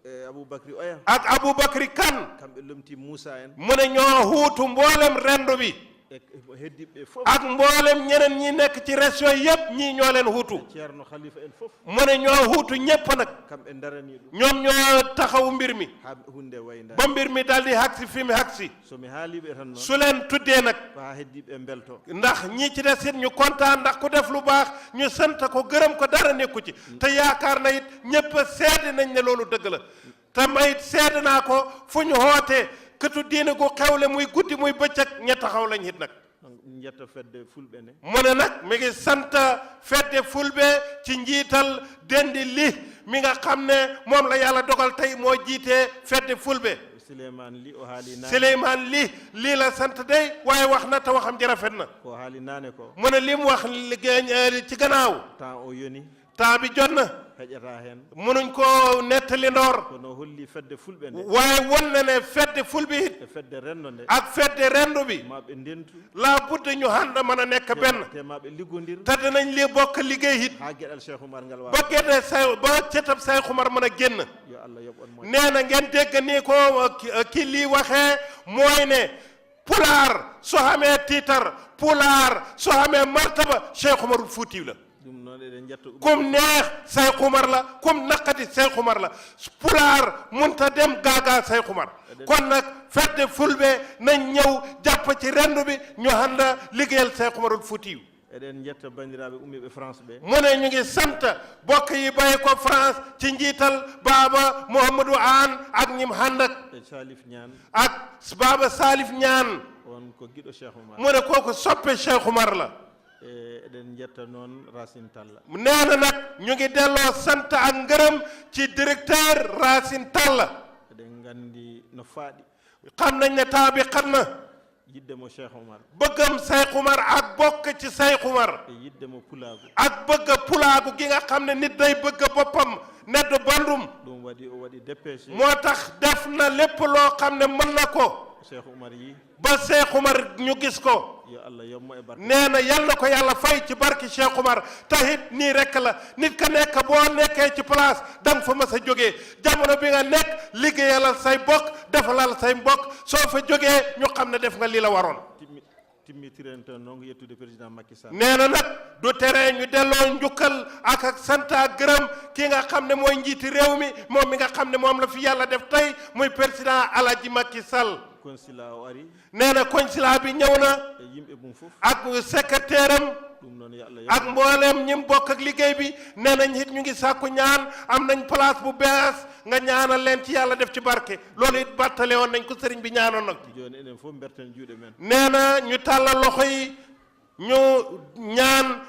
e Aboubacry Oya ak Aboubacry Kane kamɓe lomti Moussa en mu ne ñoo huutu mboolem rendo bi e heddiɓe fof ak mboolem ñeneen ñi nekk ci région yépp ñii ñoo leen huutu ceerno Khalifa en fof mu ne ñoo huutu ñépp nag kamɓe darani ɗum ñoom ñoo taxaw mbir mi ha hunde wayndani ba mbir mi daldi haksi fi mi haksi somi haaliɓe tan noon su leen tuddee nag ha heddiɓe belto ndax ñi ci des it ñu kontaan ndax ku def lu baax ñu sant ko gërëm ko dara nekku ci te yaakaar na it ñépp seede nañ ne loolu dëgg la te mayit seede naa ko fu ñu hootee këtu diine gu xewle muy guddi muy bëccëg ña taxaw lañ it nag jetta fedde fulɓe ne mu ne nag mi ngi sant fedde fulɓe ci njiital dendi li mi nga xam ne moom la yàlla dogal tey moo jiitee fedde fulɓe Souleymane Ly o haali nane Souleymane Ly lii la sant day waaye wax na te waxam ji rafet na ko haali nane ko mu ne li mu wax liggéey ci gannaaw temps o yoni temps bi jot na heƴata hen munuñ ko nettali ndoor kono holli fedde fulɓe nde waaye won na ne fedde fulɓe it e fedde rendo nde ak fedde rendu bi maɓe ndentu la budde ñu handa mën a nekk benn te maɓe liggodir te dinañ li bokk liggéey it ha gueɗal Cheikh Oumar ngal ba gede say ba cetab say xumar mën a génn yo Allah yoɓon mo nee na ngeen dégg ni ko ki lii waxee mooy ne pulaar soo xamee tiitar pulaar soo xamee martaba Cheikh Oumarul Fuutiyu la ɗum noon eɗen jetta kum neex Cheikh Oumar la kum naqadi Cheikh Oumar la pulaar munta dem gaaga Cheikh Oumar kon nag fedde fulɓe nañ ñëw jàpp ci rendu bi ñu handa liggéeyal Cheikh Oumarul Fuutiyu eɗen jetta bandiraɓe ummiɓe France ɓe mu ne ñu ngi sant bokk yi bàyyi ko France ci njiital Baba Mouhamadou Anne ak ñim handak e Salif Niane ak Baba Salif Niane on ko giɗo Cheikh Oumar mu ne kooku soppe Cheikh Oumar la e eɗen jetta noon Racine Talla nee na nag ñu ngi delloo sant ak ngërëm ci directeur Racine Talla eɗen gandi no faaɗi xam nañ ne temps bi xam na yidde mo Cheikh Oumar bëggam Cheikh Oumar ak bokk ci Cheikh Oumar e yidde mo pulaagu ak bëgg pulaagu gi nga xam ne nit day bëgg boppam neddu bandum ɗum waɗi o waɗi dépêché moo tax def na lépp loo xam ne mën na ko Cheikh Oumar yi ba Cheikh Oumar ñu gis ko yo Allah yommo e barke nee na yal na ko yàlla fay ci barki Cheikh Oumar taxit nii rek la nit ka nekk boo nekkee ci place da nga fa mas a jógee jamono bi nga nekk liggéeyalal say bokk defalal say mbokk soo fa jógee ñu xam ne def nga li la waroon timmitiren tan noon ko yettude président Macky Sall nee na nag du tere ñu delloo njukkal ak sant ak gërëm ki nga xam ne mooy njiiti réew mi moom mi nga xam ne moom la fi yàlla def tey muy président Alaji Macky Sall consulat o ari nee na consulat bi ñëw na e yimɓe mum fof ak secrétaire am ɗum noon yo Allah ak mbooleem ñim bokk ak liggéey bi nee nañ it ñu ngi sàkku ñaan am nañ place bu bees nga ñaanal leen ci yàlla def ci barke loolu it bàttale woon nañ ko sëriñ bi ñaanoon nag joni enen fof berten juuɗe men nee na ñu tàllal loxo yi ñu ñaan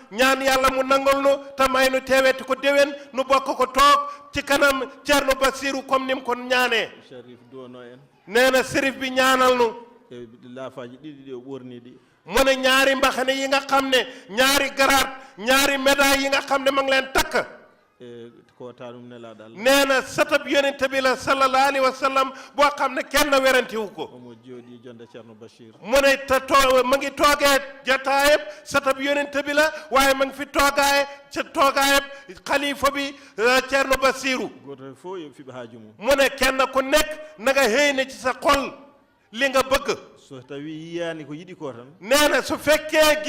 yàlla mu nangol nu te may nu teeweti ko déwén nu bokk ko toog ci kanam Thierno Bassirou comme ni mu ko ñaanee Cherif duwono en nee na sérif bi ñaanal nu e laafaji ɗiɗi ɗi o ɓorni ɗi mu ne ñaari mbaxane yi nga xam ne ñaari garaat ñaari médaille yi nga xam ne ma ngi leen takk e ko tanum nelaɗo Allah nee na satab yonente bi la sallallahu alayhi wa sallam boo xam ne kenn werantiwu ko omo jooɗi jonde Ceerno Bachir mu ne te ma ngi toogee jataayeb satab yonente bi la waaye ma ngi fi toogaaye ca toogaayeb xalifa bi Ceerno Basiru goto fof yo fiɓe haaju mum mu ne kenn ku nekk na nga xëy na ci sa xol li nga bëgg so tawi yiyani ko yiɗi ko tan nee na su fekkee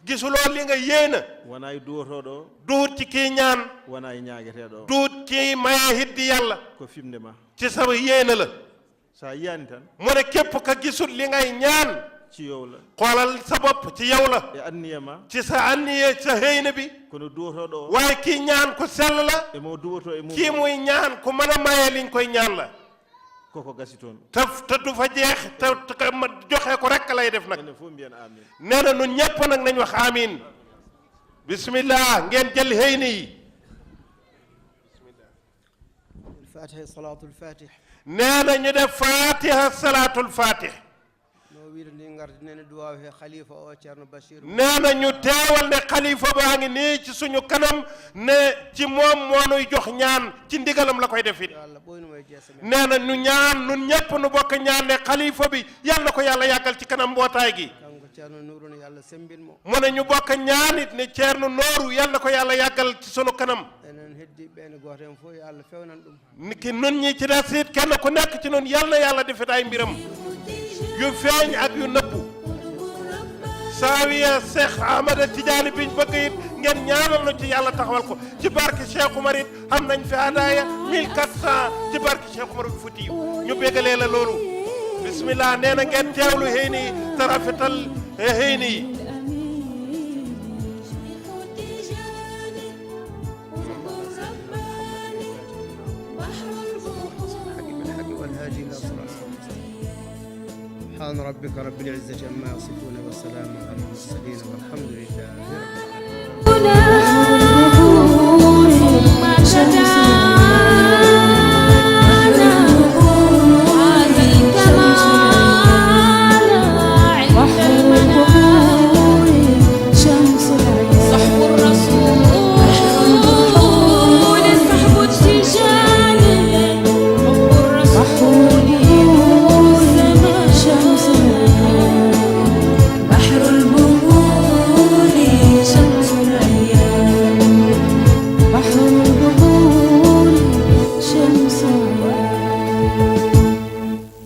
gisuloo li nga yéena wona e duwotoɗo o duut ci kii ñaan wona e ñagueteɗo o duut kii maye hiddi yàlla ko fimde ma ci sa yéena la sa yiyani tan mu ne képp ka gisul li ngay ñaan ci yow la xoolal sa bopp ci yow la e anniya ma ci sa anniye sa xëyna bi kono duwotoɗo o waaye kii ñaan ku sell la emo duwoto e mum kii muy ñaan ku mën a maye liñ koy ñaan la koko gasi toon te du fa jeex te ma joxe ko rek lay def nag enen fof mbiyen amin nee na nun ñëpp nag nañ wax amin bismillah ngeen jël xëyna yi الفاتحة صلاة الفاتح nee na ñu def fatiha salatul fatih no wiide ndi gardi nene duwaw he khalifa o Ceerno Bachir nee na ñu teewal ne xalifa baa ngi nii ci suñu kanam ne ci moom moo nuy jox ñaan ci ndigalam la koy def it Allah ɓoynuma e jeesa men nee na ñu ñaan nun ñëpp nu bokk ñaan ne xalifa bi yal na ko yàlla yàggal ci kanam mbootaay gi kanko Ceerno Nourou ne yàlla sembinmo mu ne ñu bokk ñaan it ne Ceerno Nooru yal na ko yàlla yàggal ci sunu kanam enen heddi ɓeene gooto hen fof yo Allah fewnan ɗum niki nun ñi ci des it kenn ku nekk ci nun yal na yàlla defit ay mbiram yu feeñ ak yu nëbbu saawiya Cheikh Ahmada Tidiane biñ bëgg it ngeen ñaanal nu ci yàlla taxawal ko ci barke Cheikh Oumar it am nañ fi hadaaya 1400 ci barke Cheikh Oumar Foutiyu ñu bégalee la loolu bismillah nee na ngeen teewlu xëy ni te rafetal xëy ni والهادي إلى صراط سبحان ربك رب العزة عما يصفون وسلام على المرسلين والحمد لله رب العالمين